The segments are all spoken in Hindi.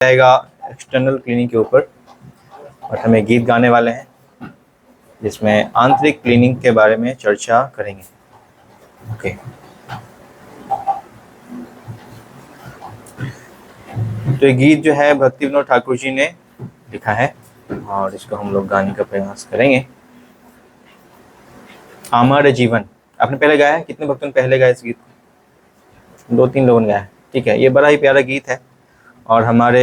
जाएगा एक्सटर्नल क्लीनिंग के ऊपर और हमें गीत गाने वाले हैं जिसमें आंतरिक क्लीनिंग के बारे में चर्चा करेंगे। ओके, तो ये गीत जो है भक्ति विनोद ठाकुर जी ने लिखा है और इसको हम लोग गाने का प्रयास करेंगे। अमर जीवन आपने पहले गाया है? कितने भक्तों ने पहले गाया इस गीत को? 2-3 लोगों ने गाया है। ठीक है, ये बड़ा ही प्यारा गीत है और हमारे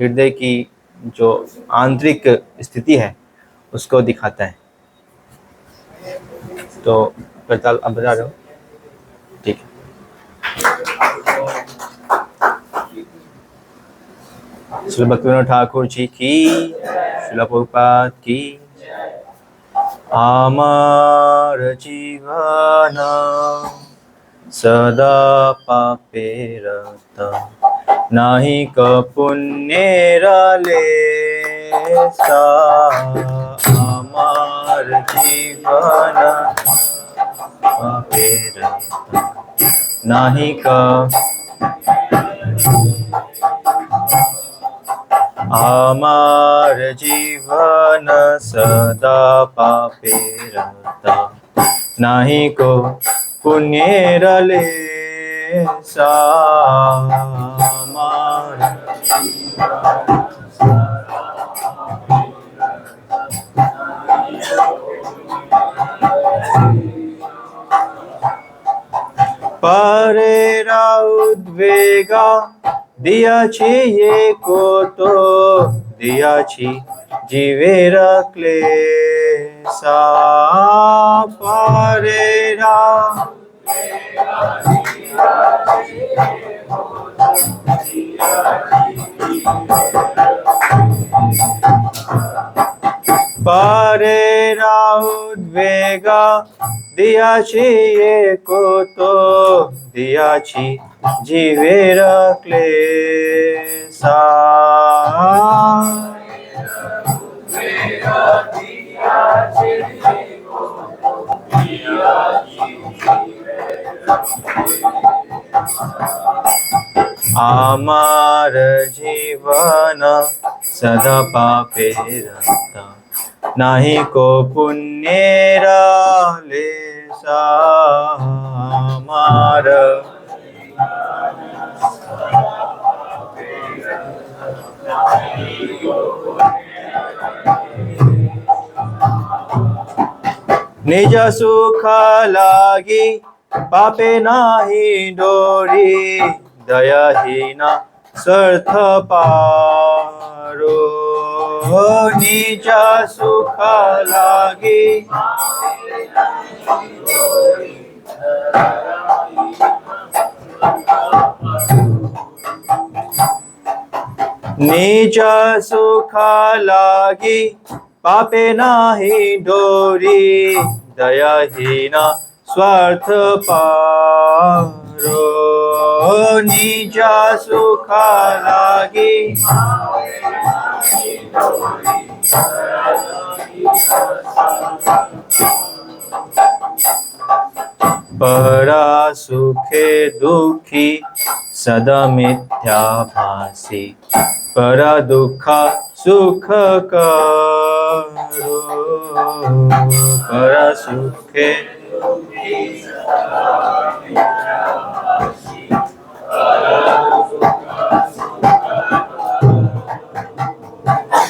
हृदय की जो आंतरिक स्थिति है उसको दिखाता है। तो करताल अब बजा रहे हो? ठीक है। श्री भक्ति विनोद ठाकुर जी की, श्रील प्रभुपाद की। अमर जीवन सदा पापे रत, नाही क पुण्येर लेसा। अमर जीवन पापे रत, नाही क अमर जीवन सदा पापे रत, नाही को पुण्येर लेसा। अमर परेरा उद्वेगा दियाछि ये को तो दियाछि जीवेर क्लेशा। परेरा परेरा उद्वेगा दियाछि ये को तो दियाछि जीवेर क्लेशा। अमर जीवन सदा पापे रत, नाही को पुण्येर लेसा। अमर निज सुख लागी पापे नाही डोरी, दयाहीन स्वार्थ पारो। निज सुख लागी निज सुख लागी पापे नाही डोरी, दयाहीन स्वार्थ पारो। निज सुख लागी परा सुखे दुखी सदा मिथ्या भासी, परा दुख सुख करो। परा सुखे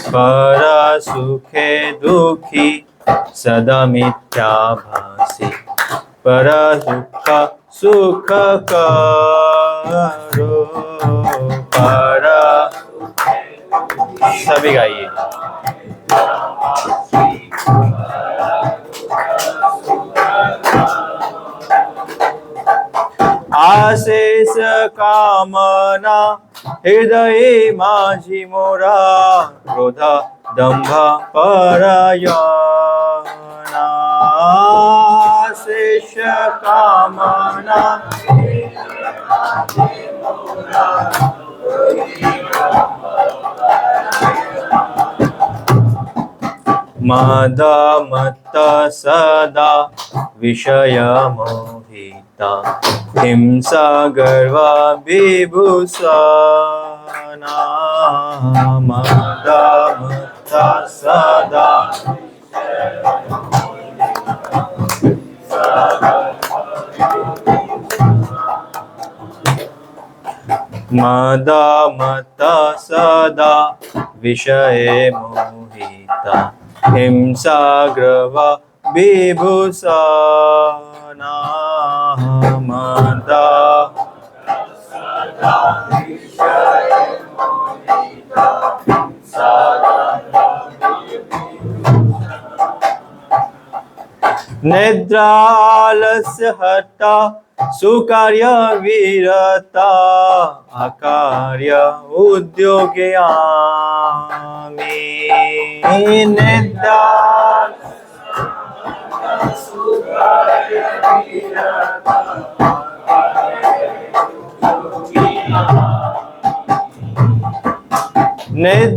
परा सुखे दुखी सदा मिथ्या भासी, परा दुख सुख करो। परा सभी गाइए। आशेष कामना हृदय माझी मोरा, क्रोध दंभ परायणा। आशेष कामना मद मत सदा विषय मोहि, मोहिता हिंसा गर्व विभूषणा मद मत्त सदा मद मत्त सदा विषये मोहिता हिंसा गर्व विभूषणा मद निद्रालस्य हता सुकार्य विरता अकार्य उद्योगयामि निद्रा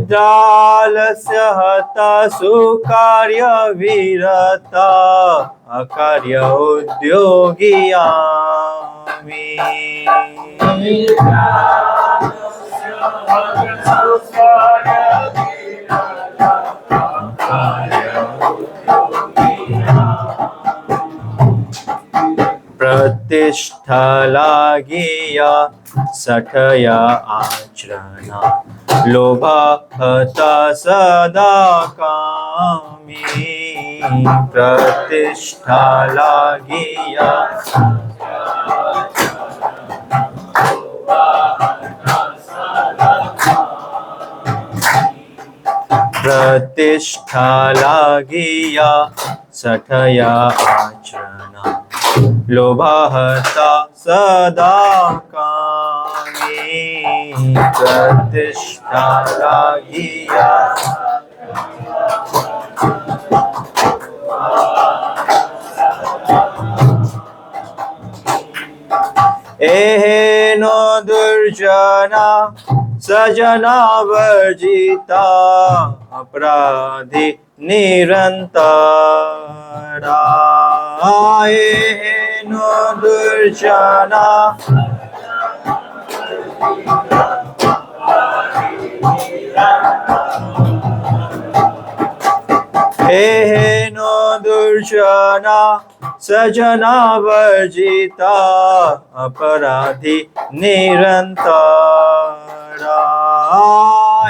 निद्रालस्य हता सुकार्य विरता अकार्य उद्योगयामि प्रतिष्ठा लागिया सठया आचरणा लोभ हता सदा कामी प्रतिष्ठा लागिया प्रतिष्ठा लागिया सठया आचरणा लोभा हता सदा कामी प्रतिष्ठा लागिया एहेनो दुर्जना सजना वर्जिता अपराधी निरंतरा एहेनो दुर्जना एहेनो दुर्जना सजना वर्जिता अपराधी निरंतरा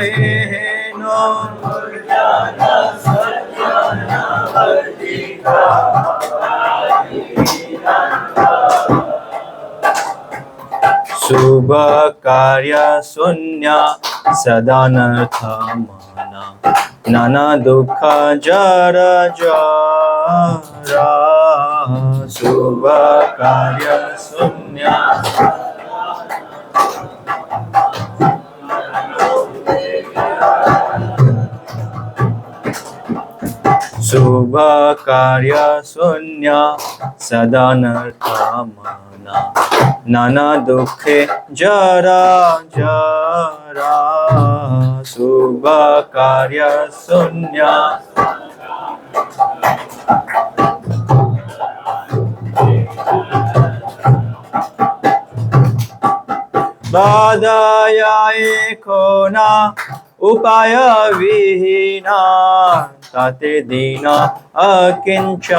एहेनो दुर्जना सजना वर्जिता शुभ कार्य शून्य सदानर्थ मना नाना दुख जर जरा शुभ कार्य शून्य शुभ कार्य शून्य सदानर्थ मना नाना दुखे जरा जरा शुभ कार्य शून्य बाधाया एकोना उपाय विहीना ताते दीना अकिंचना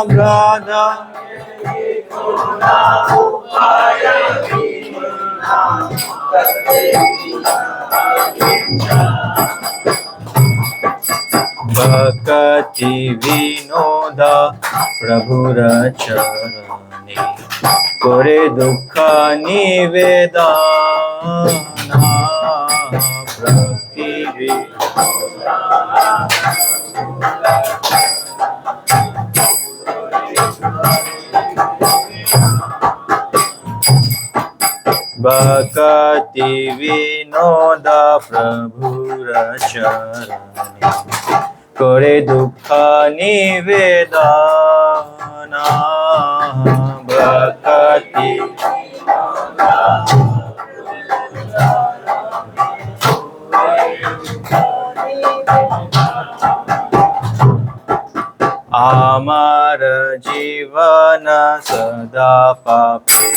बाधा उपाय विहीना ताते दीना अकिंचना भक्ति विनोद प्रभुर चरणे करे दुख निवेदना भक्ति भक्ति विनोद प्रभुर चरणे करे दुख निवेदना भक्ति आमार जीवन सदा पापे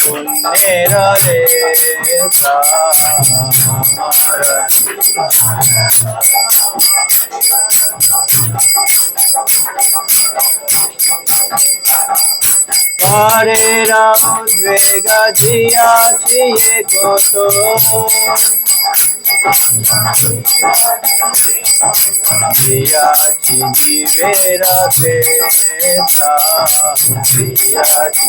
पुण्य रेता हमारा हरे उद्वेग दियाছিয়ে কত দিয়াছি জীবের বেতা দিয়াছি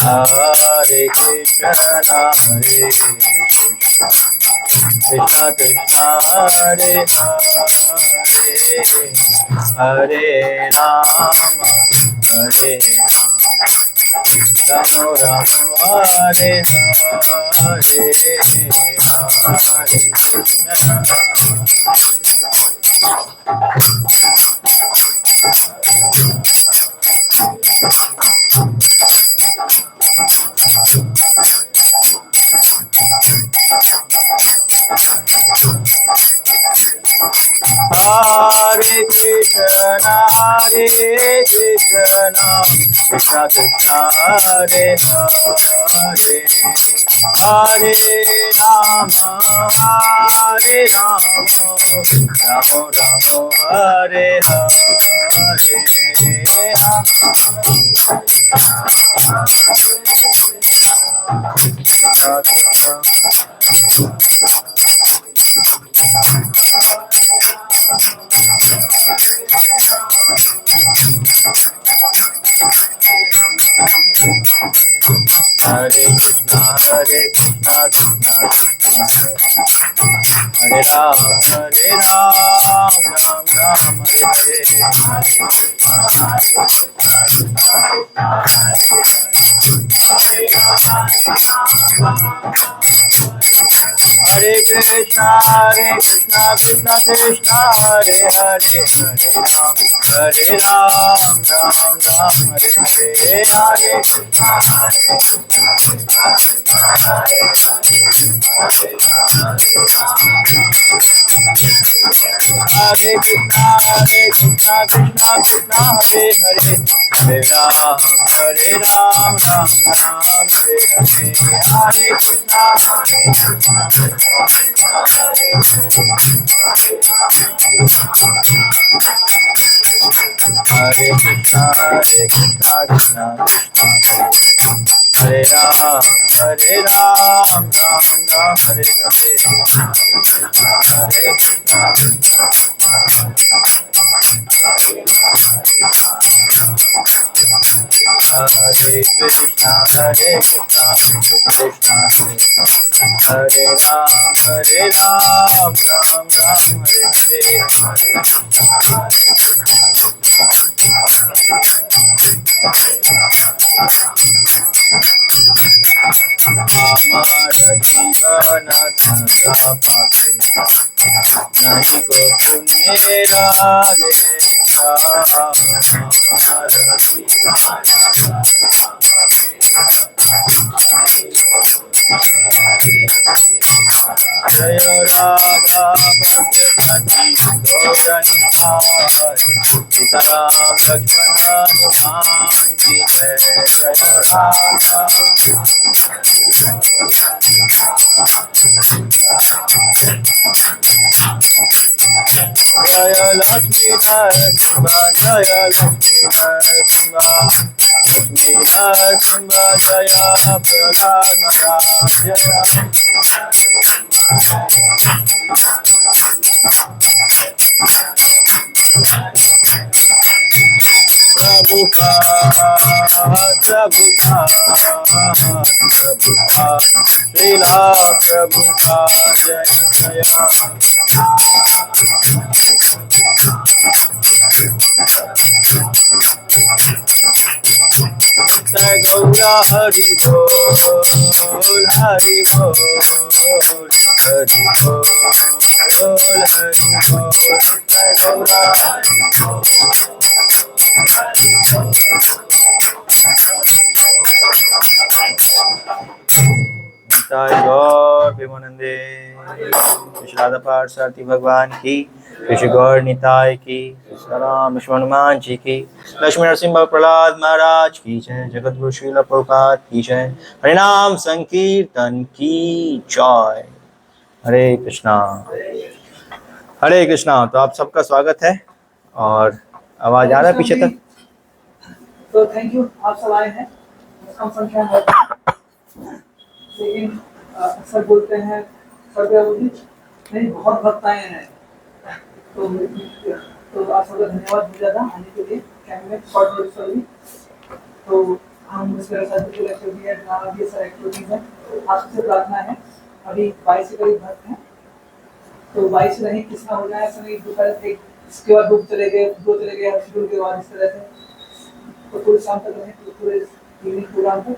হরে কৃষ্ণ হরে কৃষ্ণ কৃষ্ণ হরে হরে हरे राम हरे Ram Ram Hare Hare Hare Krishna Hare Krishna, Hare Krishna, Krishna Krishna, Hare Hare, Hare Rama, Hare Rama, Rama Rama, Hare Hare. Hare Krishna, Hare Krishna, Krishna Krishna, Hare Ram, Hare Ram, Ram Ram, Hare Hare. Hare Krishna, Krishna Krishna, Hare Hare, Hare Ram, Ram Ram, Hare Hare, Hare Krishna, Hare Krishna, Krishna Krishna, Hare Hare, Hare Ram, Ram Ram, Hare Hare, Hare Krishna, Hare Krishna, Krishna Krishna, Hare Ram, Ram Ram, Hare Hare, Hare Krishna. Hare Krishna, Hare Krishna, Krishna Krishna, Hare Ram, Ram Ram, Hare Hare, Hare हमारा जीवन सदा पापे नहीं को पुण्य डालेगा हमारा जय राधा पति गौरनिहार सीताराम लक्ष्मण हनुमान की जय जय राधा जय लक्ष्मी नरसिंह जय लक्ष्मी नरसिंह लक्ष्मी नरसिंह जय प्रहलाद महाराज जय प्रभुपाद श्रीला प्रभुपाद जय जय गौरा हरि बोल हरि बोल हरि बोल हरि बोल गौरा गौर प्रेमानंदे श्री राधा पाठ सारथी भगवान की श्री गौर निताय की, राम लक्ष्मण हनुमान जी की, लक्ष्मी नरसिंह प्रहलाद महाराज की जय, जगत गुरु श्रील प्रभुपाद की जय, हरिनाम संकीर्तन की जय। हरे कृष्णा हरे कृष्णा। तो आप सबका स्वागत है और आवाज आ रहा है पीछे तक? तो थैंक यू, आप सब आए हैं, कम संख्या में, लेकिन अक्सर बोलते हैं नहीं, बहुत भक्त आए हैं। तो आप सबका धन्यवाद बहुत ज़्यादा आने के लिए। कैंप में शॉर्ट नोटिस वाली, तो हम इस तरह सर्टिफिकेट एक्टिविटी है, ये सारी एक्टिविटीज़ हैं। आप सबसे प्रार्थना है, अभी 22 के करीब भक्त हैं, तो 22 नहीं किसना हो जाए, ऐसा नहीं दोपहर एक इसके बाद 2 चले गए, 2 चले गए, शेड्यूल के बाद इस तरह से, तो पूरे शाम तक रहे, तो पूरे इवनिंग प्रोग्राम तक।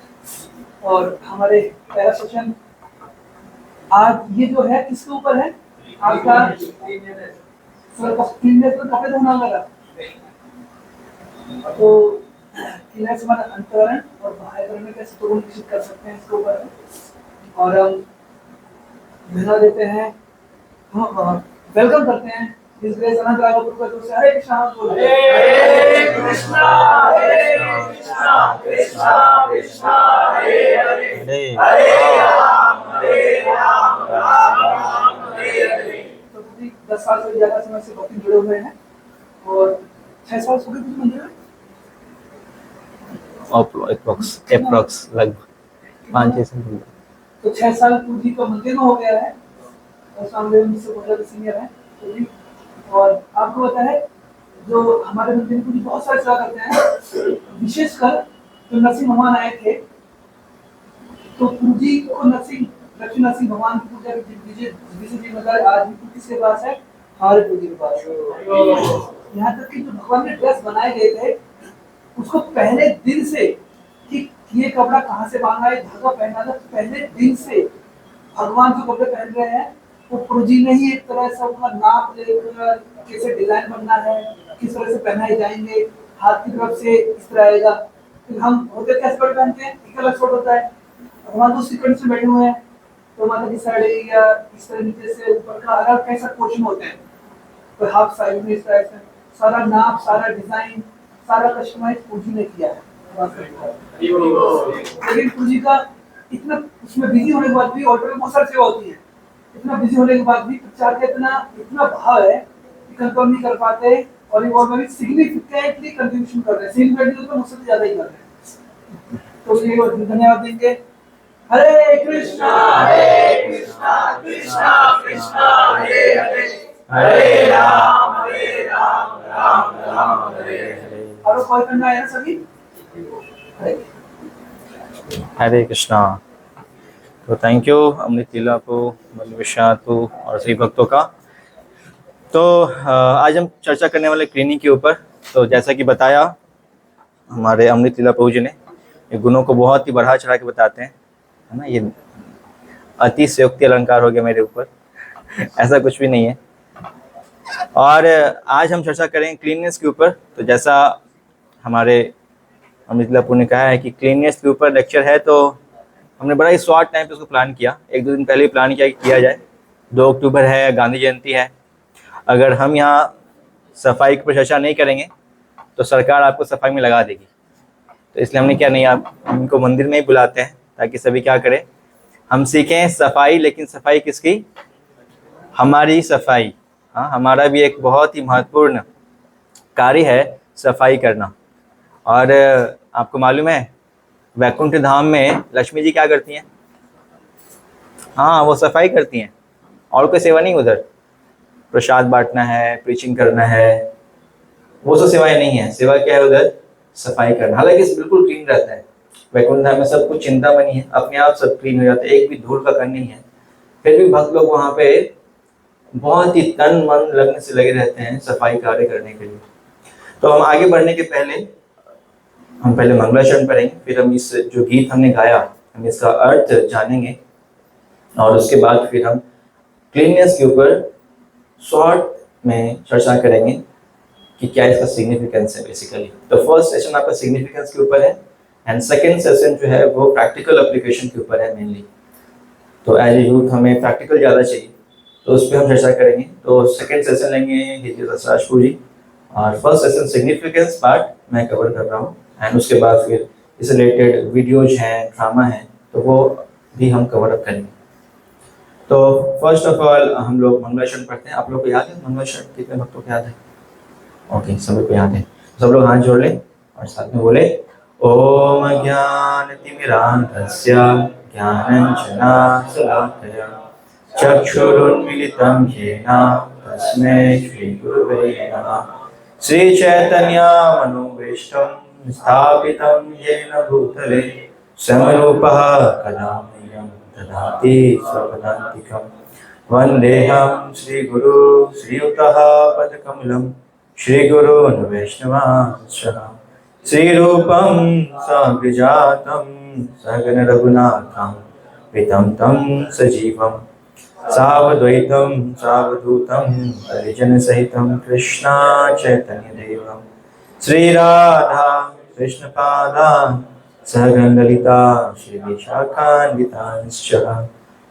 और हमारे पहला सेशन आज ये जो है किसके ऊपर है आपका? कपड़े धोना वगैरह, तो अंतरण और बाह्यकरण में कैसे तुरंत विकसित कर सकते हैं, इसके ऊपर है। और हम धन्यवाद देते हैं, वेलकम करते हैं इस ग्रेस अनंत राघव को तरफ से। हरे कृष्णा बोल, हरे कृष्णा कृष्णा कृष्णा हरे हरे, हरे राम राम राम हरे हरे। तो 10 साल से ज्यादा समय से भक्ति जुड़े हुए हैं, और 6 साल से कुछ मंदिर है अप्रोक्स लगभग 5-6 साल। तो 6 साल पूजी को मंदिर में हो गया है, और सामने उनसे बहुत ज़्यादा सीनियर है तो जी। और आपको पता है जो हमारे मंदिर में बहुत सारे सेवा करते हैं, विशेषकर जो नरसिंह भगवान आए थे, तो पूजी को लक्ष्मी नरसिंह भगवान की पूजा जी मतलब आज भी किसके पास है? हमारे पूजी के पास। यहाँ तक कि जो भगवान ने ड्रेस बनाए गए थे, उसको पहले दिन से कि ये कपड़ा कहाँ से बांधा है, धागा पहना था, पहले दिन से भगवान जो कपड़े पहन रहे हैं वो पूजी ने ही एक तरह से उनका नाप लेकर कैसे डिजाइन बनना है, किस तरह से पहनाए जाएंगे, हाथ की तरफ से इस तरह आएगा। फिर हम होते कैसे कपड़े पहनते हैं, एक अलग शॉट होता है, भगवान तो सीक्वेंस में बैठे हुए हैं, तो माता की साड़ी या इस तरह नीचे से ऊपर का अलग कैसा पोर्शन होते हैं, तो हाफ साइड में इस तरह से सारा नाप, सारा डिजाइन, सारा कस्टमाइज पूजी ने किया है। लेकिन पूजी का इतना उसमें बिजी होने के बाद भी, ऑर्डर में बहुत सारी सेवा होती है, इतना बिजी होने के बाद भी प्रचार का इतना भाव है कि कंट्रोल नहीं कर पाते, और ये और भी सिग्निफिकेंटली कंट्रीब्यूशन कर रहे हैं, सिग्निफिकेंटली तो मुझसे ज्यादा ही कर रहे हैं। तो ये धन्यवाद देंगे। हरे कृष्णा कृष्णा कृष्णा हरे हरे, हरे राम राम राम हरे हरे। और कोई करना है सभी? हरे कृष्णा। तो थैंक यू अमृत लीला को, विश्वास को और सभी भक्तों का। तो आज हम चर्चा करने वाले क्लीनिंग के ऊपर। तो जैसा कि बताया हमारे अमृत लीला प्रभु जी ने, ये गुणों को बहुत ही बढ़ा चढ़ा के बताते हैं, है ना। ये अतिशयोक्ति अलंकार हो गया मेरे ऊपर, ऐसा कुछ भी नहीं है। और आज हम चर्चा करेंगे क्लीननेस के ऊपर। तो जैसा हमारे अमृत लीला प्रभु ने कहा है कि क्लीननेस के ऊपर लेक्चर है, तो हमने बड़ा ही शॉर्ट टाइम पे उसको प्लान किया, 1-2 दिन पहले ही प्लान किया जाए। 2 अक्टूबर है, गांधी जयंती है। अगर हम यहाँ सफाई की चर्चा नहीं करेंगे तो सरकार आपको सफाई में लगा देगी। तो इसलिए हमने क्या नहीं, आप इनको मंदिर में ही बुलाते हैं ताकि सभी क्या करें, हम सीखें सफाई। लेकिन सफाई किसकी? हमारी सफाई। हाँ, हमारा भी एक बहुत ही महत्वपूर्ण कार्य है सफाई करना। और आपको मालूम है वैकुंठ धाम में लक्ष्मी जी क्या करती हैं? हाँ, वो सफाई करती हैं, और कोई सेवा नहीं। उधर प्रसाद बांटना है, प्रीचिंग करना है, वो सब सेवाएं नहीं है। सेवा क्या है उधर? सफाई करना। हालांकि बिल्कुल क्लीन रहता है वैकुंठ धाम में, सब कुछ चिंता बनी है, अपने आप सब क्लीन हो जाता है, एक भी धूल का कण नहीं है। फिर भी भक्त लोग वहाँ पे बहुत ही तन मन लगने से लगे रहते हैं सफाई कार्य करने के लिए। तो हम आगे बढ़ने के पहले हम पहले मंगलाचरण पढ़ेंगे, फिर हम इस जो गीत हमने गाया हम इसका अर्थ जानेंगे, और उसके बाद फिर हम क्लीननेस के ऊपर शॉर्ट में चर्चा करेंगे कि क्या इसका सिग्निफिकेंस है बेसिकली। तो फर्स्ट सेशन आपका सिग्निफिकेंस के ऊपर है, एंड सेकंड सेशन जो है वो प्रैक्टिकल एप्लीकेशन के ऊपर है मेनली। तो एज ए यूथ हमें प्रैक्टिकल ज़्यादा चाहिए, तो उस पर हम चर्चा करेंगे। तो सेकंड सेशन लेंगे हिंदी शास्त्रार्थ जी, और फर्स्ट सेशन सिग्निफिकेंस पार्ट मैं कवर कर रहा हूँ, एंड उसके बाद फिर इस रिलेटेड वीडियोज हैं, ड्रामा है, तो वो भी हम कवर अप करेंगे। तो फर्स्ट ऑफ ऑल हम लोग मंगलाचरण पढ़ते हैं। आप लोग को याद है मंगलाचरण? कितने भक्तों को याद है? ओके, सभी को याद है। सब लोग हाथ जोड़ लें और साथ में बोले, ओम ज्ञानतिमिरान्धस्य ज्ञानाञ्जनाशलाकया चक्षुरुन्मीलितं येन तस्मै श्रीगुरुवे नमः। श्रीचैतन्यमनोभीष्टं स्थापितं येन भूतले स्वयंरूपः कदा मह्यं ददाति स्वपदान्तिकं। वन्देऽहं श्रीगुरु श्रीयुतः पदकमलं श्रीगुरून् वैष्णवांश्च श्रीरूपं साग्रजातं सहगण रघुनाथं वितं तं सजीवं सावद्वैतं सावधूतं परिजनसहितं कृष्णा चैतन्यदेवं श्रीराधा कृष्णपादान् सहगण ललिता श्रीविशाखान्वितांश्च।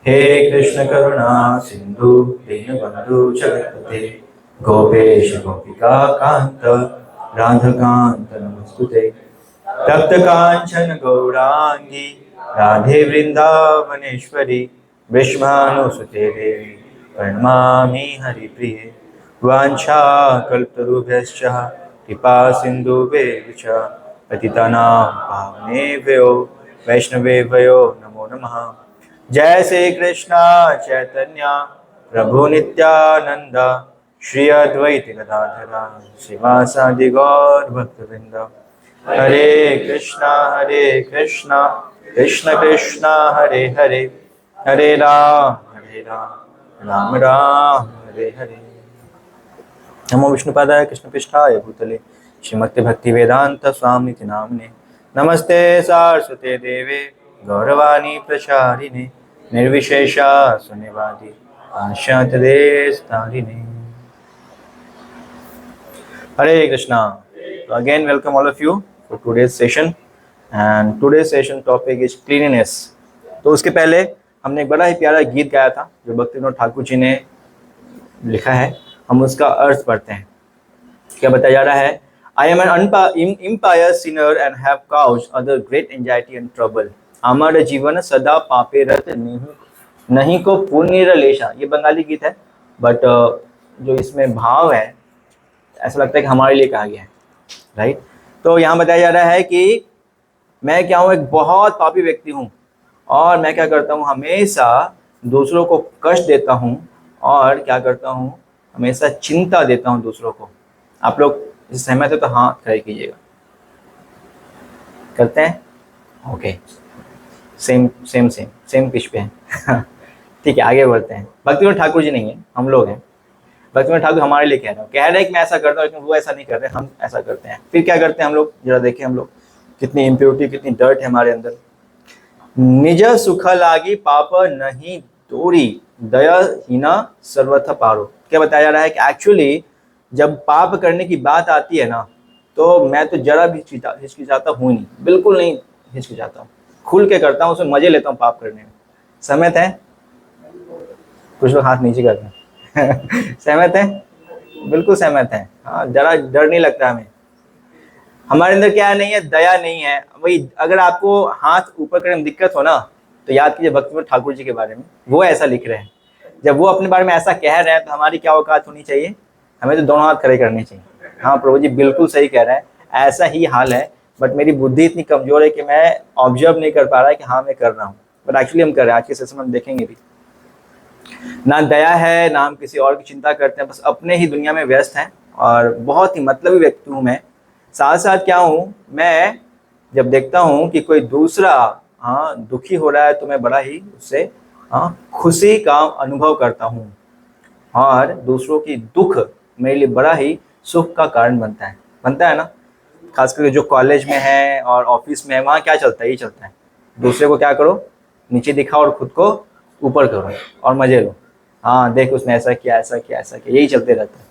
हे कृष्ण करुणा सिंधु दीनबन्धु जगत्पते गोपेश गोपिका कांत राधाकांत नमस्तुते। तप्त कांचन गौरांगी राधे वृंदावनेश्वरी वृषभानुसुते देवी प्रणमामि हरिप्रिये। वाञ्छा कल्पतरुभ्यश्च कृपा सिन्धुभ्यश्च च पतितानां पावनेभ्यो वैष्णवेभ्यो नमो नमः। जय श्री कृष्णा चैतन्य प्रभु नित्यानंद श्री अद्वैत गदाधर श्रीवासादि गौर भक्तवृंद। हरे कृष्णा कृष्ण कृष्णा हरे हरे, हरे राम राम राम हरे हरे। नमो विष्णुपादाय कृष्णपृष्ठाय भूतले श्रीमते भक्ति वेदांत स्वामी नामने। नमस्ते सारस्वते देवे गौरवाणी प्रचारिणे निर्विशेषा शून्यवादी पाश्चात्यदेशतारिणे। हरे Krishna. So again welcome all of you for today's session, and today's session topic is cleanliness। तो उसके पहले हमने एक बड़ा ही प्यारा गीत गाया था जो भक्तिविनोद ठाकुर जी ने लिखा है, हम उसका अर्थ पढ़ते हैं। क्या बताया जा रहा है? I am an impious sinner and have caused other great anxiety and trouble। हमारे जीवन सदा पापे रत नहीं को पुण्य लेशा। ये बंगाली गीत है, बट जो इसमें भाव है ऐसा लगता है कि हमारे लिए कहा गया है, राइट। तो यहाँ बताया जा रहा है कि मैं क्या हूँ, एक बहुत पापी व्यक्ति हूँ, और मैं क्या करता हूँ, हमेशा दूसरों को कष्ट देता हूँ, और क्या करता हूँ, हमेशा चिंता देता हूँ दूसरों को। आप लोग इस सहमत है तो हाँ खड़े कीजिएगा। करते हैं? ओके, सेम पिच पे हैं। ठीक है, आगे बढ़ते हैं। भक्तिविनोद ठाकुर जी नहीं है, हम लोग हैं। भक्तिविनोद ठाकुर हमारे लिए कह रहे हैं कि मैं ऐसा करता हूँ, लेकिन वो ऐसा नहीं कर रहे, हम ऐसा करते हैं। फिर क्या करते हैं हम लोग? जरा देखें हम लोग कितनी इम्प्योरिटी, कितनी डर्ट है हमारे अंदर। निज सुख लागी पाप नहीं दूरी दया हीना सर्वथा पारो। क्या बताया जा रहा है कि एक्चुअली जब पाप करने की बात आती है ना, तो मैं तो जरा भी हिचकिचाता हूँ नहीं, बिल्कुल नहीं हिचकिचाता हूँ, खुल के करता हूँ, उसमें मजे लेता हूँ पाप करने में। सहमत है? कुछ लोग हाथ नीचे करते हैं। सहमत है? बिल्कुल सहमत है। हाँ, जरा डर नहीं लगता हमें। हमारे अंदर क्या नहीं है? दया नहीं है। वही, अगर आपको हाथ ऊपर करने में दिक्कत हो ना, तो याद कीजिए भक्तिविनोद ठाकुर जी के बारे में, वो ऐसा लिख रहे हैं। जब वो अपने बारे में ऐसा कह रहे हैं तो हमारी क्या औकात होनी चाहिए? हमें तो दोनों हाथ खड़े करने चाहिए। हाँ प्रभु जी बिल्कुल सही कह रहे हैं, ऐसा ही हाल है, बट मेरी बुद्धि इतनी कमजोर है कि मैं ऑब्जर्व नहीं कर पा रहा है कि हाँ मैं कर रहा हूँ, बट एक्चुअली हम कर रहे हैं। आज के सेशन में हम देखेंगे भी, ना दया है ना हम किसी और की चिंता करते हैं, बस अपने ही दुनिया में व्यस्त हैं, और बहुत ही मतलबी व्यक्ति हूँ मैं। साथ साथ क्या हूँ, मैं जब देखता हूँ कि कोई दूसरा दुखी हो रहा है तो मैं बड़ा ही उससे खुशी का अनुभव करता हूँ, और दूसरों की दुख मेरे लिए बड़ा ही सुख का कारण बनता है ना। खास करके जो कॉलेज में है और ऑफिस में है, वहाँ क्या चलता है? ये चलता है, दूसरे को क्या करो, नीचे दिखाओ और खुद को ऊपर करो और मजे लो। हाँ देख उसने ऐसा किया, यही चलते रहता है।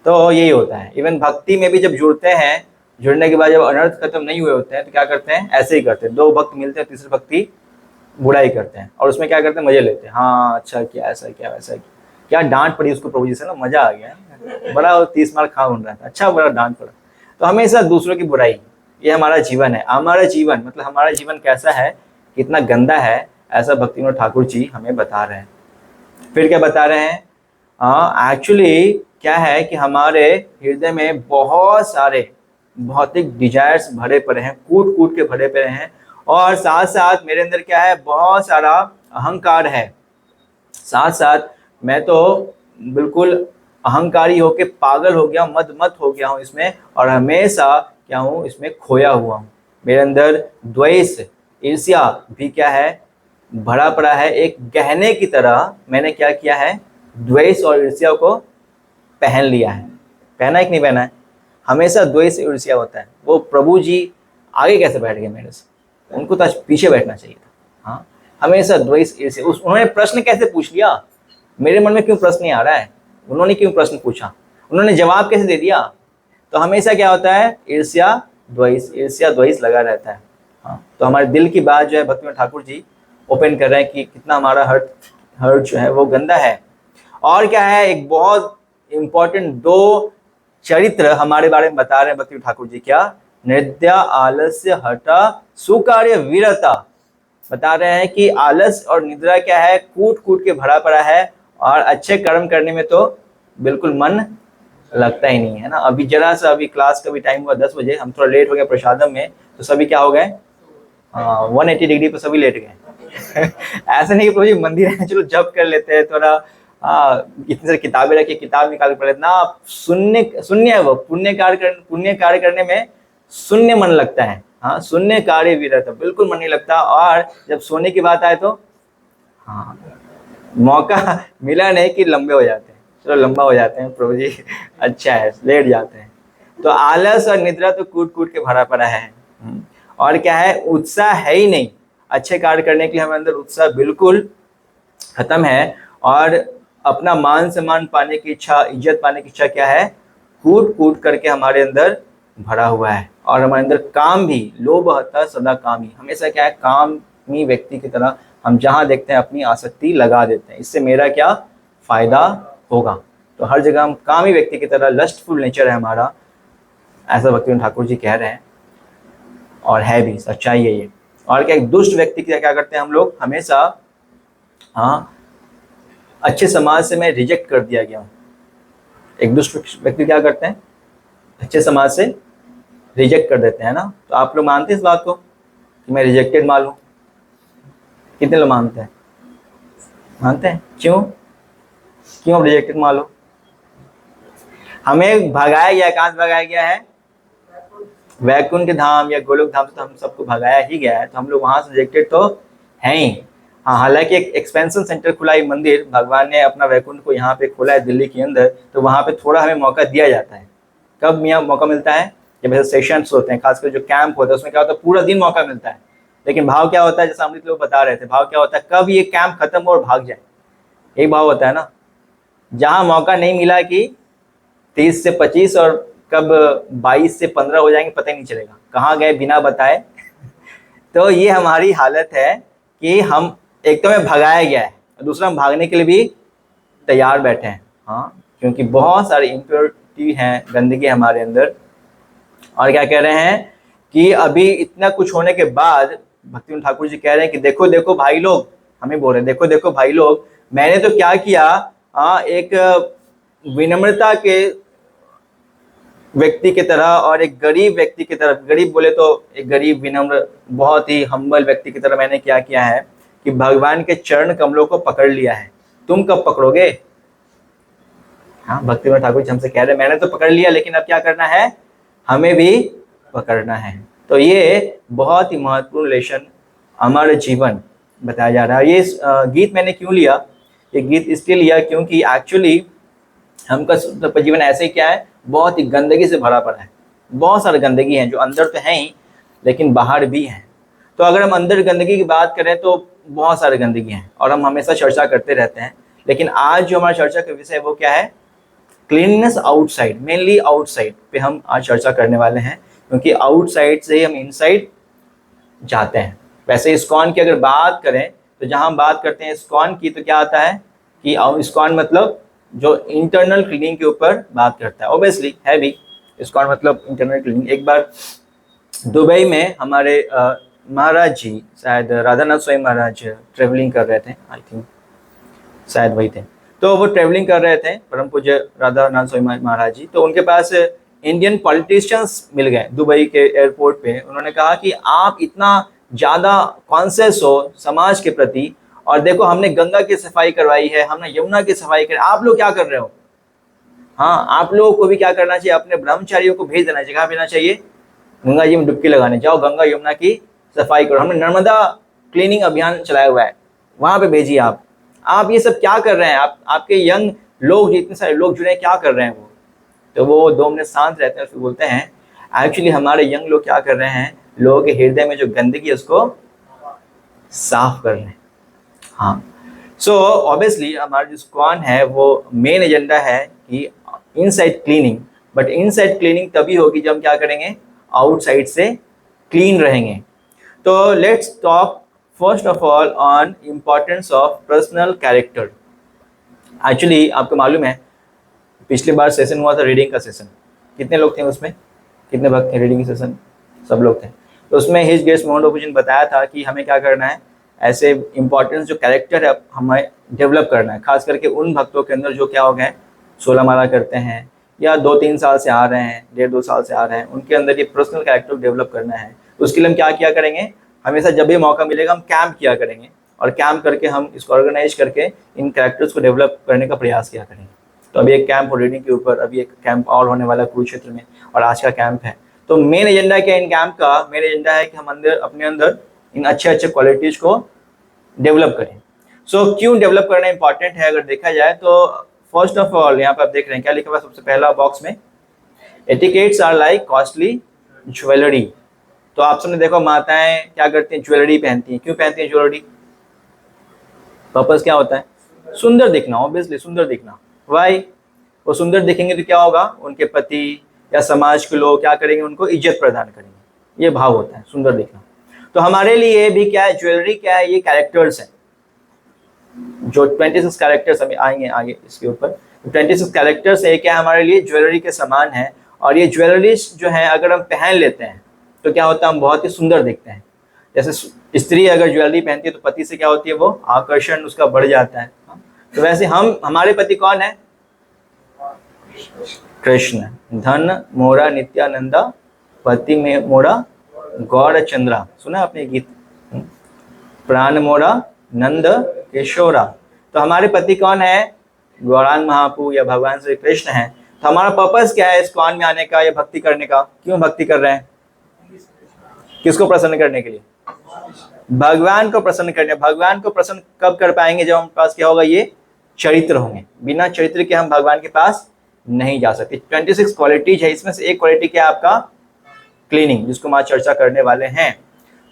तो यही होता है। इवन भक्ति में भी जब जुड़ते हैं, जुड़ने के बाद जब अनर्थ खत्म नहीं हुए होते हैं तो क्या करते हैं? ऐसे ही करते हैं। दो भक्त मिलते हैं, तीसरे भक्ति बुराई करते हैं, और उसमें क्या करते हैं? मजे लेते हैं। हाँ अच्छा किया, ऐसा किया, वैसा किया। क्या डांट पड़ी उसको प्रभु जी से ना, मजा आ गया, बड़ा 30 मार खा बन रहा था, अच्छा बड़ा डांट पड़ा। तो हमेशा दूसरों की बुराई, ये हमारा जीवन है। हमारा जीवन मतलब हमारा जीवन कैसा है, कितना गंदा है, ऐसा भक्तिविनोद ठाकुर जी हमें बता रहे हैं। फिर क्या बता रहे हैं, एक्चुअली क्या है कि हमारे हृदय में बहुत सारे भौतिक डिजायर्स भरे पड़े हैं, कूट कूट के भरे पड़े हैं, और साथ साथ मेरे अंदर क्या है, बहुत सारा अहंकार है। साथ साथ मैं तो बिल्कुल अहंकारी होके पागल हो गया, मद मत हो गया हूँ इसमें, और हमेशा क्या हूँ, इसमें खोया हुआ हूँ। मेरे अंदर द्वेष, ईर्ष्या भी क्या है, भरा पड़ा है। एक गहने की तरह मैंने क्या किया है, द्वेष और ईर्ष्या को पहन लिया है। पहना है कि नहीं पहना है? हमेशा द्वेष ईर्ष्या होता है। वो प्रभु जी आगे कैसे बैठ गए मेरे से, उनको तो आज पीछे बैठना चाहिए था। हाँ, हमेशा द्वेष ईर्ष्या। उन्होंने प्रश्न कैसे पूछ लिया, मेरे मन में क्यों प्रश्न नहीं आ रहा है, उन्होंने क्यों प्रश्न पूछा, उन्होंने जवाब कैसे दे दिया। तो हमेशा क्या होता है, ईर्ष्या द्वेष लगा रहता है। हाँ, तो हमारे दिल की बात जो है भक्तिविनोद ठाकुर जी ओपन कर रहे हैं कि कितना हमारा हर्ट जो है वो गंदा है। और क्या है, एक बहुत इंपॉर्टेंट 2 चरित्र हमारे बारे में बता रहे हैं भक्तिविनोद ठाकुर जी। क्या, निद्रा आलस्य हटा सुकार्य वीरता। बता रहे हैं कि आलस और निद्रा क्या है, कूट कूट के भरा पड़ा है, और अच्छे कर्म करने में तो बिल्कुल मन लगता ही नहीं है ना। अभी जरा सा अभी क्लास का भी टाइम हुआ 10 बजे, हम थोड़ा लेट हो गए प्रसादम में, तो सभी क्या हो गए, 180 डिग्री पर सभी लेट गए। ऐसा नहीं कि प्रभु जी मंदिर है चलो जप कर लेते हैं थोड़ा, इतनी सारी किताबें रखी, किताब निकाल पड़े ना, शून्य है वो। पुण्य कार्य करने में शून्य मन लगता है। हाँ, शून्य कार्य भी रहता, बिल्कुल मन नहीं लगता। और जब सोने की बात आए तो हाँ, मौका मिला नहीं कि लंबे हो जाते हैं, चलो लंबा हो जाते हैं प्रभु जी, अच्छा है, लेट जाते हैं। तो आलस और निद्रा तो कूट कूट के भरा पड़ा है। और क्या है, उत्साह है ही नहीं, अच्छे कार्य करने के लिए हमारे अंदर उत्साह बिल्कुल खत्म है। और अपना मान सम्मान पाने की इच्छा, इज्जत पाने की इच्छा क्या है, कूट कूट करके हमारे अंदर भरा हुआ है। और हमारे अंदर काम भी, लोभ हता सदा कामी, हमेशा क्या है, कामी व्यक्ति की तरह हम जहाँ देखते हैं अपनी आसक्ति लगा देते हैं, इससे मेरा क्या फायदा होगा। तो हर जगह हम कामी व्यक्ति की तरह, लस्टफुल नेचर है हमारा, ऐसा भक्तिविनोद ठाकुर जी कह रहे हैं। और है भी, सच्चाई है ये। और क्या, एक दुष्ट व्यक्ति की क्या करते हैं हम लोग हमेशा, हाँ, अच्छे समाज से मैं रिजेक्ट कर दिया गया हूँ। एक दुष्ट व्यक्ति क्या करते हैं, अच्छे समाज से रिजेक्ट कर देते हैं ना। तो आप लोग मानते हैं इस बात को कि मैं रिजेक्टेड माल हूँ? कितने लोग मानते हैं? मानते हैं? क्यों क्यों आप रिजेक्टेड माल हो? हमें भगाया गया, कहाँ से भगाया गया है, वैकुंठ धाम या गोलोक धाम से तो हम सबको भगाया ही गया है। तो हम लोग वहां से रिजेक्टेड तो हैं ही। हाँ, हालांकि एक एक्सपेंशन सेंटर खुला है मंदिर, भगवान ने अपना वैकुंठ को यहाँ पे खोला है दिल्ली के अंदर, तो वहाँ पे थोड़ा हमें मौका दिया जाता है। कब मौका मिलता है, जब ऐसे सेशंस होते हैं, खासकर जो कैंप होता है उसमें क्या होता है, पूरा दिन मौका मिलता है। लेकिन भाव क्या होता है, जैसे अमृत लोग बता रहे थे, भाव क्या होता है, कब ये कैंप खत्म हो और भाग जाए, एक भाव होता है ना। जहाँ मौका नहीं मिला कि 30 से 25 और कब 22 से 15 हो जाएंगे पता ही नहीं चलेगा, कहाँ गए बिना बताए। तो ये हमारी हालत है कि हम, एक तो हमें भगाया गया है, दूसरा हम भागने के लिए भी तैयार बैठे हैं। हाँ, क्योंकि बहुत सारी इम्प्योरिटी हैं, गंदगी हमारे अंदर। और क्या कह रहे हैं कि अभी इतना कुछ होने के बाद भक्तिविनोद ठाकुर जी कह रहे हैं कि देखो देखो भाई लोग, हमें बोल रहे हैं देखो देखो भाई लोग, मैंने तो क्या किया, एक विनम्रता के व्यक्ति की तरह और एक गरीब व्यक्ति की तरह, गरीब बोले तो एक गरीब विनम्र बहुत ही हम्बल व्यक्ति की तरह मैंने क्या किया है कि भगवान के चरण कमलों को पकड़ लिया है। तुम कब पकड़ोगे? हाँ, भक्तिविनोद ठाकुर जी हमसे कह रहे हैं मैंने तो पकड़ लिया, लेकिन अब क्या करना है, हमें भी पकड़ना है। तो ये बहुत ही महत्वपूर्ण लेसन हमारा जीवन बताया जा रहा है। ये गीत मैंने क्यों लिया, ये गीत इसलिए लिया क्योंकि एक्चुअली हमका जीवन ऐसे ही क्या है, बहुत ही गंदगी से भरा पड़ा है। बहुत सारी गंदगी है जो अंदर तो है ही, लेकिन बाहर भी है। तो अगर हम अंदर गंदगी की बात करें तो बहुत सारी गंदगी है, और हम हमेशा चर्चा करते रहते हैं। लेकिन आज जो हमारा चर्चा का विषय है वो क्या है, क्लीननेस आउटसाइड, मेनली आउटसाइड पे हम आज चर्चा करने वाले हैं, क्योंकि आउटसाइड से ही हम इनसाइड जाते हैं। वैसे इस्कॉन की अगर बात करें तो जहां हम बात करते हैं इस्कॉन की, तो क्या आता है, कि इस्कॉन मतलब जो इंटरनल क्लीनिंग के ऊपर बात करता है। ऑब्वियसली है भी, इस्कॉन मतलब इंटरनल क्लीनिंग। एक बार दुबई में हमारे महाराज जी, शायद राधानाथ स्वामी महाराज ट्रेवलिंग कर रहे थे, आई थिंक शायद वही थे। तो वो ट्रेवलिंग कर रहे थे परम पूज्य राधानाथ स्वामी महाराज जी, तो उनके पास इंडियन पॉलिटिशियंस मिल गए दुबई के एयरपोर्ट पे। उन्होंने कहा कि आप इतना ज़्यादा कॉन्शियस हो समाज के प्रति, और देखो हमने गंगा की सफाई करवाई है, हमने यमुना की सफाई कर, आप लोग क्या कर रहे हो? हाँ, आप लोगों को भी क्या करना चाहिए, अपने ब्रह्मचारियों को भेज देना चाहिए। कहाँ भेजना चाहिए? गंगा जी में डुबकी लगाने जाओ, गंगा यमुना की सफाई करो। हमने नर्मदा क्लीनिंग अभियान चलाया हुआ है, वहां पे भेजिए आप ये सब क्या कर रहे हैं? आप आपके यंग लोग, जितने सारे लोग जुड़े हैं, क्या कर रहे हैं वो? तो वो 2 मिनट शांत रहते हैं, फिर बोलते हैं एक्चुअली हमारे यंग लोग क्या कर रहे हैं, लोगों के हृदय में जो गंदगी है उसको साफ कर रहे हैं। हाँ, सो ऑब्वियसली हमारा जो स्क्वान है वो मेन एजेंडा है कि inside cleaning, but inside cleaning तभी होगी जब हम क्या करेंगे, आउटसाइड से क्लीन रहेंगे। तो let's talk first of all on importance of personal character. Actually आपको मालूम है पिछली बार सेशन हुआ था रीडिंग का सेशन, कितने लोग थे उसमें, कितने भक्त थे रीडिंग के सेशन? सब लोग थे। तो उसमें हिज ग्रेस माउंट ऑफ जी ने बताया था कि हमें क्या करना है, ऐसे इंपॉर्टेंस जो कैरेक्टर है हमें डेवलप करना है, खास करके उन भक्तों के अंदर जो क्या हो गए 16 माला करते हैं या 2-3 साल से आ रहे हैं, 1.5-2 साल से आ रहे हैं, उनके अंदर ये पर्सनल कैरेक्टर डेवलप करना है। उसके लिए हम क्या किया करेंगे, हमेशा जब भी मौका मिलेगा हम कैंप किया करेंगे, और कैंप करके हम इसको ऑर्गेनाइज करके इन कैरेक्टर्स को डेवलप करने का प्रयास किया करेंगे। तो अभी एक कैंप रीडिंग के ऊपर, अभी एक कैंप और होने वाला कुरुक्षेत्र में, और आज का कैंप है। तो मेन एजेंडा क्या है इन कैंप का? मेन एजेंडा है कि हम अंदर अपने अंदर इन अच्छे क्वालिटीज को डेवलप करें। सो क्यों डेवलप करना इंपॉर्टेंट है अगर देखा जाए तो फर्स्ट ऑफ ऑल यहाँ पे आप देख रहे हैं क्या लिखा हुआ सबसे पहला बॉक्स में, etiquettes are like costly jewellery. तो आप सबने देखो माताएं क्या करती हैं, ज्वेलरी पहनती हैं। क्यों पहनती हैं ज्वेलरी? पर्पस क्या होता है? सुंदर दिखना, ऑब्वियसली सुंदर दिखना। वाई? वो सुंदर दिखेंगे तो क्या होगा, उनके पति या समाज के लोग क्या करेंगे, उनको इज्जत प्रदान करेंगे। ये भाव होता है सुंदर दिखना। तो हमारे लिए भी क्या है, ज्वेलरी क्या है, ये कैरेक्टर्स है। जो 26 कैरेक्टर्स हमें आएंगे आगे इसके ऊपर, 26 कैरेक्टर्स है, क्या हमारे लिए ज्वेलरी के समान है। और ये ज्वेलरीज जो है अगर हम पहन लेते हैं तो क्या होता है, हम बहुत ही सुंदर दिखते हैं। जैसे स्त्री अगर ज्वेलरी पहनती है तो पति से क्या होती है, वो आकर्षण उसका बढ़ जाता है। तो वैसे हमारे पति कौन है? कृष्ण। धन मोरा नित्यानंदा, पति में मोरा गौर चंद्रा। सुना आपने गीत? प्राण मोरा नंद किशोरा। तो हमारे पति कौन है? गौरांग महाप्रभु या भगवान श्री कृष्ण है। तो हमारा पर्पस क्या है इस्कॉन में आने का या भक्ति करने का? क्यों भक्ति कर रहे हैं? किसको प्रसन्न करने के लिए? भगवान को प्रसन्न करने। भगवान को प्रसन्न कब कर पाएंगे? जब हमारे पास क्या होगा, ये चरित्र होंगे। बिना चरित्र के हम भगवान के पास नहीं जा सकते। 26 क्वालिटीज है, इसमें से एक क्वालिटी क्या है आपका, क्लीनिंग, जिसको हम आज चर्चा करने वाले हैं।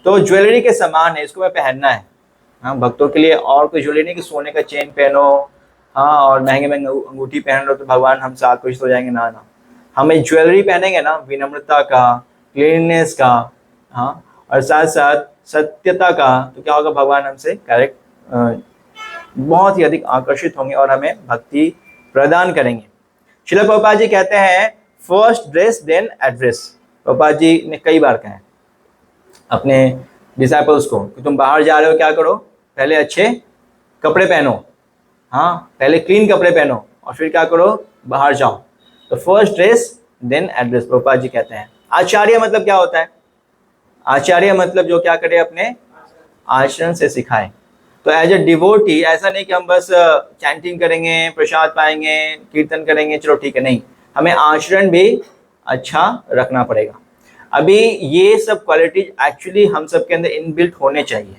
तो ज्वेलरी के समान है, इसको मैं पहनना है। हाँ, भक्तों के लिए और कोई ज्वेलरी नहीं कि सोने का चेन पहनो, हाँ, और महंगे महंगे अंगूठी पहन लो तो भगवान हमसे आकर्षित हो जाएंगे। ना ना, हमें ज्वेलरी पहनेंगे ना विनम्रता का, क्लीननेस का, हाँ, और साथ साथ सत्यता का, तो क्या होगा, भगवान हमसे बहुत ही अधिक आकर्षित होंगे और हमें भक्ति प्रदान करेंगे। श्रील प्रभुपाद जी कहते हैं first dress then address. Prabhupada ji ने कई बार कहा है अपने डिसाइपल्स को कि तुम बाहर जा रहे हो, क्या करो, पहले अच्छे कपड़े पहनो, हाँ, पहले क्लीन कपड़े पहनो और फिर क्या करो, बाहर जाओ। तो first dress then address, Prabhupada ji कहते हैं। आचार्य मतलब क्या होता है? आचार्य मतलब जो क्या करे, अपने आचरण से सिखाए। तो एज ए डिवोटी ऐसा नहीं कि हम बस चैंटिंग करेंगे, प्रसाद पाएंगे, कीर्तन करेंगे, चलो ठीक है, नहीं, हमें आचरण भी अच्छा रखना पड़ेगा। अभी ये सब क्वालिटीज एक्चुअली हम सब के अंदर इनबिल्ट होने चाहिए।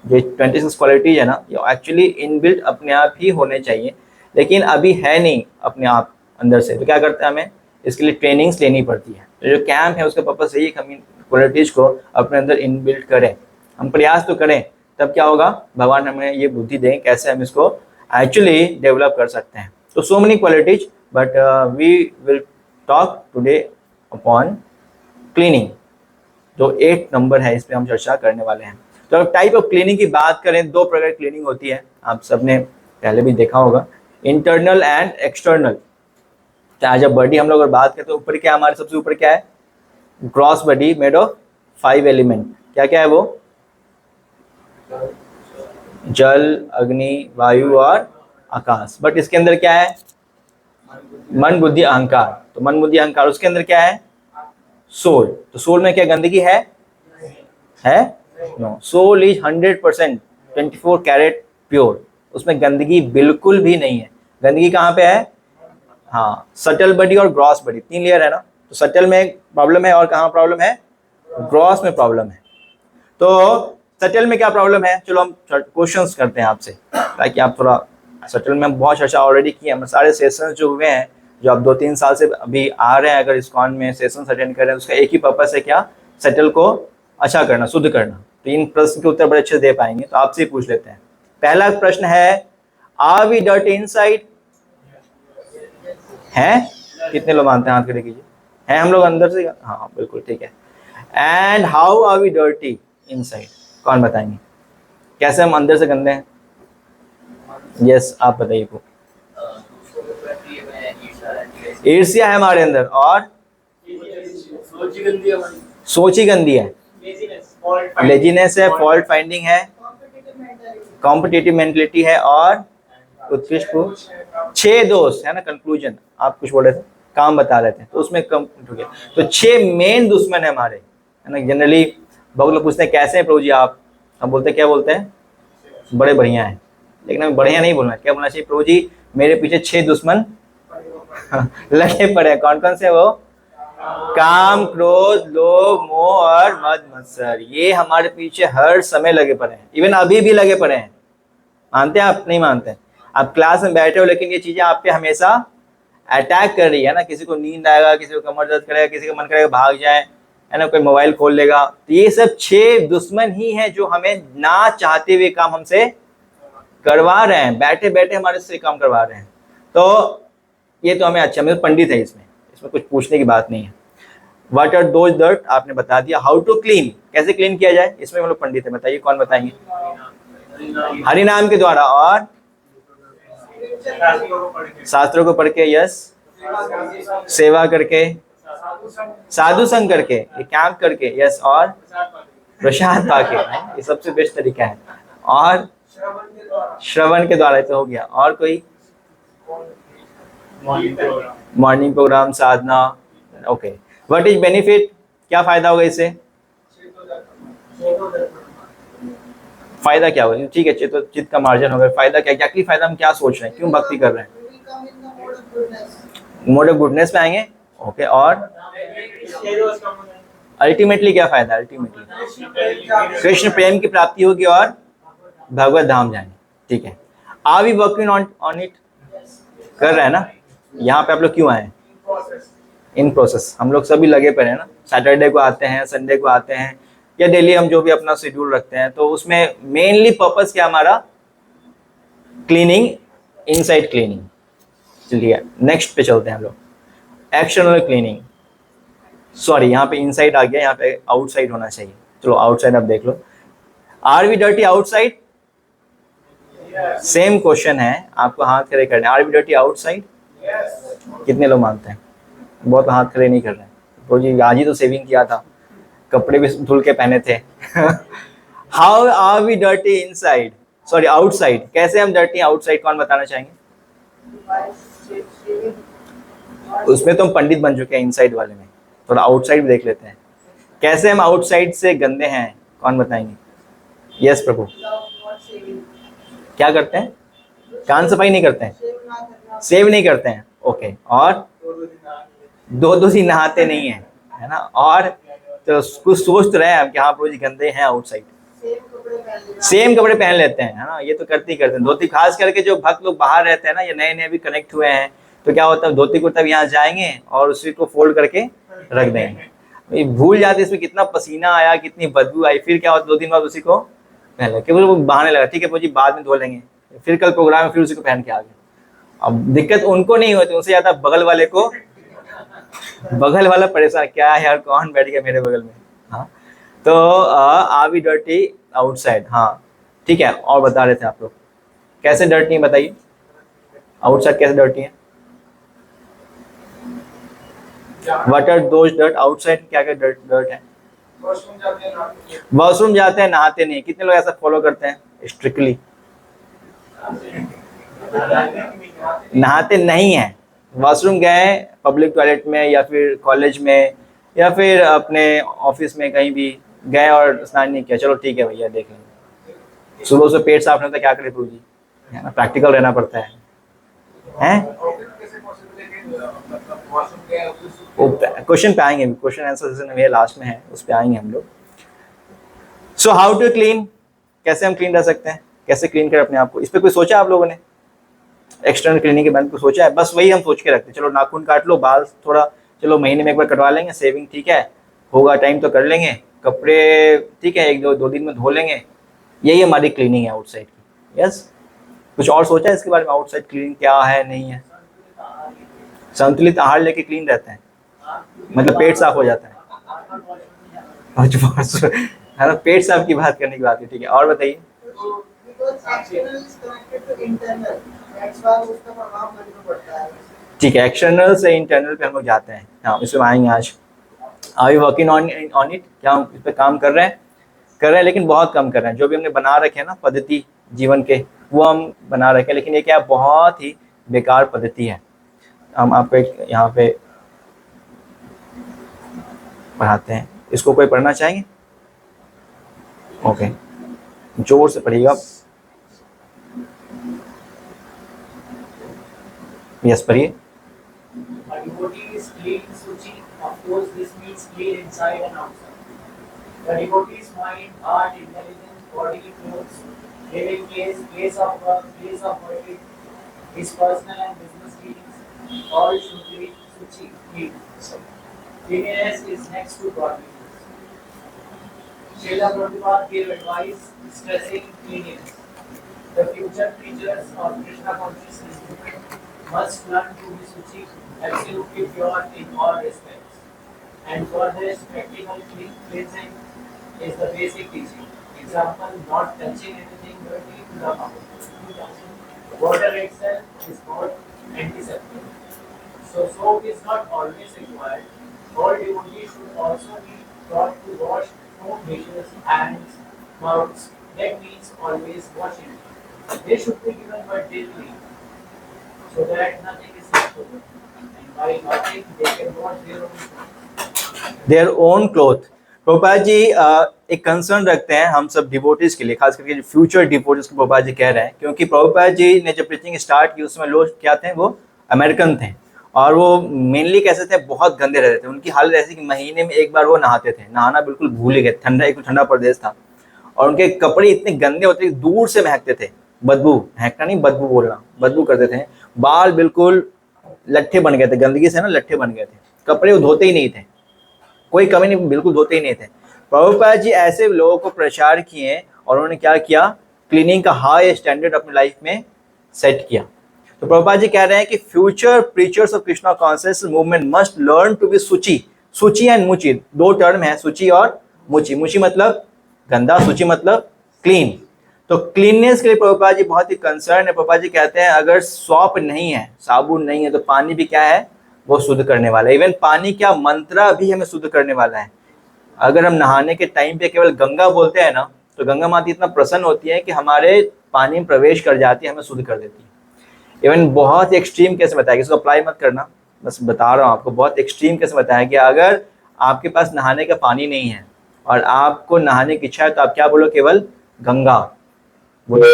जो 26 क्वालिटीज है ना, ये एक्चुअली इनबिल्ट अपने आप ही होने चाहिए, लेकिन अभी है नहीं अपने आप अंदर से। तो क्या करते हैं, हमें इसके लिए ट्रेनिंग्स लेनी पड़ती है। तो जो कैंप है उसका पर्पस यही है कि हम इन क्वालिटीज को अपने अंदर इनबिल्ट करें। हम प्रयास तो करें, तब क्या होगा, भगवान हमें ये बुद्धि दें कैसे हम इसको एक्चुअली डेवलप कर सकते हैं। तो so many qualities, but we will talk today upon cleaning, जो 8 नंबर है, इस पर हम चर्चा करने वाले हैं। तो टाइप ऑफ क्लीनिंग की बात करें, 2 प्रकार की क्लीनिंग होती है, आप सबने पहले भी देखा होगा, इंटरनल एंड एक्सटर्नल। तो एज अ बॉडी हम लोग अगर बात करते हैं, ऊपर क्या हमारे सबसे ऊपर क्या है, gross body made of 5 element. क्या क्या है वो, जल, अग्नि, वायु और आकाश। बट इसके अंदर क्या है, मन बुद्धि अहंकार। तो मन बुद्धि अहंकार, उसके अंदर क्या है, सोल। तो सोल में क्या गंदगी है no, soul is 100% 24 carat pure, उसमें गंदगी बिल्कुल भी नहीं है। गंदगी कहाँ पे है, हाँ, सटल बॉडी और ग्रॉस बॉडी, 3 लेयर है ना। तो सटल में प्रॉब्लम है और कहाँ प्रॉब्लम है, ग्रॉस में प्रॉब्लम है। तो सटल में क्या प्रॉब्लम है, चलो हम क्वेश्चंस करते हैं आपसे, ताकि आप थोड़ा, सटल में हम बहुत चर्चा ऑलरेडी की है। सारे सेशंस जो हुए हैं, जो आप 2-3 साल से अभी आ रहे हैं, अगर इस्कॉन में सेशंस अटेंड कर रहे हैं, उसका एक ही पर्पस है, क्या, सटल को अच्छा करना, शुद्ध करना। तो इन प्रश्न के उत्तर बड़े अच्छे से दे पाएंगे, तो आपसे ही पूछ लेते हैं। पहला प्रश्न है, आर वी डर्टी इनसाइड, है? कितने लोग मानते हैं, हाथ खड़े कीजिए। हैं हम लोग अंदर से, हाँ बिल्कुल ठीक है। And how are we dirty inside, कौन बताएंगे, कैसे हम अंदर से गंदे हैं? यस, आप बताइए। ईर्ष्या है हमारे अंदर, और सोच ही गंदी है, लेजीनेस है, फॉल्ट फाइंडिंग है, कॉम्पिटिटिव मेंटलिटी है, और उत्कृष्ट को 6 दोष है ना। कंक्लूजन, आप कुछ बोल रहे थे, काम बता रहे थे, तो उसमें कंप्लीट हो गया। तो 6 मेन दुश्मन है हमारे, है ना। जनरली बहुत लोग पूछते हैं कैसे हैं प्रभु जी आप, हम बोलते हैं, क्या बोलते हैं, बड़े बढ़िया है। लेकिन हमें बढ़िया नहीं बोलना, क्या बोलना चाहिए, प्रभु जी मेरे पीछे 6 दुश्मन लगे पड़े हैं। कौन कौन से वो, काम, क्रोध, लोभ, मोह और मद मत्सर, ये हमारे पीछे हर समय लगे पड़े हैं, इवन अभी भी लगे पड़े हैं। मानते हैं आप, नहीं मानते हैं? आप क्लास में बैठे हो, लेकिन ये चीजें आप पे हमेशा अटैक कर रही है ना। किसी को नींद आएगा, किसी को कमर दर्द करेगा, किसी का मन करेगा भाग जाए, है ना, कोई मोबाइल खोल लेगा। तो ये सब 6 दुश्मन ही हैं जो हमें ना चाहते हुए काम हमसे करवा रहे हैं, बैठे बैठे हमारे से काम करवा रहे हैं। तो ये तो हमें अच्छा, मैं पंडित है इसमें कुछ पूछने की बात नहीं है। व्हाट आर दोज डर्ट, आपने बता दिया। हाउ टू क्लीन, कैसे क्लीन किया जाए, इसमें हम लोग पंडित है, बताइए कौन बताएंगे। हरि नाम के द्वारा, और शास्त्रों को पढ़ के, यस, सेवा करके, साधु संग करके, कैंप करके, यस, और प्रसाद पाके, ये सबसे बेस्ट तरीका है। और श्रवण के द्वारा, तो हो गया। और कोई, मॉर्निंग प्रोग्राम, साधना, ओके। व्हाट इज बेनिफिट, क्या फायदा होगा इससे, फायदा क्या होगा, ठीक है, चित्त का मार्जन होगा, फायदा क्या, एग्जैक्टली फायदा हम क्या सोच रहे हैं, क्यों भक्ति कर रहे हैं, मोड ऑफ गुडनेस में आएंगे, ओके। और अल्टीमेटली क्या फायदा, अल्टीमेटली कृष्ण प्रेम की प्राप्ति होगी और भगवत धाम जाएंगे, ठीक है। Are we working on it, कर रहे हैं ना। यहाँ पे आप लोग क्यों आए, इन प्रोसेस, हम लोग सभी लगे पड़े हैं ना। सैटरडे को आते हैं, संडे को आते हैं, या डेली हम जो भी अपना शेड्यूल रखते हैं, तो उसमें मेनली पर्पस क्या हमारा, क्लीनिंग, इनसाइड क्लीनिंग। चलिए नेक्स्ट पे चलते हैं हम लोग, एक्सटर्नल क्लीनिंग। सॉरी, यहाँ पे इनसाइड आ गया, यहाँ पे आउटसाइड होना चाहिए। चलो आउटसाइड आप देख लो। Are we dirty outside, same question है, आपको हाथ खड़े करने। आर वी डर्टी आउटसाइड, कितने लोग मानते हैं, बहुत हाथ खड़े नहीं कर रहे हैं। तो जी आज ही तो सेविंग किया था, कपड़े भी धुल के पहने थे। How are we dirty inside, sorry outside, कैसे हम डर्टी आउटसाइड, कौन बताना चाहेंगे? उसमें तो हम पंडित बन चुके हैं, इनसाइड वाले में थोड़ा आउटसाइड भी देख लेते हैं, कैसे हम आउटसाइड से गंदे हैं, कौन बताएंगे? यस प्रभु, क्या करते हैं, कान सफाई नहीं करते हैं, सेव नहीं करते हैं, ओके। और 2 दिन नहाते नहीं है, है ना। और तो कुछ सोच तो रहे हैं हम कि हाँ प्रभु जी गंदे हैं आउटसाइड, सेम कपड़े पहन लेते हैं, है ना। ये तो करते ही करते हैं। धोती, खास करके जो भक्त लोग बाहर रहते हैं ना, ये नए नए भी कनेक्ट हुए हैं, तो क्या होता है, धोती कुर्ता यहाँ जाएंगे और उसी को फोल्ड करके रख देंगे। भूल जाते इसमें कितना पसीना आया, कितनी बदबू आई, फिर क्या होता 2 दिन बाद उसी को पहन ले, क्योंकि वो बहाने लगा, ठीक है प्रभु जी बाद में धो लेंगे, फिर कल प्रोग्राम में फिर उसी को पहन के आ गए। अब दिक्कत उनको नहीं होती, उनसे ज्यादा बगल वाले को, बगल वाला परेशान, क्या है यार कौन बैठ गया मेरे बगल में। हाँ, तो आर वी डर्टी आउटसाइड, हाँ ठीक है। और बता रहे थे आप लोग कैसे डर्टी है बताइए, आउटसाइड कैसे डर्टी है? What are those dirt outside, क्या क्या डर्ट डर्ट है? वॉशरूम जाते हैं नहाते नहीं, कितने लोग ऐसा फॉलो करते हैं स्ट्रिक्टली? नहाते नहीं है, वॉशरूम गए पब्लिक टॉयलेट में या फिर कॉलेज में या फिर अपने ऑफिस में कहीं भी गए और स्नान नहीं किया, चलो ठीक है भैया देख लेंगे। सुबह से पेट साफ नहीं होता क्या करे प्रभु जी, है ना, प्रैक्टिकल रहना पड़ता है। क्वेश्चन पे आएंगे, क्वेश्चन आंसर सेशन मेरे लास्ट में है, उस पे आएंगे हम लोग। सो हाउ टू क्लीन, कैसे हम क्लीन रह सकते हैं, कैसे क्लीन करें अपने आप को, इस पे कोई सोचा आप लोगों ने? एक्सटर्नल क्लीनिंग के बारे में कुछ सोचा है? बस वही हम सोच के रखते हैं, चलो नाखून काट लो, बाल थोड़ा चलो महीने में एक बार कटवा लेंगे, सेविंग ठीक है, होगा टाइम तो कर लेंगे, कपड़े ठीक है एक दो दिन में धो लेंगे, यही हमारी क्लीनिंग है आउटसाइड की। यस, कुछ और सोचा है इसके बारे में, आउटसाइड क्लीनिंग क्या है नहीं है? संतुलित आहार लेके क्लीन रहते हैं, मतलब पेट साफ हो जाता है। है ना, पेट साफ की बात करने की बात है, ठीक है। और बताइए। ठीक है, एक्सटर्नल से इंटरनल पे हम लोग जाते हैं, हाँ इसमें आएंगे आज। Are you working on it, क्या हम इस पे काम कर रहे हैं, लेकिन बहुत कम कर रहे हैं। जो भी हमने बना रखे हैं ना पद्धति जीवन के, वो हम बना रखे हैं, लेकिन ये क्या बहुत ही बेकार पद्धति है। हम आपको एक यहाँ पे पढ़ाते हैं, इसको कोई पढ़ना चाहेंगे? ओके, जोर से पढ़िएगा। यस पढ़िए। A devotee is clean, Suchi. Of course, this means clean inside and outside. The devotee's mind, heart, intelligence, body, clothes, living place of work, place of worship, his personal and business dealings, all should be Suchi, clean. Cleanliness is next to godliness. Srila Prabhupada gave advice stressing cleanliness. The future preachers of Krishna consciousness movement must learn to be Suchi, absolutely pure in all respects. And for this, practical cleansing is the basic teaching. Example, not touching anything dirty to the mouth. Water itself is not antiseptic. So soap is not always required. All devotees should also be taught to wash home dishes, hands, mouths. That means always washing. They should be given but daily, so that nothing is left over. And by washing, they can wash their own clothes. Prabhupada ji एक कंसर्न रखते हैं हम सब डिवोटीज के लिए, खास करके जो फ्यूचर डिवोटीज को प्रभुपाद जी कह रहे हैं, क्योंकि प्रभुपाद जी ने जब प्रीचिंग स्टार्ट की उसमें लोग क्या थे, वो अमेरिकन थे और वो मेनली कैसे थे, बहुत गंदे रहते थे। उनकी हालत ऐसी कि महीने में एक बार वो नहाते थे, नहाना बिल्कुल भूल ही गए, ठंडा एक ठंडा प्रदेश था और उनके कपड़े इतने गंदे होते थे, दूर से महकते थे, बदबू, महकना नहीं बदबू बोलना, बदबू करते थे, बाल बिल्कुल लट्ठे बन गए थे, गंदगी से ना लट्ठे बन गए थे, कपड़े वो धोते ही नहीं थे, कोई कमी नहीं, बिल्कुल धोते ही नहीं थे। प्रभुपाद जी ऐसे लोगों को प्रचार किए और उन्होंने क्या किया, क्लीनिंग का हाई स्टैंडर्ड अपनी लाइफ में सेट किया। तो प्रभुपाद जी कह रहे हैं कि future preachers of Krishna consciousness movement must learn to be शुचि। शुचि एंड मुचि दो टर्म है, शुचि और मुचि। मुचि मतलब गंदा, शुचि मतलब क्लीन। तो क्लीननेस के लिए प्रभुपाद जी बहुत ही कंसर्न है। प्रभुपाद जी कहते हैं अगर सॉप नहीं है, साबुन नहीं है, तो पानी भी क्या है, वो शुद्ध करने वाला है। इवन पानी क्या, मंत्रा भी हमें शुद्ध करने वाला है। अगर हम नहाने के टाइम पे केवल गंगा बोलते हैं ना, तो गंगा माता इतना प्रसन्न होती है कि हमारे पानी में प्रवेश कर जाती है, हमें शुद्ध कर देती है। इवन बहुत एक्सट्रीम केस बताया, इसको अप्लाई मत करना, बस बता रहा हूँ आपको, बहुत एक्सट्रीम केस बताया कि अगर आपके पास नहाने का पानी नहीं है और आपको नहाने की इच्छा है, तो आप क्या बोलो, केवल गंगा बोलिए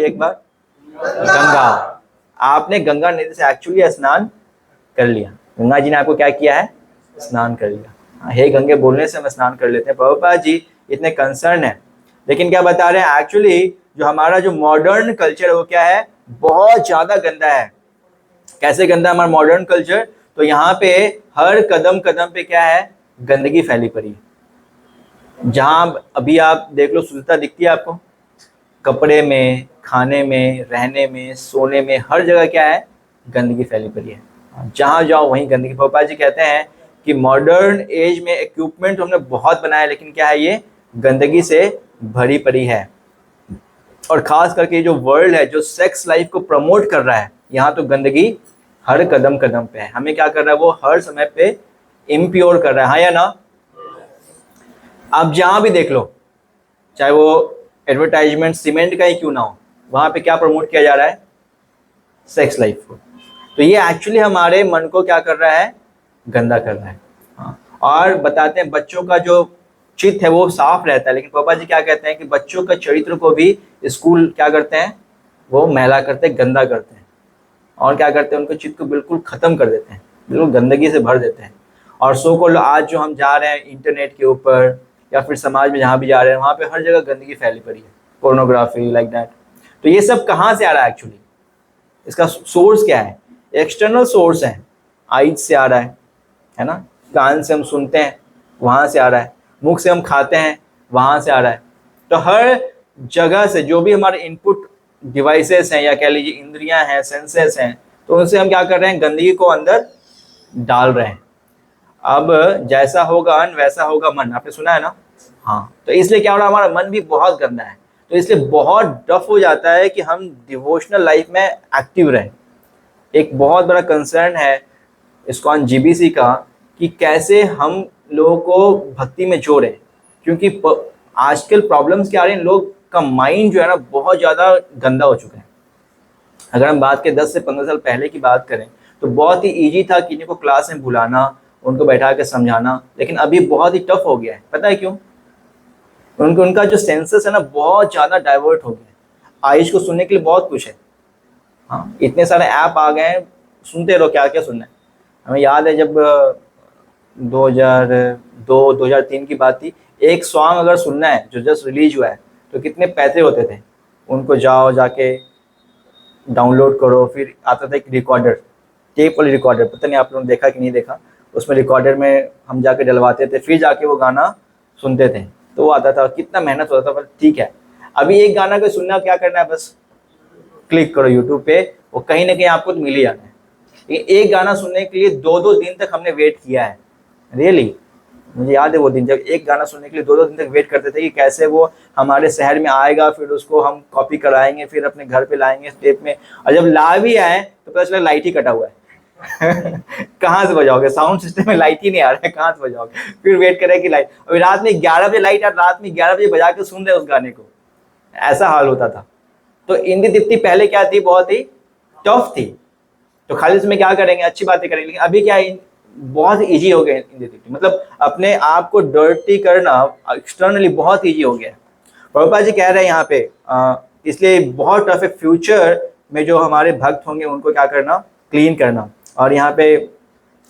एक बार, गंगा। आपने गंगा नदी से एक्चुअली स्नान कर लिया, गंगा जी ने आपको क्या किया है, स्नान कर लिया। हे गंगे बोलने से हम स्नान कर लेते हैं। प्रभुपाद जी इतने कंसर्न है, लेकिन क्या बता रहे हैं, एक्चुअली जो हमारा जो मॉडर्न कल्चर है वो क्या है, बहुत ज्यादा गंदा है। कैसे गंदा है हमारा मॉडर्न कल्चर, तो यहाँ पे हर कदम कदम पे क्या है, गंदगी फैली पड़ी है। जहां अभी आप देख लो, शुद्धता दिखती है आपको, कपड़े में, खाने में, रहने में, सोने में, हर जगह क्या है, गंदगी फैली पड़ी है। जहां जाओ वहीं गंदगी। प्रभुपाद जी कहते हैं कि मॉडर्न एज में इक्विपमेंट हमने बहुत बनाया, लेकिन क्या है, ये गंदगी से भरी पड़ी है। और खास करके जो वर्ल्ड है जो सेक्स लाइफ को प्रमोट कर रहा है, यहाँ तो गंदगी हर कदम कदम पे है। हमें क्या कर रहा है, वो हर समय पे इम्प्योर कर रहा है, हाँ या ना। आप जहाँ भी देख लो, चाहे वो एडवर्टाइजमेंट सीमेंट का ही क्यों ना हो, वहाँ पे क्या प्रमोट किया जा रहा है, सेक्स लाइफ को। तो ये एक्चुअली हमारे मन को क्या कर रहा है, गंदा कर रहा है। हाँ, और बताते हैं बच्चों का जो चित्त है वो साफ रहता है, लेकिन पापा जी क्या कहते हैं कि बच्चों का चरित्र को भी स्कूल क्या करते हैं, वो मैला करते हैं, गंदा करते हैं, और क्या करते हैं, उनके चित्त को बिल्कुल खत्म कर देते हैं, बिल्कुल गंदगी से भर देते हैं। और सो को आज जो हम जा रहे हैं इंटरनेट के ऊपर या फिर समाज में जहाँ भी जा रहे हैं, वहाँ पे हर जगह गंदगी फैली पड़ी है, पोर्नोग्राफी लाइक दैट। तो ये सब कहाँ से आ रहा है एक्चुअली, इसका सोर्स क्या है, एक्सटर्नल सोर्स है, आइज से आ रहा है ना, कान से हम सुनते हैं वहाँ से आ रहा है, मुख से हम खाते हैं वहाँ से आ रहा है। तो हर जगह से जो भी हमारे इनपुट डिवाइसेस हैं या कह लीजिए इंद्रियां हैं, सेंसेस हैं, तो उनसे हम क्या कर रहे हैं, गंदगी को अंदर डाल रहे हैं। अब जैसा होगा अन्न वैसा होगा मन, आपने सुना है ना। हाँ, तो इसलिए क्या हो रहा है, हमारा मन भी बहुत गंदा है, तो इसलिए बहुत टफ हो जाता है कि हम डिवोशनल लाइफ में एक्टिव रहें। एक बहुत बड़ा कंसर्न है इस्कॉन जीबीसी का कि कैसे हम लोगों को भक्ति में जोड़ें, क्योंकि आजकल प्रॉब्लम्स क्या आ रही हैं, लोग का माइंड जो है ना बहुत ज़्यादा गंदा हो चुका है। अगर हम बात करें 10 से 15 साल पहले की बात करें तो बहुत ही ईजी था किन्हीं को क्लास में बुलाना, उनको बैठा के समझाना, लेकिन अभी बहुत ही टफ हो गया है। पता है क्यों? उनका जो सेंसेस है ना बहुत ज़्यादा डाइवर्ट हो गया है। आयुष को सुनने के लिए बहुत कुछ है, हाँ, इतने सारे ऐप आ गए हैं, सुनते रहो क्या क्या सुनना है। हमें याद है जब 2002-2003 की बात थी, एक सॉन्ग अगर सुनना है जो जस्ट रिलीज हुआ है तो कितने पैसे होते थे, उनको जाके डाउनलोड करो, फिर आता था एक रिकॉर्डर, टेप वाली रिकॉर्डर, पता नहीं आप लोगों ने देखा कि नहीं देखा, उसमें रिकॉर्डर में हम जाके डलवाते थे, फिर जाके वो गाना सुनते थे, तो वो आता था, कितना मेहनत होता था, पर ठीक है। अभी एक गाना को सुनना क्या करना है, बस क्लिक करो यूट्यूब पे, वो कहीं ना कहीं आपको तो मिल ही जाना है। लेकिन एक गाना सुनने के लिए 2-2 दिन तक हमने वेट किया है, रियली मुझे याद है वो दिन जब एक गाना सुनने के लिए 2-2 दिन तक वेट करते थे कि कैसे वो हमारे शहर में आएगा, फिर उसको हम कॉपी कराएंगे, फिर अपने घर पे लाएंगे टेप में, और जब ला भी आए तो पता चला लाइट ही कटा हुआ है कहाँ से बजाओगे, साउंड सिस्टम में लाइट ही नहीं आ रहा है, कहाँ से बजाओगे, फिर वेट करें कि लाइट, अभी रात में 11 बजे लाइट, और रात में 11 बजे बजा के सुन रहे उस गाने को, ऐसा हाल होता था। तो हिंदी दीप्ति पहले क्या थी, बहुत ही टफ थी, तो खाली इसमें क्या करेंगे, अच्छी बातें करेंगे, लेकिन अभी क्या बहुत इजी हो गया हिंदी दीप्ति, मतलब अपने आप को डर्टी करना एक्सटर्नली बहुत इजी हो गया है। प्रभुपाद जी कह रहे हैं यहाँ पे इसलिए बहुत टफ है फ्यूचर में जो हमारे भक्त होंगे उनको क्या करना, क्लीन करना। और यहाँ पे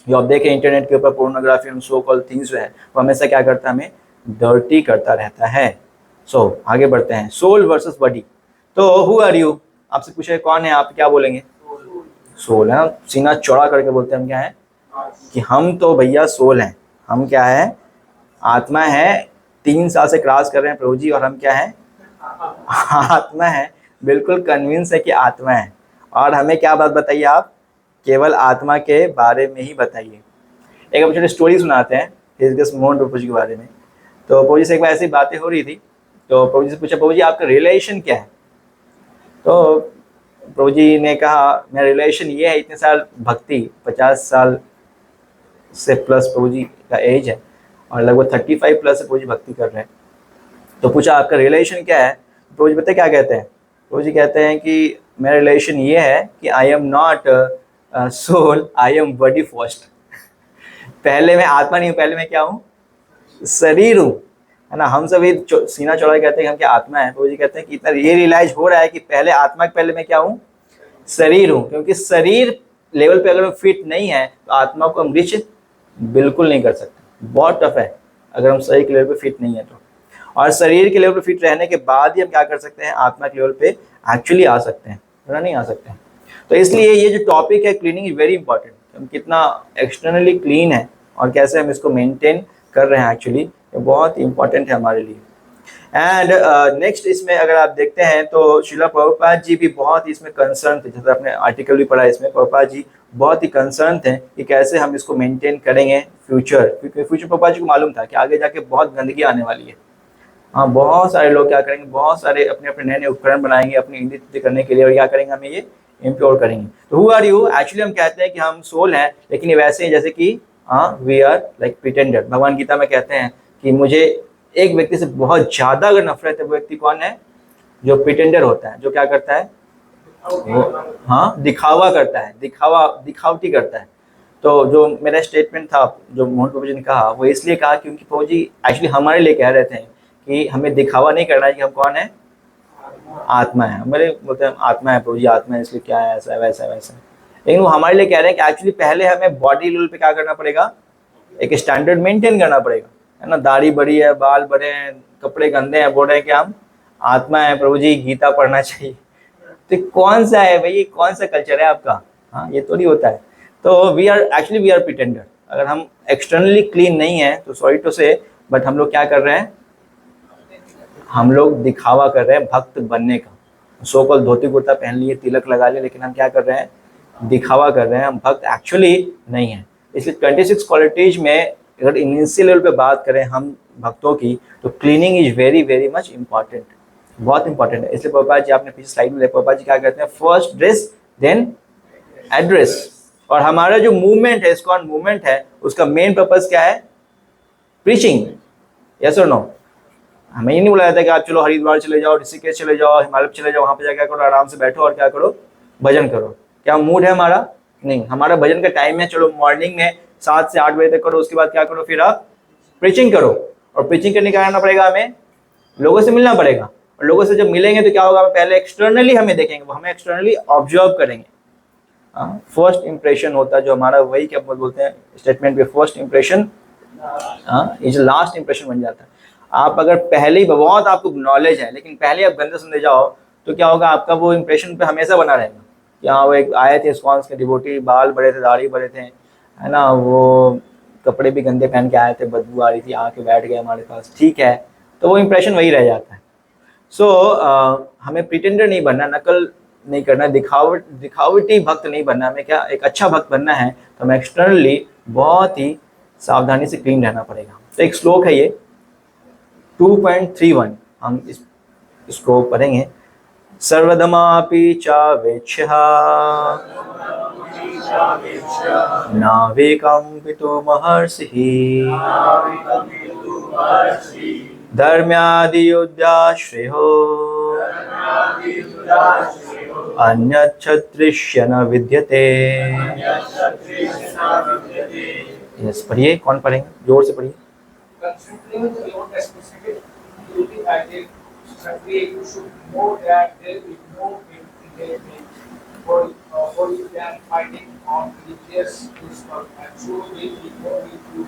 जो आप देखें इंटरनेट के ऊपर pornography and so called things जो है वो हमेशा क्या करता है, हमें डर्टी करता रहता है। सो आगे बढ़ते हैं, सोल वर्सेस बॉडी। तो हु आर यू, आपसे पूछे कौन है आप, क्या बोलेंगे, सोल है, सीना चौड़ा करके बोलते हैं हम क्या है, कि हम तो भैया सोल हैं, हम क्या है, आत्मा है। 3 साल से क्लास कर रहे हैं प्रभु जी, और हम क्या है, आत्मा है, बिल्कुल कन्विंस है कि आत्मा है। और हमें क्या बात बताइए आप, केवल आत्मा के बारे में ही बताइए। एक अब छोटी स्टोरी सुनाते हैं हिजगस मोहन प्रभु जी के बारे में। तो प्रभु जी से एक बार ऐसी बातें हो रही थी, तो प्रभु जी से पूछा, प्रभु जी आपका रिलेशन क्या है। तो प्रभु जी ने कहा, मेरा रिलेशन ये है, इतने साल भक्ति, 50 साल से प्लस प्रभु जी का एज है, और लगभग 35 प्लस से प्रभु जी भक्ति कर रहे हैं। तो पूछा आपका रिलेशन क्या है, प्रभु जी पता क्या कहते हैं, प्रभु जी कहते हैं कि मेरा रिलेशन ये है कि I am not soul, I am body first. पहले मैं आत्मा नहीं हूँ, पहले मैं क्या हूँ, शरीर हूँ, है ना। हम सभी सीना चौड़ा कहते हैं कि हम क्या आत्मा है, प्रभु जी कहते हैं कि इतना ये रियलाइज हो रहा है कि पहले आत्मा के पहले मैं क्या हूँ, शरीर हूँ, क्योंकि शरीर लेवल पे अगर हम फिट नहीं है तो आत्मा को हम रिच बिल्कुल नहीं कर सकते, बहुत टफ है अगर हम शरीर के लेवल पे फिट नहीं है तो। और शरीर के लेवल पे फिट रहने के बाद ही हम क्या कर सकते हैं, आत्मा के लेवल पे एक्चुअली आ सकते हैं, वरना नहीं आ सकते हैं। तो इसलिए ये जो टॉपिक है क्लीनिंग इज वेरी इंपॉर्टेंट, हम कितना एक्सटर्नली क्लीन है और कैसे हम इसको मेंटेन कर रहे हैं, एक्चुअली ये बहुत इंपॉर्टेंट है हमारे लिए। एंड नेक्स्ट इसमें अगर आप देखते हैं तो श्रीला प्रभुपाद जी भी बहुत इसमें कंसर्न थे, जैसे आपने आर्टिकल भी पढ़ा, इसमें प्रभुपाद जी बहुत ही कंसर्न थे कि कैसे हम इसको मेंटेन करेंगे फ्यूचर, क्योंकि फ्यूचर प्रभुपाद जी को मालूम था कि आगे जाके बहुत गंदगी आने वाली है, हाँ, बहुत सारे लोग क्या करेंगे, बहुत सारे अपने अपने नए नए उपकरण बनाएंगे अपनी इंगित करने के लिए, और क्या करेंगे, हमें ये इम्प्योर करेंगे। तो हु आर यू, एक्चुअली हम कहते हैं कि हम सोल हैं, लेकिन ये वैसे ही जैसे कि वी आर लाइक प्रिटेंडर। भगवान गीता में कहते हैं कि मुझे एक व्यक्ति से बहुत ज्यादा अगर नफरत है, वो व्यक्ति कौन है, जो प्रिटेंडर होता है, जो क्या करता है, वो हाँ दिखावा करता है, दिखावटी करता है। तो जो मेरा स्टेटमेंट था जो मोहन प्रभु जी ने कहा, वो इसलिए कहा क्योंकि प्रभु जी एक्चुअली हमारे लिए कह रहे थे कि हमें दिखावा नहीं करना है कि हम कौन है, आत्मा है। हमारे बोलते हैं आत्मा है प्रभु जी, आत्मा है इसलिए क्या है, ऐसा वैसा वैसा। लेकिन वो हमारे लिए कह रहे हैं कि एक्चुअली पहले हमें बॉडी लेवल पे क्या करना पड़ेगा, एक स्टैंडर्ड मेंटेन करना पड़ेगा, है ना। दाढ़ी बड़ी है, बाल बड़े हैं, कपड़े गंदे हैं, बोल रहे हैं कि हम आत्मा है प्रभु जी, गीता पढ़ना चाहिए। तो कौन सा है भाई, कौन सा कल्चर है आपका, हाँ ये तो नहीं होता है। तो वी आर प्रिटेंडर। अगर हम एक्सटर्नली क्लीन नहीं है तो सॉरी टू से, बट हम लोग क्या कर रहे हैं, हम लोग दिखावा कर रहे हैं भक्त बनने का। सो कॉल धोती कुर्ता पहन लिए, तिलक लगा लिए, लेकिन हम क्या कर रहे हैं, दिखावा कर रहे हैं, हम भक्त एक्चुअली नहीं है। इसलिए 26 क्वालिटीज में अगर इनिशियल लेवल पे बात करें हम भक्तों की, तो cleaning is very very much important, बहुत इंपॉर्टेंट है। इसलिए प्रभुपाद जी, आपने पीछे स्लाइड में देखा, प्रभुपाद जी क्या कहते हैं, फर्स्ट ड्रेस देन एड्रेस। और हमारा जो मूवमेंट है, इस्कॉन मूवमेंट है, उसका मेन पर्पस क्या है, प्रीचिंग। यस और नो। हमें ये नहीं बुलाया था कि आप चलो हरिद्वार चले जाओ, ऋषिकेश चले जाओ, हिमालय चले जाओ, वहां पे जाकर करो, आराम से बैठो और क्या करो, भजन करो। क्या मूड है हमारा, नहीं। हमारा भजन का टाइम है, चलो मॉर्निंग में 7 से 8 बजे तक करो, उसके बाद क्या करो, फिर आप प्रीचिंग करो। और प्रीचिंग करने का आना पड़ेगा, हमें लोगों से मिलना पड़ेगा। और लोगों से जब मिलेंगे तो क्या होगा, पहले एक्सटर्नली हमें देखेंगे, हमें एक्सटर्नली ऑब्जर्व करेंगे। फर्स्ट इंप्रेशन होता है जो हमारा, वही क्या बोलते हैं स्टेटमेंट पे, first impression is last impression बन जाता है। आप अगर पहले ही बहुत आपको नॉलेज है, लेकिन पहले आप गंदे सुनने जाओ, तो क्या होगा, आपका वो इंप्रेशन पे हमेशा बना रहेगा कि हाँ वो एक आए थे इस्कॉन के डिवोटी, बाल बड़े थे, दाढ़ी बड़े थे, है ना, वो कपड़े भी गंदे पहन के आए थे, बदबू आ रही थी, आके बैठ गए हमारे पास, ठीक है, तो वो इंप्रेशन वही रह जाता है। सो हमें प्रिटेंडर नहीं बनना, नकल नहीं करना, दिखावटी भक्त नहीं बनना। हमें क्या, एक अच्छा भक्त बनना है तो हमें एक्सटर्नली बहुत ही सावधानी से क्लीन रहना पड़ेगा। तो एक श्लोक है ये 2.31, हम इसको पढ़ेंगे। सर्वधमापि चावेक्ष्यः नावेकं पितुमहर्षिः धर्म्यादियुद्धाश्रयो अन्यच्छत्रिष्य न विद्यते। यस, पढ़िए, कौन पढ़ेंगे, जोर से पढ़िए। Considering the own specific duty ethic, you should know that there is no engagement for you than fighting on religious principles, and so will be no need to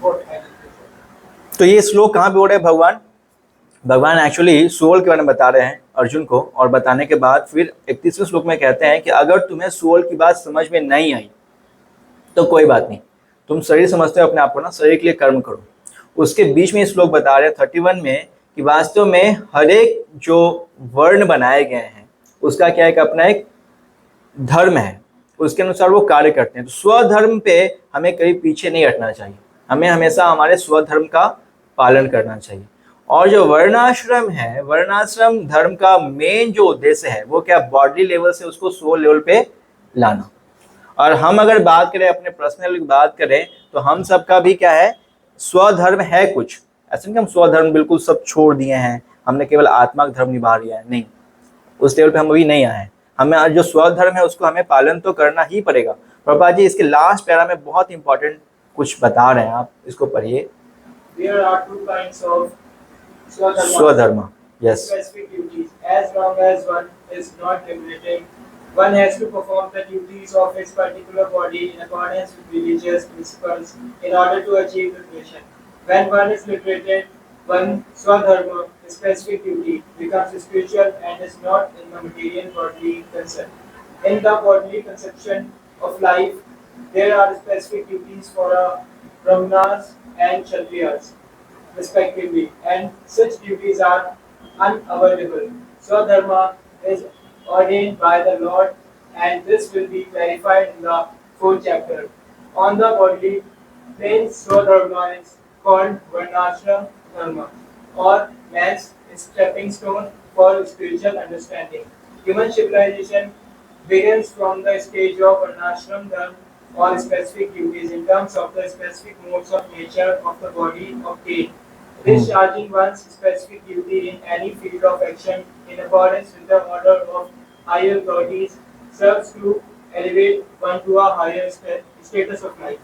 vote education. तो ये श्लोक कहाँ पे हो रहे हैं, भगवान एक्चुअली सोल के बारे में बता रहे हैं अर्जुन को, और बताने के बाद फिर 31वें श्लोक में कहते हैं कि अगर तुम्हें सोल की बात समझ में नहीं आई तो कोई बात नहीं, तुम शरीर समझते हो अपने आप को ना, शरीर के लिए कर्म करो। उसके बीच में श्लोक बता रहे हैं 31 में कि वास्तव में हर एक जो वर्ण बनाए गए हैं उसका क्या एक अपना एक धर्म है, उसके अनुसार वो कार्य करते हैं। तो स्वधर्म पे हमें कभी पीछे नहीं हटना चाहिए, हमें हमेशा हमारे स्वधर्म का पालन करना चाहिए। और जो वर्णाश्रम है, वर्णाश्रम धर्म का मेन जो उद्देश्य है वो क्या, बॉडी लेवल से उसको सोल लेवल पे लाना। और हम अगर बात करें अपने पर्सनल की बात करें, तो हम सबका भी क्या है, स्वधर्म है कुछ। ऐसा नहीं हम स्वधर्म बिल्कुल सब छोड़ दिए हैं, हमने केवल आत्मा का धर्म निभा लिया है, नहीं, उस लेवल पे हम अभी नहीं आए हैं। हमें आज जो स्वधर्म है उसको हमें पालन तो करना ही पड़ेगा। प्रभुपाद जी इसके लास्ट पैरा में बहुत इंपॉर्टेंट कुछ बता रहे हैं, आप इसको पढ़िए। There are two kinds of स्वधर्म, yes. specific duties. As long as one is not liberated, one has to perform the duties of its particular body in accordance with religious principles in order to achieve liberation. When one is liberated, one swadharma, specific duty, becomes spiritual and is not in the material bodily concern. In the bodily conception of life, there are specific duties for brahmanas and kshatriyas, respectively, and such duties are unavoidable. Swadharma is ordained by the Lord, and this will be clarified in the 4th chapter. On the bodily plane, Swadharma is called Varnashram Dharma. or man's stepping stone for spiritual understanding. Human civilization begins from the stage of varnashram dharma or specific duties in terms of the specific modes of nature of the body obtained. Discharging one's specific duty in any field of action in accordance with the order of higher authorities serves to elevate one to a higher status of life.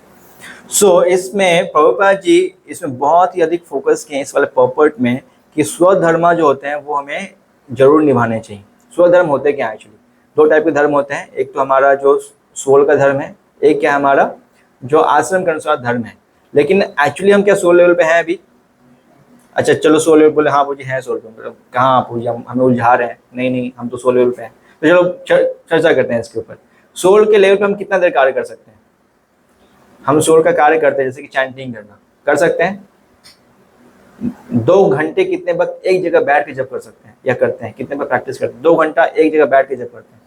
इसमें प्रभुपाद जी इसमें बहुत ही अधिक फोकस किए इस वाले पर्पट में कि स्वधर्म जो होते हैं वो हमें जरूर निभाने चाहिए। स्वधर्म होते क्या है? एक्चुअली दो टाइप के धर्म होते हैं, एक तो हमारा जो सोल का धर्म है, एक क्या हमारा जो आश्रम के अनुसार धर्म है। लेकिन एक्चुअली हम क्या सोल लेवल पे हैं अभी? अच्छा चलो सोल लेवल बोले, हाँ पूजी हैं सोल पे, मतलब कहाँ आप पूजी हमें उलझा रहे हैं? नहीं हम तो सोल लेवल पे हैं। तो चलो चर्चा करते हैं इसके ऊपर। सोल के लेवल पे हम कितना देर कार्य कर सकते हैं? हम सोल का कार्य करते हैं जैसे कि चैंटिंग करना कर सकते हैं। 2 घंटे कितने वक्त एक जगह बैठ के जब कर सकते हैं या करते हैं? कितने वक्त प्रैक्टिस करते हैं? 2 घंटा एक जगह बैठ के जब करते हैं,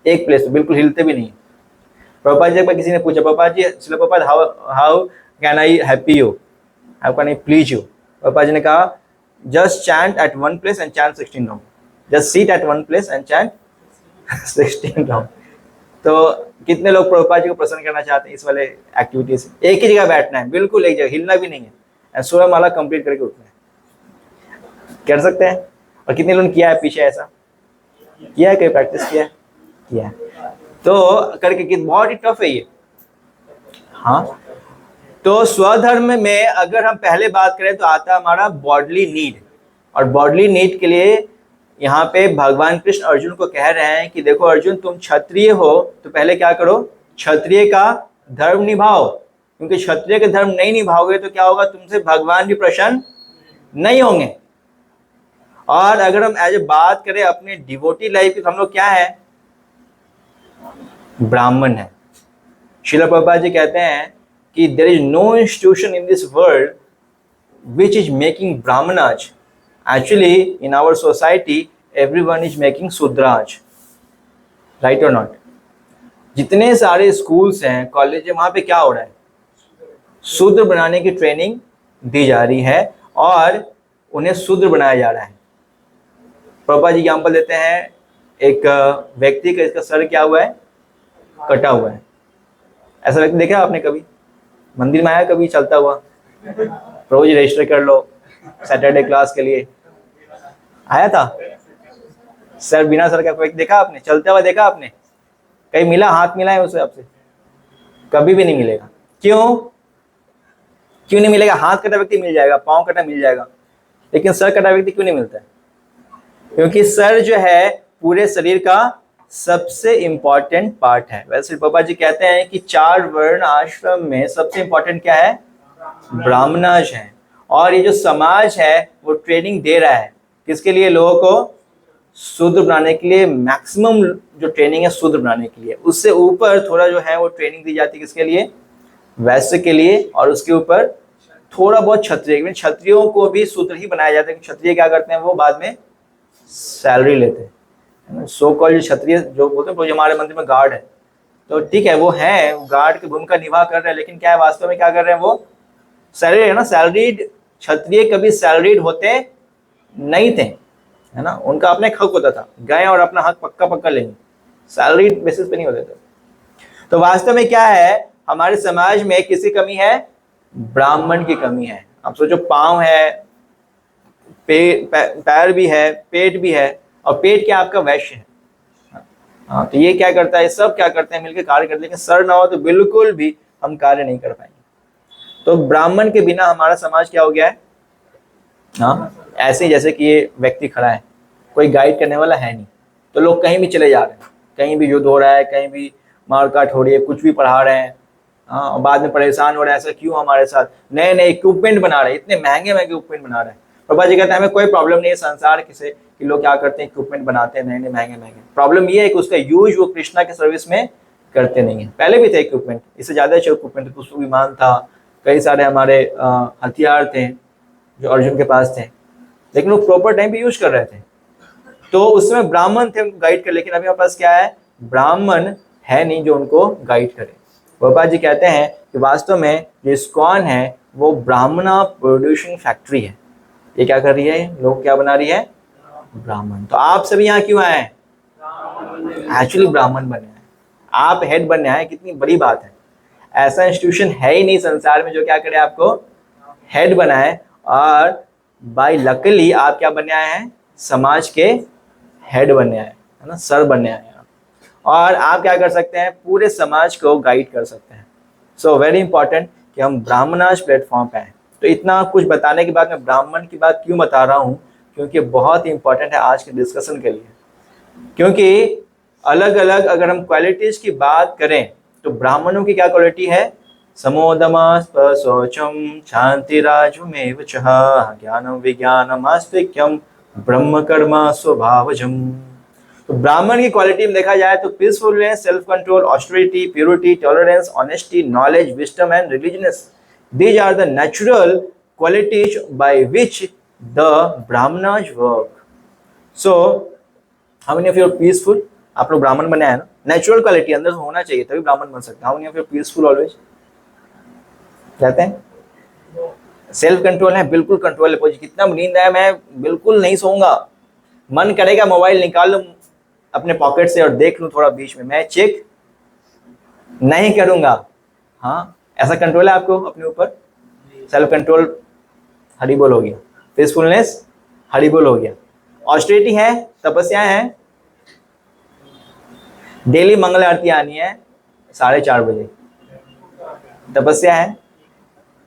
एक प्लेस बिल्कुल हिलते भी नहीं। प्रभुपाद जी किसी ने पूछा, Prabhupada ji Srila Prabhupada how can I happy you, how can I please you? Prabhupada ji ने कहा just chant at one place and chant 16 round, just seat at one place and chant 16 round. तो कितने लोग प्रभुपाद जी को प्रसन्न करना चाहते हैं इस वाले एक्टिविटी से? एक ही जगह बैठना है, बिल्कुल एक जगह, हिलना भी नहीं है, एंड 16 माला कंप्लीट करके उठना है। कर सकते हैं? और कितने लोगों ने किया है पीछे ऐसा? किया है, कहीं प्रैक्टिस किया है? किया है। तो करके बहुत ही टफ है ये। हाँ, तो स्वधर्म में अगर हम पहले बात करें तो आता है हमारा बॉडली नीड, और बॉडली नीड के लिए यहाँ पे भगवान कृष्ण अर्जुन को कह रहे हैं कि देखो अर्जुन, तुम क्षत्रिय हो तो पहले क्या करो? क्षत्रिय का धर्म निभाओ, क्योंकि क्षत्रिय का धर्म नहीं निभाओगे तो क्या होगा? तुमसे भगवान भी प्रसन्न नहीं होंगे। और अगर हम एज ए बात करें अपने डिवोटी लाइफ की, तो हम लोग क्या है? ब्राह्मण है। श्रील प्रभुपाद जी कहते हैं कि there is no institution in this world which is making brahmanas. Actually, in our society, everyone is making Sudraj, right or not? जितने सारे स्कूल्स हैं, कॉलेज है, वहाँ पे क्या हो रहा है? शूद्र बनाने की ट्रेनिंग दी जा रही है और उन्हें शूद्र बनाया जा रहा है। प्रभुपाद जी एग्जाम्पल देते हैं, एक व्यक्ति का इसका सर क्या हुआ है? कटा हुआ है। ऐसा व्यक्ति देखा आपने कभी? मंदिर में आया कभी चलता हुआ? प्रभु जी रजिस्टर कर लो सैटरडे क्लास के लिए, आया था? सर बिना सर का कोई देखा आपने चलते हुआ? देखा आपने कहीं? मिला? हाथ मिला है उसे आपसे? कभी भी नहीं मिलेगा। क्यों नहीं मिलेगा? हाथ कटा व्यक्ति मिल जाएगा, पाँव कटा मिल जाएगा, लेकिन सर कटा व्यक्ति क्यों नहीं मिलता है? क्योंकि सर जो है पूरे शरीर का सबसे इंपॉर्टेंट पार्ट है। वैसे पापा जी कहते हैं कि 4 वर्ण आश्रम में सबसे इंपॉर्टेंट क्या है? ब्राह्मणाज है। और ये जो समाज है वो ट्रेनिंग दे रहा है किसके लिए? लोगों को शूद्र बनाने के लिए। मैक्सिमम जो ट्रेनिंग है शूद्र बनाने के लिए, उससे ऊपर थोड़ा जो है वो ट्रेनिंग दी जाती है किसके लिए? वैश्य के लिए, और उसके ऊपर थोड़ा बहुत क्षत्रिय। क्षत्रियों को भी शूद्र ही बनाया जाता है। क्षत्रिय क्या करते हैं? वो बाद में सैलरी लेते हैं। सो कॉल्ड क्षत्रिय जो बोलते हैं, जो हमारे मंदिर में गार्ड है, तो ठीक है वो है, गार्ड की भूमिका निभा कर रहे हैं, लेकिन क्या है वास्तव में क्या कर रहे हैं? वो सैलरी है ना। सैलरीड क्षत्रिय कभी सैलरीड होते नहीं थे, है ना। उनका अपना एक हक होता था, गए और अपना हक पक्का लेंगे, सैलरीड बेसिस पे नहीं होते थे। तो वास्तव में क्या है, हमारे समाज में किसकी कमी है? ब्राह्मण की कमी है। अब सोचो, पाँव है, पैर भी है, पेट भी है, और पेट क्या आपका? वैश्य है। हाँ, तो ये क्या करता है? सब क्या करते हैं? मिलकर कार्य करते हैं। लेकिन सर ना हो तो बिल्कुल भी हम कार्य नहीं कर पाएंगे। तो ब्राह्मण के बिना हमारा समाज क्या हो गया है? हाँ, ऐसे ही जैसे कि ये व्यक्ति खड़ा है, कोई गाइड करने वाला है नहीं, तो लोग कहीं भी चले जा रहे हैं, कहीं भी युद्ध हो रहा है, कहीं भी मारकाट हो रही है, कुछ भी पढ़ा रहे हैं। हाँ, और बाद में परेशान हो रहे हैं, ऐसा क्यों हमारे साथ? नए नए इक्विपमेंट बना रहे हैं, इतने महंगे इक्विपमेंट बना रहे हैं। प्रभा जी कहते हैं हमें कोई प्रॉब्लम नहीं है संसार किसे कि लोग क्या करते हैं, इक्विपमेंट बनाते हैं नए नए महंगे। प्रॉब्लम ये है कि उसका यूज वो कृष्णा के सर्विस में करते नहीं है। पहले भी थे इक्विपमेंट, इससे ज्यादा अच्छे इक्विपमेंट, पुष्प विमान था, कई सारे हमारे हथियार थे जो अर्जुन के पास थे, लेकिन वो प्रॉपर टाइम पे यूज कर रहे थे। तो उस समय ब्राह्मण थे उनको गाइड कर, लेकिन अभी हमारे पास क्या है? ब्राह्मण है नहीं जो उनको गाइड करे। बाबा जी कहते हैं कि वास्तव में जो इस्कॉन है वो ब्राह्मणा प्रोड्यूसिंग फैक्ट्री है। ये क्या कर रही है, लोग क्या बना रही है, ब्राह्मण। तो आप सभी यहाँ क्यों आए हैं, एक्चुअली ब्राह्मण बनने आए, आप हेड बनने आए, कितनी बड़ी बात है। ऐसा इंस्टीट्यूशन है ही नहीं संसार में जो क्या करे, आपको हेड बनाए, और बाय लकली आप क्या बनने आए हैं, समाज के हेड बनने आए, है ना, सर बनने आए हैं। और आप क्या कर सकते हैं, पूरे समाज को गाइड कर सकते हैं। सो वेरी इंपॉर्टेंट कि हम ब्राह्मणाज प्लेटफॉर्म पे हैं। तो इतना कुछ बताने के बाद मैं ब्राह्मण की बात क्यों बता रहा हूँ, क्योंकि बहुत ही इंपॉर्टेंट है आज के डिस्कशन के लिए। क्योंकि अलग अलग अगर हम क्वालिटीज की बात करें तो ब्राह्मणों की क्या क्वालिटी है, समोदमास्पशौचम शांतिराजुमेव च ज्ञानम विज्ञानम आस्तिक्यम ब्रह्म कर्म स्वभावजम। तो ब्राह्मण की क्वालिटी में देखा जाए तो peacefulness, self control, austerity, purity, tolerance, honesty, knowledge, wisdom and religiousness, these are the natural qualities by which the Brahmanas work. So how many of you are peaceful, आप लोग ब्राह्मण बने हैं ना, नेचुरल क्वालिटी अंदर से होना चाहिए तभी ब्राह्मण बन सकते हैं। How many of you are peaceful always, कहते हैं सेल्फ कंट्रोल है, बिल्कुल कंट्रोल है। कितना नींद है, मैं बिल्कुल नहीं सोऊंगा, मन करेगा मोबाइल निकाल लूं अपने पॉकेट से और देख लूं थोड़ा बीच में, मैं चेक नहीं करूंगा। हाँ, ऐसा कंट्रोल है आपको अपने ऊपर, सेल्फ कंट्रोल हरिबोल हो गया, पीसफुलनेस हरिबोल हो गया, ऑस्टेरिटी है, तपस्या है, डेली मंगल आरती आनी है 4:30 बजे, तपस्या है,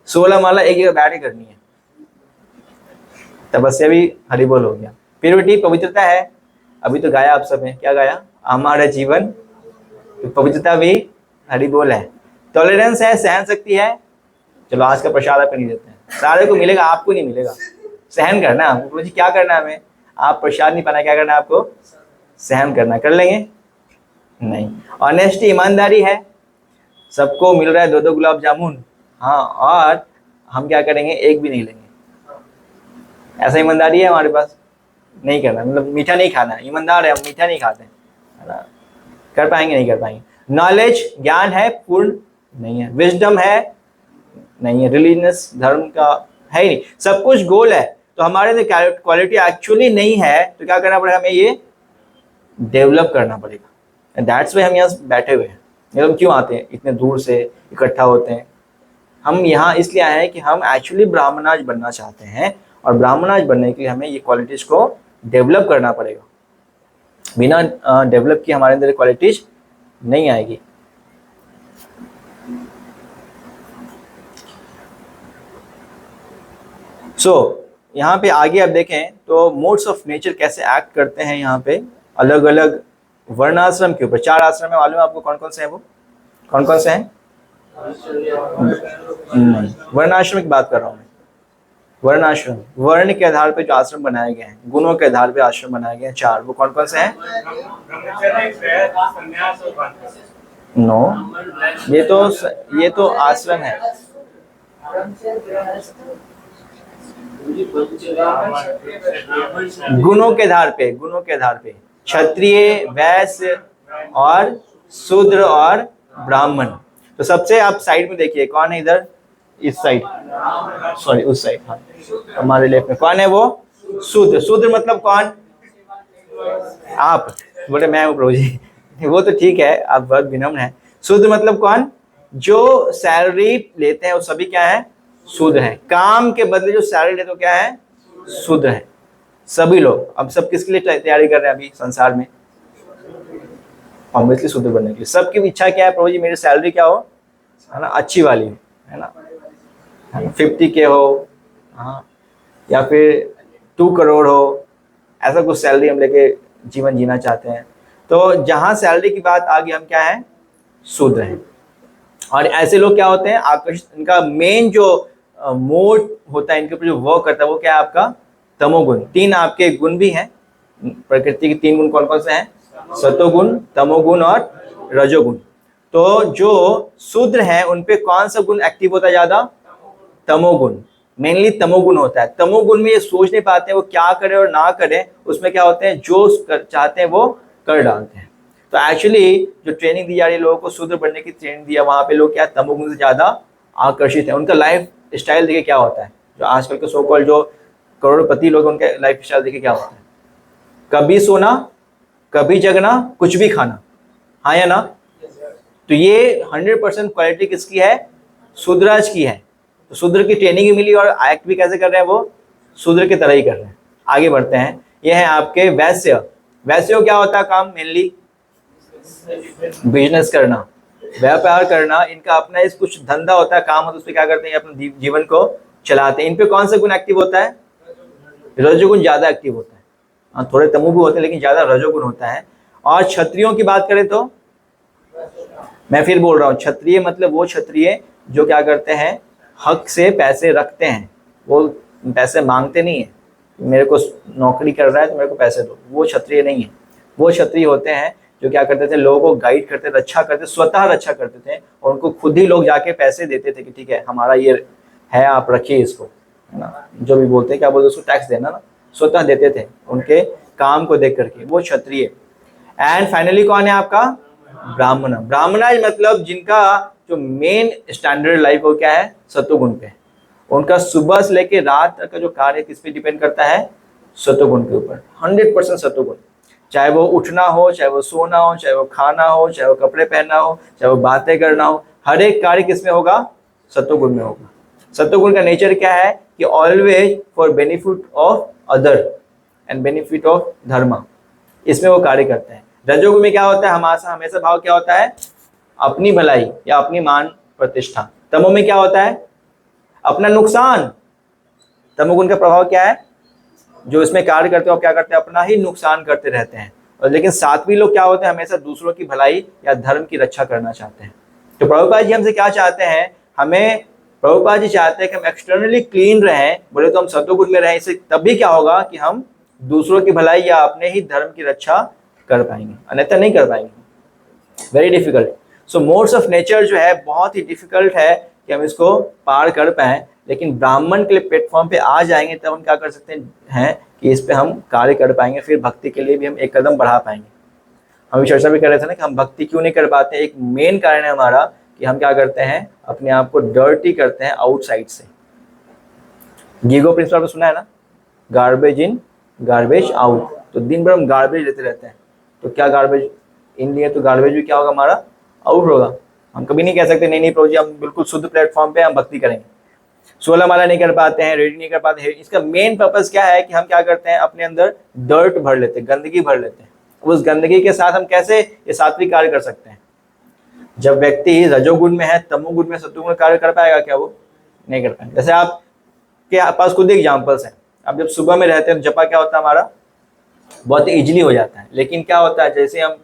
16 माला एक जगह बैठ के करनी है, तपस्या भी हरिबोल हो गया। प्योरिटी पवित्रता है, अभी तो गाया आप सब ने, क्या गाया, हमारा जीवन, तो पवित्रता भी हरिबोल है। टॉलरेंस है, सहन शक्ति है, चलो आज का प्रसाद आपको नहीं देते हैं, सारे को मिलेगा, आपको नहीं मिलेगा, सहन करना है आपको। क्या करना है हमें, आप प्रसाद नहीं पाना, क्या करना है आपको, सहन करना, कर लेंगे नहीं। ऑनेस्टी, ईमानदारी है, सबको मिल रहा है 2-2 गुलाब जामुन, हाँ, और हम क्या करेंगे, एक भी नहीं लेंगे, ऐसा ईमानदारी है हमारे पास, नहीं करना, मतलब मीठा नहीं खाना, ईमानदार है, हम मीठा नहीं खाते, है ना, कर पाएंगे नहीं कर पाएंगे। नॉलेज, ज्ञान है, पूर्ण नहीं है। विजडम है, नहीं है। रिलीजियस, धर्म का है ही नहीं, सब कुछ गोल है। तो हमारे क्वालिटी एक्चुअली नहीं है, तो क्या करना पड़ेगा, हमें ये डेवलप करना पड़ेगा। एंड दैट्स वाई हम यहाँ बैठे हुए हैं। हम क्यों आते हैं, इतने दूर से इकट्ठा होते हैं, हम यहाँ इसलिए आए हैं कि हम एक्चुअली ब्राह्मणाज बनना चाहते हैं, और ब्राह्मणाज बनने के लिए हमें ये क्वालिटीज को डेवलप करना पड़ेगा। बिना डेवलप किए हमारे अंदर क्वालिटीज नहीं आएगी। यहाँ पे आगे आप देखें तो मोड्स ऑफ नेचर कैसे एक्ट करते हैं, यहाँ पे अलग अलग वर्णाश्रम के ऊपर 4 आश्रम है, मालूम है आपको कौन कौन से हैं, वो कौन कौन से हैं, नहीं, वर्णाश्रम की बात कर रहा हूँ मैं। वर्णाश्रम, वर्ण के आधार पे जो आश्रम बनाए गए हैं, गुणों के आधार पे आश्रम बनाए गए हैं 4, वो कौन कौन से हैं, नो, ये तो आश्रम है, गुणों के आधार पे क्षत्रिय, वैश्य और शूद्र और ब्राह्मण। तो सबसे आप साइड में देखिए कौन है, इधर इस साइड, सॉरी उस साइड, हाँ हमारे लेफ्ट में कौन है, वो शूद्र। शूद्र मतलब कौन, आप बोले मैं हूँ प्रभु जी, वो तो ठीक है, आप बहुत विनम्र हैं। शूद्र मतलब कौन, जो सैलरी लेते हैं वो सभी क्या है, शूद्र है। काम के बदले जो सैलरी लेते हो क्या है, शूद्र है सभी लोग। अब सब किसके लिए तैयारी कर रहे हैं अभी संसार में, ऑब्वियसली शूद्र बनने के लिए। सबकी इच्छा क्या है, प्रभु जी मेरी सैलरी क्या हो, है ना, अच्छी वाली हो, है ना, 50K हो, हाँ, या फिर 2 करोड़ हो, ऐसा कुछ सैलरी हम लेके जीवन जीना चाहते हैं। तो जहाँ सैलरी की बात आ गई, हम क्या है, शूद्र हैं। और ऐसे लोग क्या होते हैं, आकर्षित, इनका मेन जो मोड होता है, इनके ऊपर जो वर्क करता है वो क्या है, आपका तमोगुण। 3 आपके गुण भी हैं, प्रकृति के 3 गुण कौन कौन से हैं, सतोगुण, तमोगुण और रजोगुण। तो जो शूद्र हैं उन पे कौन सा गुण एक्टिव होता है ज्यादा, तमोगुण, मेनली तमोगुण होता है। तमोगुण में ये सोच नहीं पाते वो क्या करें और ना करें, उसमें क्या होते हैं, जो चाहते हैं वो कर डालते हैं। तो एक्चुअली जो ट्रेनिंग दी जा रही है लोगों को, शूद्र बनने की ट्रेनिंग दिया, वहाँ पे लोग क्या तमोगुण से ज्यादा आकर्षित है। उनका लाइफ स्टाइल देखिए क्या होता है, जो आजकल के सो कॉल्ड जो करोड़पति लोग, उनके लाइफ स्टाइल देखिए क्या होता है, कभी सोना, कभी जगना, कुछ भी खाना, हाँ या ना। तो ये 100% क्वालिटी किसकी है? शूद्राज की है। तो शूद्र की ट्रेनिंग भी मिली और एक्ट भी कैसे कर रहे हैं, वो शूद्र की तरह ही कर रहे हैं। आगे बढ़ते हैं, ये है आपके वैश्य। वैश्य क्या होता है काम? मेनली बिजनेस करना, व्यापार करना, इनका अपना इस कुछ धंधा होता है, काम होता है, उस पर क्या करते हैं, अपने जीवन को चलाते हैं। इन पे कौन सा गुण एक्टिव होता है? रजोगुण ज्यादा एक्टिव होता है। हाँ, थोड़े तमो भी होते हैं लेकिन ज्यादा रजोगुण होता है। और क्षत्रियों की बात करें तो मैं फिर बोल रहा हूँ, क्षत्रिय मतलब वो क्षत्रिय जो क्या करते हैं, हक से पैसे रखते हैं, वो पैसे मांगते नहीं है, मेरे को नौकरी कर रहा है तो मेरे को पैसे दो, वो क्षत्रिय नहीं है। वो क्षत्रिय होते हैं जो क्या करते थे, लोगों को गाइड करते, रक्षा करते, स्वतः रक्षा करते थे, और उनको खुद ही लोग जाके पैसे देते थे कि ठीक है हमारा ये है, आप रखिए इसको, है ना, जो भी बोलते हैं, क्या बोलते हैं उसको, टैक्स देना ना, स्वतः देते थे उनके काम को देख करके, वो क्षत्रिय। एंड फाइनली कौन है आपका? ब्राह्मण। ब्राह्मणाज मतलब जिनका जो मेन स्टैंडर्ड लाइफ हो क्या है, सत्वगुण पे, उनका सुबह से लेके रात तक का जो कार्य किस पे डिपेंड करता है? सत्वगुण के ऊपर, 100% सत्वगुण। चाहे वो उठना हो, चाहे वो सोना हो, चाहे वो खाना हो, चाहे वो कपड़े पहनना हो, चाहे वो बातें करना हो, हर एक कार्य किस में होगा? सत्वगुण में होगा। सत्वगुण का नेचर क्या है कि always for benefit of other and benefit of धर्म, इसमें वो कार्य करते हैं। रजोगुण में क्या होता है? हमेशा भाव क्या होता है? अपनी भलाई या अपनी मान प्रतिष्ठा। तमो में क्या होता है? अपना नुकसान। तमोगुण का प्रभाव क्या है? जो इसमें कार्य करते हो क्या करते हैं? अपना ही नुकसान करते रहते हैं। और लेकिन सात्विक लोग क्या होते हैं? हमेशा दूसरों की भलाई या धर्म की रक्षा करना चाहते हैं। तो प्रभुपाद जी हमसे क्या चाहते हैं? हमें प्रभुपाद जी चाहते हैं कि हम एक्सटर्नली क्लीन रहें, बोले तो हम सत्वगुण में रहें। इससे तभी क्या होगा कि हम दूसरों की भलाई या अपने ही धर्म की रक्षा कर पाएंगे, अन्यथा नहीं कर पाएंगे। Very difficult. So modes of nature जो है बहुत ही डिफिकल्ट है कि हम इसको पार कर पाए, लेकिन ब्राह्मण के लिए प्लेटफॉर्म पे आ जाएंगे तब हम क्या कर सकते हैं कि इस पे हम कार्य कर पाएंगे, फिर भक्ति के लिए भी हम एक कदम बढ़ा पाएंगे। हम चर्चा भी कर रहे थे ना कि हम भक्ति क्यों नहीं कर पाते। एक मेन कारण है हमारा कि हम क्या करते हैं, अपने आप को डर्टी करते हैं आउटसाइड से। गीगो प्रिंसिपल आपने सुना है ना, गार्बेज इन गार्बेज आउट। तो दिन भर हम गार्बेज लेते रहते हैं, तो क्या गार्बेज इन लिए, तो गार्बेज भी क्या होगा हमारा? आउट होगा। हम कभी नहीं कह सकते नहीं नहीं प्रभु जी हम बिल्कुल शुद्ध प्लेटफॉर्म पे हम भक्ति करेंगे। 16 माला नहीं कर पाते हैं, रेडी नहीं कर पाते हैं। इसका मेन पर्पस क्या है कि हम क्या करते हैं, अपने अंदर डर्ट भर लेते हैं, गंदगी भर लेते हैं। उस गंदगी के साथ हम कैसे ये सात्विक कार्य कर सकते हैं? जब व्यक्ति रजोगुण में है, तमोगुण में, सत्वगुण कार्य कर पाएगा क्या? वो नहीं कर पाएंगे। जैसे आपके पास खुद एग्जाम्पल्स हैं। अब जब सुबह में रहते हैं तो जपा क्या होता है हमारा? बहुत इजीली हो जाता है। लेकिन क्या होता है, जैसे हम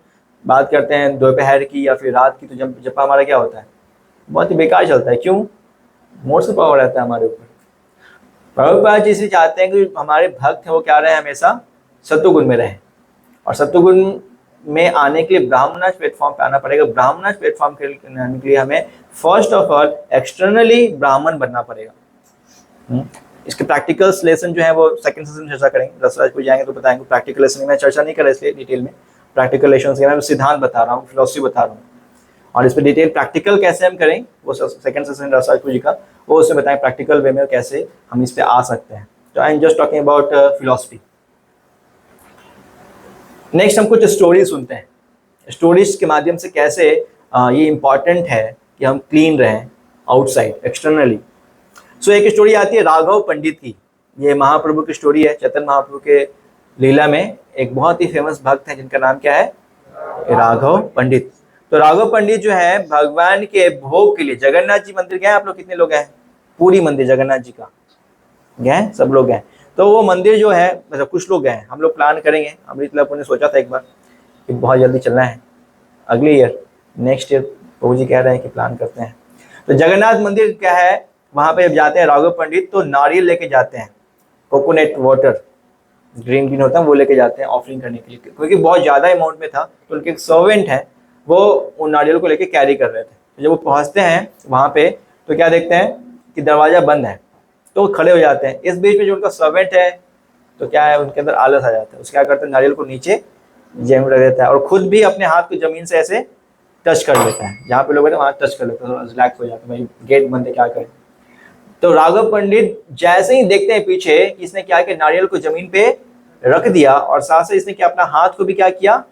बात करते हैं दोपहर की या फिर रात की, तो जब जपा हमारा क्या होता है? बहुत ही बेकार चलता है। क्यों? मोर से पावर रहता है हमारे ऊपर। प्रभुपाद जी से चाहते हैं कि हमारे भक्त हैं वो क्या रहे, हमेशा सत्वगुण में रहें। और सत्वगुण में आने के लिए ब्राह्मणाज प्लेटफॉर्म पे आना पड़ेगा। ब्राह्मणाज प्लेटफॉर्म के आने के लिए हमें फर्स्ट ऑफ ऑल एक्सटर्नली ब्राह्मण बनना पड़ेगा। इसके प्रैक्टिकल्स लेसन जो है वो सेकंड सेशन में चर्चा करेंगे। रसराज को जाएंगे तो बताएंगे। प्रैक्टिकल लेसन में चर्चा नहीं कर रहा इसलिए डिटेल में। प्रैक्टिकल लेसन से मैं सिद्धांत बता रहा हूँ, फिलोसफी बता रहा हूँ, और इस पर डिटेल प्रैक्टिकल कैसे हम करें वो सेकंड सेशन रसराज जी का, वो उसमें बताएं प्रैक्टिकल वे में कैसे हम इस पे आ सकते हैं। तो I am just talking about philosophy. Next हम कुछ स्टोरी सुनते हैं। स्टोरीज के माध्यम से कैसे ये इंपॉर्टेंट है कि हम क्लीन रहें आउटसाइड, एक्सटर्नली। सो एक स्टोरी आती है राघव पंडित की। ये महाप्रभु की स्टोरी है। चैतन्य महाप्रभु के लीला में एक बहुत ही फेमस भक्त है जिनका नाम क्या है? राघव पंडित। तो राघव पंडित जो है भगवान के भोग के लिए जगन्नाथ जी मंदिर गए। आप लोग कितने लोग हैं? पूरी मंदिर जगन्नाथ जी का गए? सब लोग गए। तो वो मंदिर जो है, मतलब कुछ लोग गए, हम लोग प्लान करेंगे। अमृत लाभ ने सोचा था एक बार कि बहुत जल्दी चलना है, अगले ईयर, नेक्स्ट ईयर प्रभु जी कह रहे हैं कि प्लान करते हैं। तो जगन्नाथ मंदिर क्या है, वहां पे जब जाते हैं राघव पंडित तो नारियल लेके जाते हैं, कोकोनट वाटर ग्रीन ग्रीन होता है, वो लेके जाते हैं ऑफरिंग करने के लिए, क्योंकि बहुत ज्यादा अमाउंट में था। तो उनके एक सर्वेंट है, वो उन नारियल को लेके कैरी कर रहे थे। तो जब वो पहुंचते हैं वहां पे तो क्या देखते हैं कि दरवाजा बंद है, तो खड़े हो जाते हैं। इस बीच में जो उनका सर्वेंट है तो क्या है, उनके अंदर आलस आ जाता है। उसके क्या करते हैं, नारियल को नीचे जमीन रख देता है और खुद भी अपने हाथ को जमीन से ऐसे टच कर लेता है। जहाँ पे लोग बैठे वहाँ टच कर लेते हैं, रिलैक्स हो जाता है, भाई गेट बंद है क्या करें। तो राघव पंडित जैसे ही देखते हैं पीछे, इसने क्या किया, नारियल को जमीन पे रख दिया और साथ साथ इसने क्या अपना हाथ को भी क्या किया,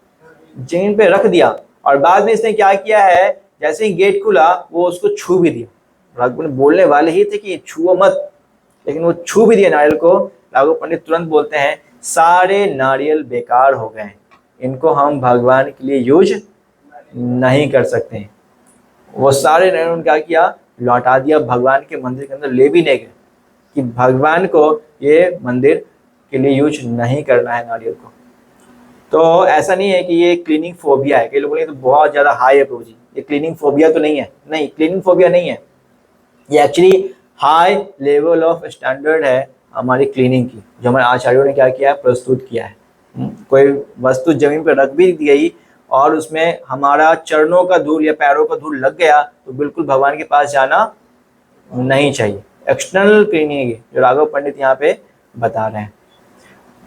जमीन पे रख दिया। और बाद में इसने क्या किया है, जैसे ही गेट खुला वो उसको छू भी दिया। राघव पंडित बोलने वाले ही थे कि छुओ मत, लेकिन वो छू भी दिया नारियल को। राघव पंडित तुरंत बोलते हैं सारे नारियल बेकार हो गए, इनको हम भगवान के लिए यूज नहीं कर सकते। वो सारे नारियल क्या किया, लौटा दिया, भगवान के मंदिर के अंदर ले भी नहीं गए कि भगवान को ये मंदिर के लिए यूज नहीं करना है नारियल को। तो ऐसा नहीं है कि ये क्लीनिंग फोबिया है, कई लोग बोलेंगे तो बहुत ज़्यादा हाई अप्रोच, ये क्लीनिंग फोबिया तो नहीं है। नहीं, क्लीनिंग फोबिया नहीं है, ये actually high level of standard है हमारी क्लीनिंग की, जो हमारे आचार्यों ने क्या किया है, प्रस्तुत किया है। कोई वस्तु जमीन पर रख भी दी गई और उसमें हमारा चरणों का धूल या पैरों का धूल लग गया तो बिल्कुल भगवान के पास जाना नहीं चाहिए। एक्सटर्नल क्लीनिंग जो राघव पंडित यहाँ पे बता रहे हैं।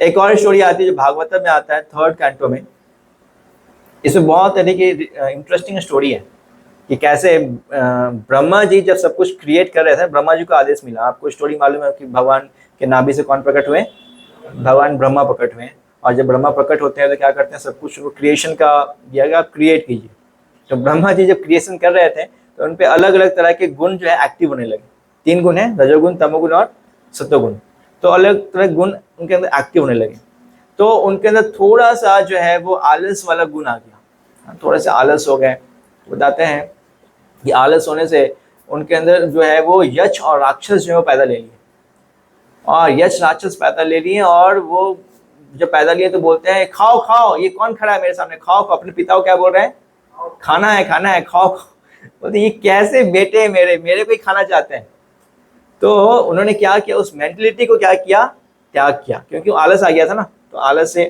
एक और स्टोरी आती है जो भागवतम में आता है 3rd कैंटो में। इसमें बहुत तरह की इंटरेस्टिंग स्टोरी है कि कैसे ब्रह्मा जी जब सब कुछ क्रिएट कर रहे थे, ब्रह्मा जी को आदेश मिला। आपको स्टोरी मालूम है कि भगवान के नाभि से कौन प्रकट हुए, भगवान ब्रह्मा प्रकट हुए। और जब ब्रह्मा प्रकट होते हैं तो क्या करते हैं, सब कुछ क्रिएशन का दिया गया, आप क्रिएट कीजिए। तो ब्रह्मा जी जब क्रिएशन कर रहे थे तो उन पे अलग अलग तरह के गुण जो है एक्टिव होने लगे। 3 गुण है, रजोगुण, तमोगुण और सत्वगुण। तो अलग तरह गुण उनके अंदर एक्टिव होने लगे। तो उनके अंदर थोड़ा सा जो है वो आलस वाला गुण आ गया, थोड़े से आलस हो गए। बताते हैं कि आलस होने से उनके अंदर जो है वो यक्ष और राक्षस जो है वो पैदा ले लिए, और यक्ष राक्षस पैदा ले लिए। और वो जब पैदा लिए तो बोलते हैं खाओ खाओ, ये कौन खड़ा है मेरे सामने, खाओ खाओ। अपने पिता को क्या बोल रहे हैं, खाना है खाओ खाओ। बोलते ये कैसे बेटे मेरे को ही खाना चाहते हैं। तो उन्होंने क्या किया, उस मेंटलिटी को क्या किया, त्याग किया, क्योंकि आलस आ गया था ना। तो आलस से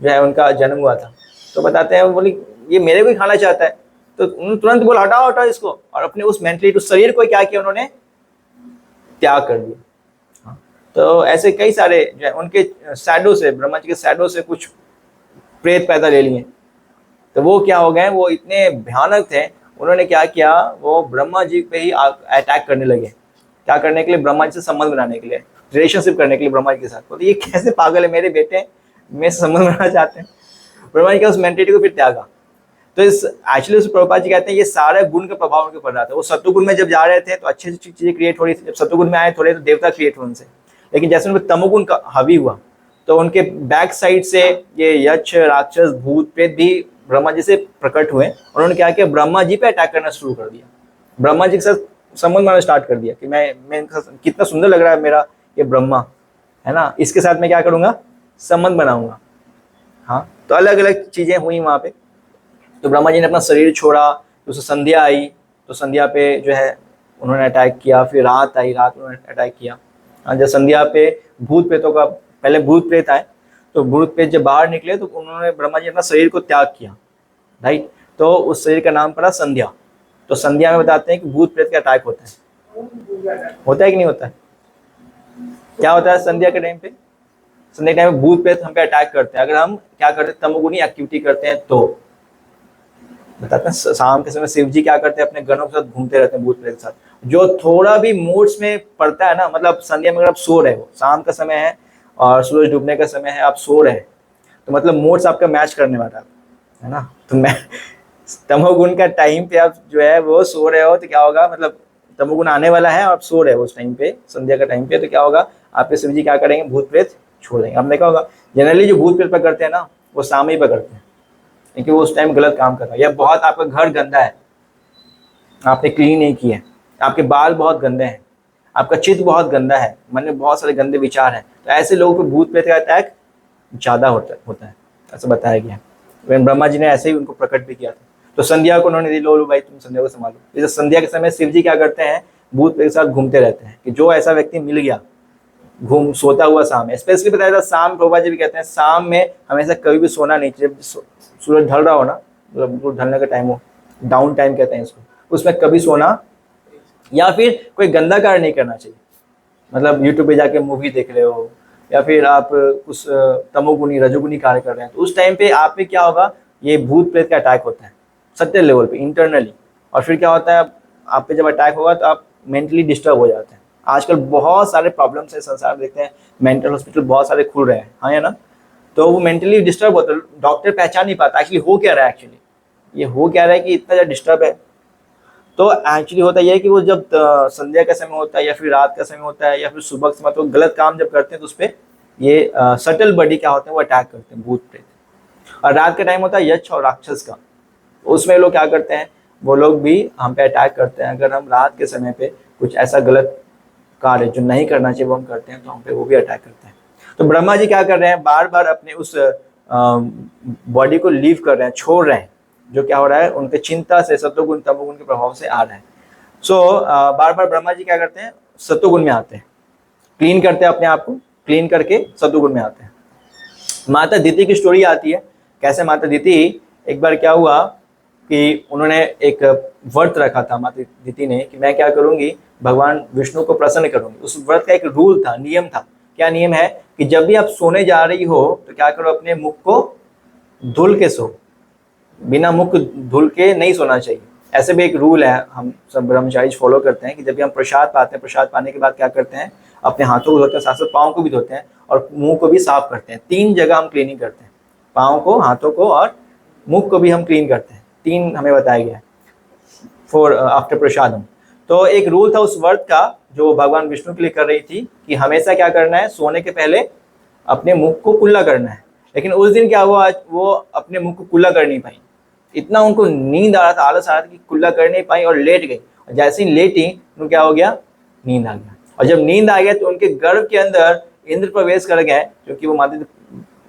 जो है उनका जन्म हुआ था। तो बताते हैं वो बोली ये मेरे को ही खाना चाहता है। तो उन्होंने तुरंत बोला हटाओ हटाओ इसको, और अपने उस मेंटलिटी, उस शरीर को क्या किया, उन्होंने त्याग कर दिया। तो ऐसे कई सारे जो है उनके शैडो से, ब्रह्मा जी के शैडो से कुछ प्रेत पैदा ले लिए। तो वो क्या हो गए, वो इतने भयानक थे, उन्होंने क्या किया, वो ब्रह्मा जी पे ही अटैक करने लगे। क्या करने के लिए, ब्रह्मा जी से संबंध बनाने के लिए, रिलेशनशिप करने के लिए ब्रह्मा जी के साथ। तो ये कैसे पागल है, मेरे बेटे मेरे से संबंध बनाना चाहते हैं। ब्रह्मा जी का उस मेंटेलिटी को फिर त्यागा। तो इस एक्चुअली उस प्रभुपाद जी कहते हैं ये सारे गुण का प्रभाव उनके पड़ रहा था। वो सत्वगुण में जब जा रहे थे तो अच्छी अच्छी चीजें क्रिएट हो रही थी, जब सत्वगुण में आए थोड़े तो देवता क्रिएट हुए उनसे। लेकिन जैसे उनके तमोगुण का हावी हुआ तो उनके बैक साइड से ये यक्ष राक्षस भूत प्रेत भी ब्रह्मा जी से प्रकट हुए। उन्होंने क्या किया, ब्रह्मा जी पे अटैक करना शुरू कर दिया, ब्रह्मा जी के साथ संबंध बनाना स्टार्ट कर दिया कि मैं कितना सुंदर लग रहा है मेरा ये ब्रह्मा, है ना, इसके साथ मैं क्या करूंगा, संबंध बनाऊंगा। हाँ, तो अलग अलग चीजें हुई वहां पे। तो ब्रह्मा जी ने अपना शरीर छोड़ा, तो संध्या आई, तो संध्या पे जो है उन्होंने अटैक किया। फिर रात आई, रात में उन्होंने अटैक किया। जब संध्या पे भूत प्रेतों का, पहले भूत प्रेत आए, तो भूत प्रेत जब बाहर निकले तो उन्होंने ब्रह्मा जी अपना शरीर को त्याग किया, राइट। तो उस शरीर का नाम पड़ा संध्या। तो संध्या में बताते हैं कि भूत प्रेत का अटैक होता है कि नहीं होता है। क्या होता है संध्या के टाइम पे, संध्या के टाइम में भूत प्रेत हम पे अटैक करते हैं अगर हम क्या करते हैं, तमोगुनी एक्टिविटी करते हैं। तो बताते हैं शाम के समय शिव जी क्या करते हैं, अपने गणों के साथ घूमते रहते हैं भूत प्रेत के साथ। जो थोड़ा भी मूड्स में पड़ता है ना, मतलब संध्या में अगर आप सो रहे हो, शाम का समय है और सूरज डूबने का समय है, आप सो रहे हैं, तो मतलब मूड्स आपका मैच करने वाला है ना। तो मैं तमोगुण का टाइम पे आप जो है वो सो रहे हो तो क्या होगा, मतलब तमोगुण आने वाला है और आप सो रहे हो उस टाइम पे, संध्या का टाइम पे, तो क्या होगा, आपके शिव जी क्या करेंगे, भूत प्रेत छोड़ देंगे। आपने देखा होगा जनरली जो भूत प्रेत पकड़ते हैं ना, वो शाम ही पकड़ते हैं, क्योंकि वो उस टाइम गलत काम कर रहा है, या बहुत आपका घर गंदा है, आपने क्लीन नहीं किया, आपके बाल बहुत गंदे हैं, आपका चित्त बहुत गंदा है, मन में बहुत सारे गंदे विचार हैं, तो ऐसे लोगों को भूत प्रेत का अटैक ज़्यादा होता है, ऐसा बताया गया है। ब्रह्मा जी ने ऐसे ही उनको प्रकट भी किया था। तो संध्या को उन्होंने दी, लो भाई तुम संध्या को संभालो। जैसे संध्या के समय शिव जी क्या करते हैं, भूत प्रेत के साथ घूमते रहते हैं, कि जो ऐसा व्यक्ति मिल गया घूम सोता हुआ शाम में, स्पेशली बताया था शाम, प्रभुपा जी भी कहते हैं शाम में हमेशा कभी भी सोना नहीं चाहिए। सूरज ढल रहा हो ना, मतलब ढलने का टाइम हो, डाउन टाइम कहते हैं इसको, उसमें कभी सोना या फिर कोई गंदा कार्य नहीं करना चाहिए। मतलब यूट्यूब पे जाके मूवी देख रहे हो या फिर आप कुछ तमोगुनी रजोगुनी कार्य कर रहे हैं, तो उस टाइम पे आप पे क्या होगा, ये भूत प्रेत का अटैक होता है सत्य लेवल पे, इंटरनली। और फिर क्या होता है, आप पे जब अटैक होगा तो आप मेंटली डिस्टर्ब हो जाते हैं, आजकल बहुत सारे प्रॉब्लम्स है संसार में, देखते हैं मेंटल हॉस्पिटल बहुत सारे खुल रहे हैं, हाँ या ना। तो वो मेंटली डिस्टर्ब होता है, डॉक्टर पहचान नहीं पाता एक्चुअली हो क्या रहा है, एक्चुअली ये हो क्या रहा है कि इतना ज़्यादा डिस्टर्ब है। तो एक्चुअली होता यह है कि वो जब संध्या का समय होता है या फिर रात का समय होता है या फिर सुबह का समय, तो गलत काम जब करते हैं तो उस पर ये सटल बॉडी क्या होते हैं वो अटैक करते हैं, भूत प्रेत। और रात का टाइम होता है यक्ष और राक्षस का, उसमें लोग क्या करते हैं, वो लोग भी हम पे अटैक करते हैं। अगर हम रात के समय पे कुछ ऐसा गलत कार्य जो नहीं करना चाहिए वो हम करते हैं तो हम पे वो भी अटैक करते हैं। तो ब्रह्मा जी क्या कर रहे हैं, बार बार अपने उस बॉडी को लीव कर रहे हैं, छोड़ रहे हैं, जो क्या हो रहा है उनके चिंता से सत्वगुण तमोगुण के प्रभाव से आ रहा है। सो बार बार ब्रह्मा जी क्या करते हैं, सत्वगुण में आते हैं, क्लीन करते हैं अपने आप को, क्लीन करके सत्वगुण में आते हैं। माता दिति की स्टोरी आती है, कैसे माता दिति, एक बार क्या हुआ कि उन्होंने एक व्रत रखा था माता दिति ने कि मैं क्या करूंगी, भगवान विष्णु को प्रसन्न करूंगी। उस व्रत का एक रूल था, नियम था। क्या नियम है कि जब भी आप सोने जा रही हो तो क्या करो, अपने मुख को धुल के सो, बिना मुख धुल के नहीं सोना चाहिए। ऐसे भी एक रूल है, हम सब ब्रह्मचारी फॉलो करते हैं कि जब भी हम प्रसाद पाते हैं, प्रसाद पाने के बाद क्या करते हैं, अपने हाथों को धोते हैं, साथ साथ पाँव को भी धोते हैं और मुंह को भी साफ करते हैं। 3 जगह हम क्लीनिंग करते हैं, पाँव को, हाथों को और मुख को भी हम क्लीन करते हैं। 3 हमें बताया गया है फॉर आफ्टर प्रसादम। तो एक रूल था उस व्रत का जो भगवान विष्णु के लिए कर रही थी कि हमेशा क्या करना है, सोने के पहले अपने मुख को कुल्ला करना है। लेकिन उस दिन क्या हुआ, आज वो अपने मुख को कुल्ला कर नहीं पाई, इतना उनको नींद आ रहा था, आलस आ रहा था कि कुल्ला कर नहीं पाई और लेट गई। और जैसे ही लेटी तो क्या हो गया, नींद आ गया। और जब नींद आ गया तो उनके गर्भ के अंदर इंद्र प्रवेश कर गए, क्योंकि वो माता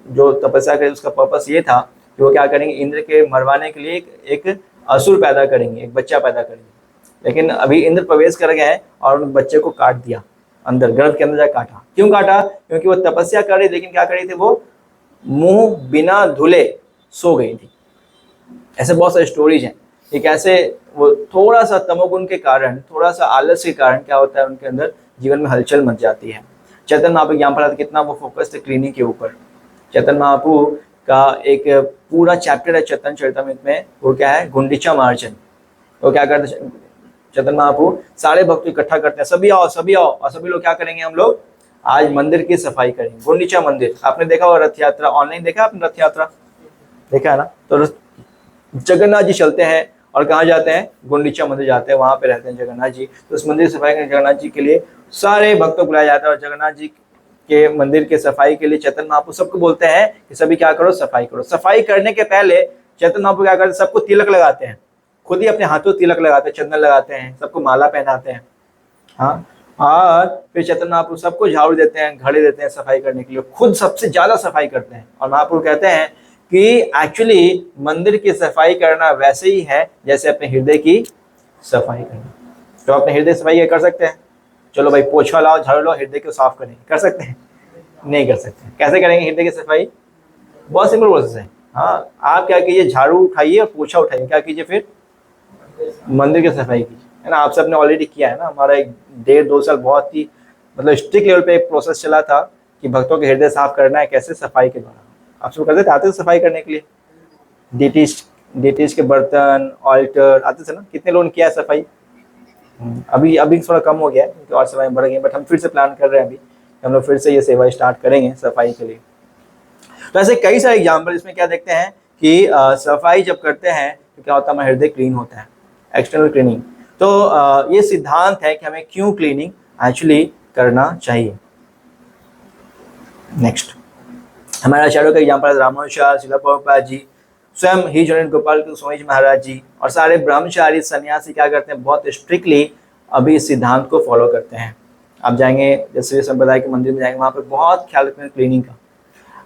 जो तपस्या करे उसका पर्पस ये था कि वो क्या करेंगे, इंद्र के मरवाने के लिए एक असुर पैदा करेंगे, एक बच्चा पैदा करेंगे। लेकिन अभी इंद्र प्रवेश कर गए और उन बच्चे को काट दिया, अंदर गर्भ के अंदर जा काटा। क्यों काटा, क्योंकि वो तपस्या कर रही, लेकिन क्या कर रही थी, वो मुंह बिना धुले सो गई थी। ऐसे बहुत सारी स्टोरीज हैं कि कैसे वो थोड़ा सा तमोगुण के कारण, थोड़ा सा आलस के कारण क्या होता है, उनके अंदर जीवन में हलचल मच जाती है। चैतन्य महाप्रभु एग्जाम्पल आता कितना वो फोकस थे क्लीनिंग के ऊपर। चैतन्य महाप्रभु का एक पूरा चैप्टर है चैतन्य चरितामृत में, वो क्या है, गुंडीचा मार्जन। वो क्या करते, चैतन्य महाप्रभु सारे भक्त इकट्ठा करते हैं, सभी आओ सभी आओ, और सभी लोग क्या करेंगे, हम लोग आज मंदिर की सफाई करेंगे। गुंडीचा मंदिर आपने देखा होगा, रथ यात्रा ऑनलाइन देखा आपने, रथ यात्रा देखा है ना। तो जगन्नाथ जी चलते हैं और कहाँ जाते हैं, गुंडीचा मंदिर जाते हैं, वहां पे रहते हैं जगन्नाथ जी। तो उस मंदिर की सफाई करने जगन्नाथ जी के लिए सारे भक्तों को बुलाया जाता है, और जगन्नाथ जी के मंदिर के सफाई के लिए चैतन्य महाप्रभु सबको बोलते हैं कि सभी क्या करो, सफाई करो। सफाई करने के पहले चैतन्य महाप्रभु क्या करते हैं, सबको तिलक लगाते हैं, खुद ही अपने हाथों तिलक लगाते हैं, चंदन लगाते हैं, सबको माला पहनाते हैं। हाँ, और फिर चैतन्य महाप्रभु सबको झाड़ू देते हैं, घड़े देते हैं सफाई करने के लिए, खुद सबसे ज्यादा सफाई करते हैं। और महाप्रभु कहते हैं कि एक्चुअली मंदिर की सफाई करना वैसे ही है जैसे अपने हृदय की सफाई करना। तो अपने हृदय सफाई कर सकते हैं, चलो भाई पोछा लाओ, झाड़ू लाओ, हृदय को साफ करेंगे, कर सकते हैं? नहीं कर सकते। कैसे करेंगे हृदय की सफाई? बहुत सिंपल प्रोसेस है। हाँ, आप क्या कीजिए, झाड़ू उठाइए और पोछा उठाइए, क्या कीजिए, फिर मंदिर की सफाई कीजिए, है ना। आप सबने ऑलरेडी किया है ना। हमारा 1.5-2 साल बहुत ही मतलब स्ट्रिक्ट लेवल पे एक प्रोसेस चला था कि भक्तों के हृदय साफ करना है, कैसे, सफाई के द्वारा। आप सब करते थे, आते थे सफाई करने के लिए, डीटीएच के बर्तन, ऑल्टर आते थे ना। कितने लोगों ने किया है सफाई? अभी थोड़ा कम हो गया है क्योंकि और सेवाएं बढ़ गई, बट हम फिर से प्लान कर रहे हैं अभी, हम लोग फिर से ये सेवा स्टार्ट करेंगे सफाई के लिए। तो ऐसे कई सारे एग्जाम्पल इसमें क्या देखते हैं कि सफाई जब करते हैं तो क्या होता है, हमारा हृदय क्लीन होता है, एक्सटर्नल क्लीनिंग। तो ये सिद्धांत है कि हमें क्यों क्लीनिंग एक्चुअली करना चाहिए। नेक्स्ट हमारे आचार्यों का एग्जाम्पल रामानुजा, श्रील प्रभुपाद जी, स्वयं ही जन गोपाल स्वामी जी महाराज जी, और सारे ब्रह्मचारी सन्यासी क्या करते हैं, बहुत स्ट्रिक्टली अभी इस सिद्धांत को फॉलो करते हैं। आप जाएंगे जैसे संप्रदाय के मंदिर में जाएंगे, वहाँ पे बहुत ख्याल रखते हैं क्लीनिंग का।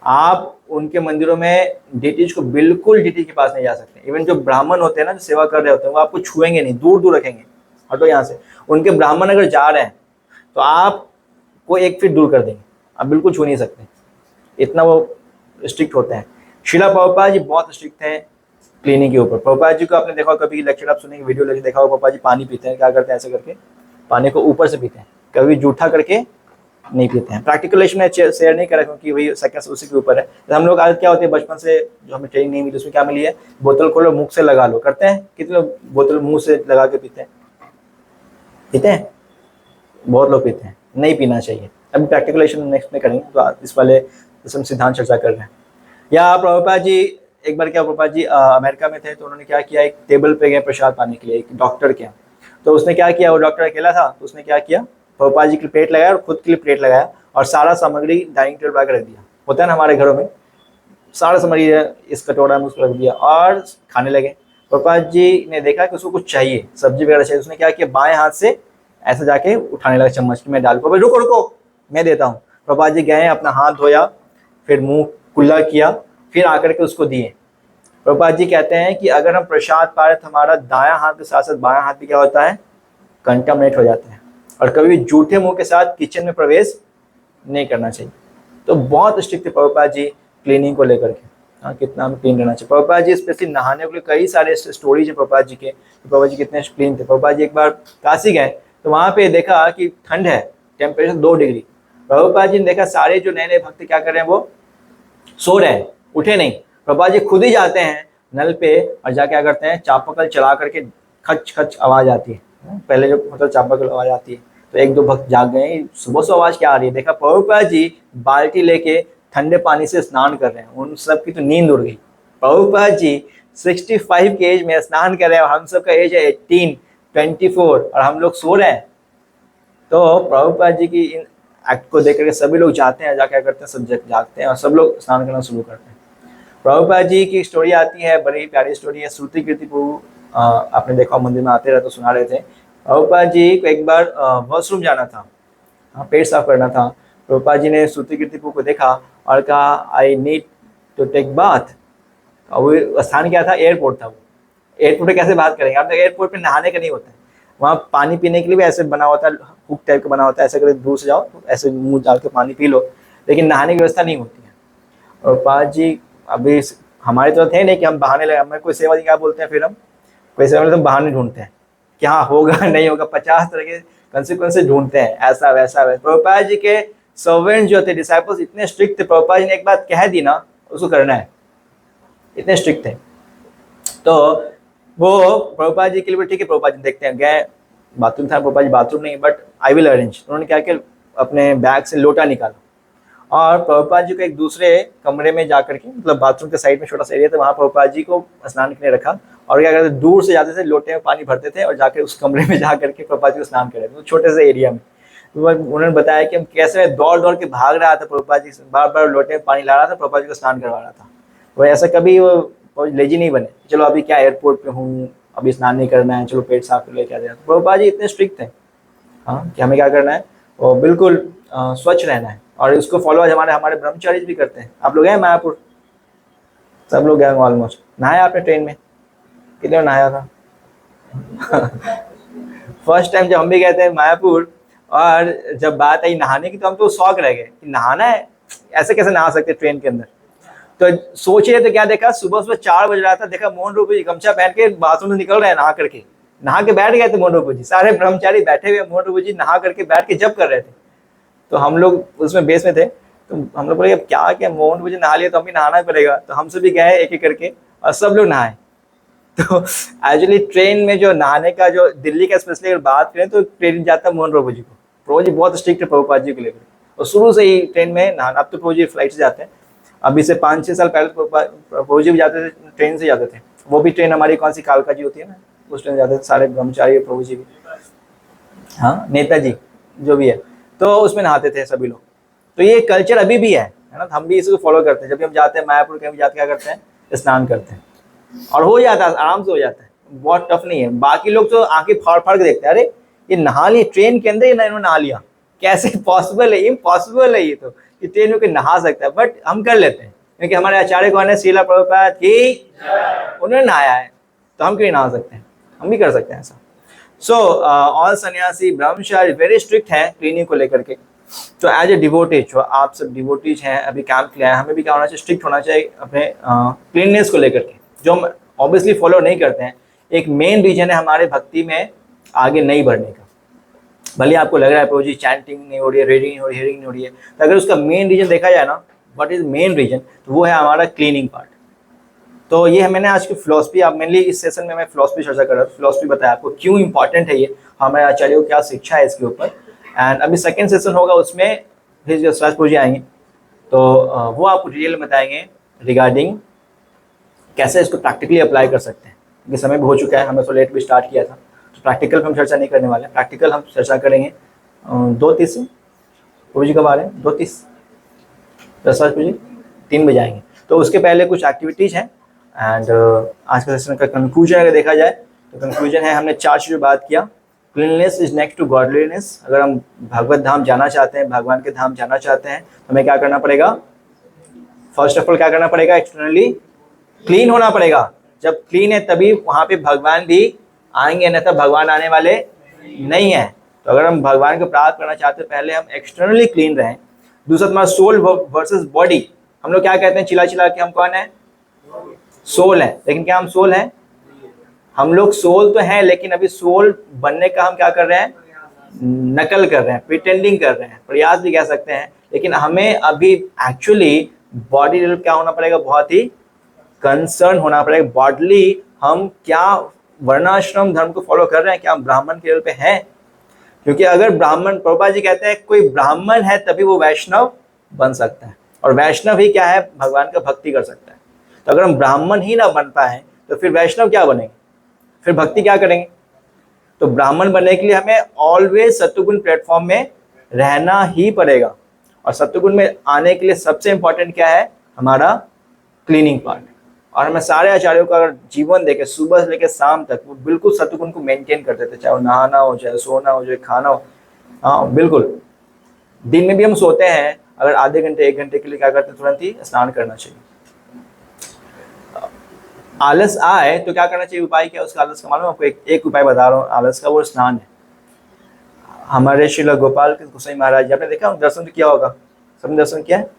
आप उनके मंदिरों में डीटीज को बिल्कुल डीटीज के पास नहीं जा सकते। इवन जो ब्राह्मण होते हैं ना, जो सेवा कर रहे होते हैं, वो आपको छुएंगे नहीं, दूर दूर रखेंगे, हटो यहाँ से। उनके ब्राह्मण अगर जा रहे हैं तो आपको 1 फीट दूर कर देंगे, आप बिल्कुल छू नहीं सकते, इतना वो स्ट्रिक्ट होते हैं। श्रीला प्रभुपाद जी बहुत स्ट्रिक्ट थे क्लीनिंग के ऊपर। प्रभुपाद जी को आपने देखा, कभी लेक्चर आप सुनेंगे, वीडियो लेक्चर देखा होगा, प्रभुपाद जी पानी पीते हैं, क्या करते हैं, ऐसे करके पानी को ऊपर से पीते हैं, कभी जूठा करके नहीं पीते हैं। प्रैक्टिकल लेक्चर में शेयर नहीं करा क्योंकि वही सेकंड उसी के ऊपर है। तो हम लोग आदत क्या होती है बचपन से, जो हमें ट्रेनिंग नहीं मिली, उसमें क्या मिली है, बोतल खोलो मुख से लगा लो, करते हैं। कितने लोग बोतल मुंह से लगा के पीते हैं? बहुत लोग पीते हैं, नहीं पीना चाहिए। अभी प्रैक्टिकलेशन नेक्स्ट में करेंगे, तो इस वाले जिसमें सिद्धांत चर्चा कर रहे हैं। या प्रभुपाद जी, एक बार क्या प्रभुपाद जी अमेरिका में थे, तो उन्होंने क्या किया, एक टेबल पे गए प्रसाद पाने के लिए एक डॉक्टर के यहाँ। तो उसने क्या किया, वो डॉक्टर अकेला था, तो उसने क्या किया, प्रभुपाद जी की प्लेट लगाया और खुद के लिए प्लेट लगाया और सारा सामग्री डाइनिंग टेबल पर रख दिया। होता है ना हमारे घरों में, सारा सामग्री इस कटोरा में उसको रख दिया और खाने लगे। प्रभुपाद जी ने देखा कि उसको कुछ चाहिए, सब्जी वगैरह चाहिए। उसने क्या किया, बाएं हाथ से ऐसे जाके उठाने लगा चम्मच में डाल को, रुको रुको मैं देता हूँ। प्रभुपाद जी गए, अपना हाथ धोया, फिर मुंह कुल्ला किया, फिर आकर के उसको दिए। प्रभुपाद जी कहते हैं कि अगर हम प्रसाद पा रहे तो हमारा दायां हाथ के साथ साथ बायां हाथ भी क्या होता है, कंटामिनेट हो जाता है। और कभी भी जूठे मुंह के साथ किचन में प्रवेश नहीं करना चाहिए। तो बहुत स्ट्रिक्ट थे प्रभुपाद जी क्लीनिंग को लेकर के, हाँ कितना हमें क्लीन रहना चाहिए। प्रभुपाद जी स्पेशली नहाने के लिए कई सारे स्टोरीज है प्रभुपाद जी के, प्रभुपाद जी कितने क्लीन थे। प्रभुपाद जी एक बार काशी गए, तो वहाँ पे देखा कि ठंड है, टेम्परेचर 2 डिग्री। प्रभुपाद जी ने देखा सारे जो नए नए भक्त क्या कर रहे हैं, वो सो रहे हैं, उठे नहीं। प्रभुपाद जी खुद ही जाते हैं नल पे और जाके क्या करते हैं, चापाकल चला करके खच खच आवाज आती है, पहले जो मतलब चापाकल आवाज आती है, तो 1-2 भक्त जाग गए, सुबह से आवाज क्या आ रही है। देखा प्रभुपाद जी बाल्टी लेके ठंडे पानी से स्नान कर रहे हैं। उन सब की तो नींद उड़ गई। प्रभुपाद जी 65 के एज में स्नान कर रहे हैं, और हम सब का एज है 18, 24 और हम लोग सो रहे हैं। तो प्रभुपाद जी की इन एक्ट को देख करके सभी लोग जाते हैं, जाके क्या करते हैं, सब जागते हैं और सब लोग स्नान करना शुरू करते हैं। प्रभुपाद जी की स्टोरी आती है, बड़ी प्यारी स्टोरी है। श्रुति कीर्ति प्रभु आपने देखा मंदिर में आते रहे तो सुना रहे थे। प्रभुपाद जी को एक बार वॉशरूम जाना था, पेट साफ करना था। प्रभुपाद जी ने श्रुति कीर्ति प्रभु को देखा और कहा I need to take bath. वो स्थान क्या था, एयरपोर्ट था। वो एयरपोर्ट पे कैसे बात करेंगे, आप तो एयरपोर्ट पे नहाने का नहीं होता है, वहाँ पानी पीने के लिए भी ऐसे बना होता है, हुक टाइप का बना होता है, ऐसे करके दूर से जाओ तो ऐसे मुंह डाल के पानी पी लो, लेकिन नहाने की व्यवस्था नहीं होती है। और प्रभुपाद जी अभी हमारे तो थे नहीं कि हम बहाने लगे, हमें कोई सेवा जी क्या बोलते हैं, फिर हम कोई सेवा तो बहाने ढूंढते हैं कि हाँ होगा नहीं होगा, 50 तरह के कंसिक्वेंसेस ढूंढते हैं, ऐसा वैसा वैसा। प्रभुपाद जी के सर्वेंट जो थे, डिसाइपल्स इतने स्ट्रिक्ट थे, प्रभुपाद जी ने एक बात कह दी ना उसको करना है, इतने स्ट्रिक्ट थे। तो वो प्रभुपाद जी के लिए ठीक है, प्रभुपाद जी देखते हैं, गए बाथरूम था, प्रभुपाद जी बाथरूम नहीं, बट आई विल अरेंज। उन्होंने क्या किया, अपने बैग से लोटा निकाला और प्रभुपाद जी को एक दूसरे कमरे में जाकर के, मतलब बाथरूम के साइड में छोटा सा एरिया था, वहाँ प्रभुपाद जी को स्नान करने रखा। और क्या करते, दूर से जाते थे, लोटे में पानी भरते थे और जाकर उस कमरे में जा करके प्रभुपाद जी को स्नान कर रहे थे, छोटे से एरिया में। तो उन्होंने बताया कि हम कैसे दौड़ दौड़ के भाग रहा था, प्रभुपाद जी बार बार लोटे में पानी ला रहा था, प्रभुपाद जी को स्नान करवा रहा था। वो ऐसा कभी वो लेजी नहीं बने, चलो अभी क्या एयरपोर्ट पे हूँ, अभी स्नान नहीं करना है, चलो पेट साफ कर ले, क्या दिया। प्रभुपाद जी इतने स्ट्रिक्ट थे हाँ कि हमें क्या करना है, वो बिल्कुल स्वच्छ रहना है। और इसको फॉलो आज हमारे ब्रह्मचारी भी करते हैं। आप लोग गए मायापुर, सब लोग गए ऑलमोस्ट। नहाया आपने ट्रेन में, कितने नहाया था? फर्स्ट टाइम जब हम भी गए थे मायापुर, और जब बात आई नहाने की तो हम तो शौक रह गए कि नहाना है, ऐसे कैसे नहा सकते ट्रेन के अंदर। तो सोचिए तो क्या देखा, सुबह सुबह 4 बज रहा था, देखा मोहन रूप जी गमछा पहन के बाथरूम में निकल रहे हैं, नहा के बैठ गए थे मोहन रूप जी, सारे ब्रह्मचारी बैठे हुए, मोहन रूप जी नहा करके बैठ के जब कर रहे थे। तो हम लोग उसमें बेस में थे, तो हम लोग बोले अब क्या मोहन रूप जी नहा लिया तो हम भी नहाना पड़ेगा। तो हम सभी गए एक एक करके और सब लोग नहाए। तो एक्चुअली ट्रेन में जो नहाने का, जो दिल्ली का स्पेशली अगर बात करें तो ट्रेन जाता है मोहन प्रभु जी को। प्रभु जी बहुत स्ट्रिक्ट है प्रभुपाद जी को लेकर, और शुरू से ही ट्रेन में नहाना। अब तो प्रभु जी फ्लाइट से जाते हैं, अभी से 5-6 साल पहले प्रभु जी भी जाते थे, ट्रेन से जाते थे। वो भी ट्रेन हमारी कौन सी कालका जी होती है ना, उस ट्रेन जाते थे सारे ब्रह्मचारी, प्रभु जी भी, हाँ नेताजी जो भी है, तो उसमें नहाते थे सभी लोग। तो ये कल्चर अभी भी है ना, हम भी इसको फॉलो करते हैं। जब भी हम जाते हैं मायापुर कहीं भी जाते क्या करते हैं, स्नान करते हैं और हो जाता है, आराम से हो जाता है, बहुत टफ नहीं है। बाकी लोग तो आंखें फाड़ फाड़ के देखते हैं, अरे ये नहा लिया ट्रेन के अंदर, ये इन्होंने नहा लिया, कैसे पॉसिबल है, इम्पॉसिबल है ये तो, कि ट्रेन में कोई नहा सकता है। बट हम कर लेते हैं क्योंकि हमारे आचार्य कौन है, श्रीला प्रभुपाद की, उन्होंने नहाया है तो हम क्यों नहा सकते हैं, हम भी कर सकते हैं ऐसा। सो ऑल सन्यासी ब्रह्मचारी वेरी स्ट्रिक्ट है क्लीनिंग को लेकर के। तो एज ए डिवोटीज, जो आप सब डिवोटीज हैं, अभी कैंप किया है, हमें भी क्या होना चाहिए, स्ट्रिक्ट होना चाहिए अपने क्लीननेस को लेकर के, जो हम ऑब्वियसली फॉलो नहीं करते हैं। एक मेन रीजन है हमारे भक्ति में आगे नहीं बढ़ने का। भले आपको लग रहा है प्रभु जी चैंटिंग नहीं हो रही है, रीडिंग नहीं हो रही है, हेयरिंग नहीं हो रही है, तो अगर उसका मेन रीजन देखा जाए ना, व्हाट इज मेन रीजन, तो वो है हमारा क्लीनिंग पार्ट। तो ये है मैंने आज की फिलॉसफी, आप मेनली इस सेशन में मैं फिलॉसफी चर्चा कर रहा हूँ, फिलॉसफी बताया आपको क्यों इंपॉर्टेंट है ये, हमारे आचार्यों को क्या शिक्षा है इसके ऊपर। एंड अभी सेकेंड सेशन होगा, उसमें फिर जो यशराज जी आएंगे तो वो आपको डिटेल में बताएंगे रिगार्डिंग कैसे इसको प्रैक्टिकली अप्लाई कर सकते हैं, क्योंकि समय भी हो चुका है, हमने तो लेट भी स्टार्ट किया था, तो प्रैक्टिकल पर हम चर्चा नहीं करने वाले, प्रैक्टिकल हम चर्चा करेंगे 2:30 से। प्रभु जी कब आ रहे हैं? 2:30 यशराज जी 3 बजे आएंगे। तो उसके पहले कुछ एक्टिविटीज़ हैं एंड आज का सेशन का कंक्लूजन अगर देखा जाए तो कंक्लूजन है, हमने 4 चीज़ों बात किया। Cleanliness is next to godliness. अगर हम भगवत धाम जाना चाहते हैं, भगवान के धाम जाना चाहते हैं, तो हमें क्या करना पड़ेगा? फर्स्ट ऑफ ऑल क्या करना पड़ेगा? एक्सटर्नली क्लीन होना पड़ेगा। जब क्लीन है तभी वहाँ पे भगवान भी आएंगे, नहीं तो भगवान आने वाले नहीं है। तो अगर हम भगवान को प्राप्त करना चाहते हैं, पहले हम एक्सटर्नली क्लीन रहें। दूसरा तुम्हारा सोल वर्सेस बॉडी। हम लोग क्या कहते हैं चिल्ला चिल्ला के, हम कौन है? सोल है। लेकिन क्या हम सोल हैं? हम लोग सोल तो हैं, लेकिन अभी सोल बनने का हम क्या कर रहे हैं? नकल कर रहे हैं, प्रिटेंडिंग कर रहे हैं, प्रयास भी कह सकते हैं। लेकिन हमें अभी एक्चुअली बॉडी लेवल क्या होना पड़ेगा? बहुत ही कंसर्न होना पड़ेगा। बॉडली हम क्या वर्णाश्रम धर्म को फॉलो कर रहे हैं? क्या हम ब्राह्मण के लेवल पे हैं? क्योंकि अगर ब्राह्मण, प्रभुपाद जी कहते हैं कोई ब्राह्मण है तभी वो वैष्णव बन सकता है, और वैष्णव ही क्या है? भगवान का भक्ति कर सकता है। तो अगर हम ब्राह्मण ही ना बन पाए तो फिर वैष्णव क्या बनेंगे? फिर भक्ति क्या करेंगे? तो ब्राह्मण बनने के लिए हमें ऑलवेज सत्वगुण प्लेटफॉर्म में रहना ही पड़ेगा। और सत्वगुण में आने के लिए सबसे इंपॉर्टेंट क्या है? हमारा क्लीनिंग पार्ट। और हमें सारे आचार्यों का अगर जीवन देखे, सुबह से लेकर शाम तक वो बिल्कुल सत्वगुण को मेंटेन करते थे, चाहे वो नहाना हो, चाहे सोना हो, चाहे खाना हो। हाँ बिल्कुल। दिन में भी हम सोते हैं, अगर आधे घंटे 1 घंटे के लिए क्या करते हैं? तुरंत ही स्नान करना चाहिए। आलस आए तो क्या करना चाहिए? उपाय क्या है उसका? आलस का मालूम आपको? एक उपाय बता रहा हूँ आलस का, वो स्नान है। हमारे श्रील गोपाल गोसाई महाराज, आपने देखा, दर्शन तो किया होगा, सबने दर्शन किया है।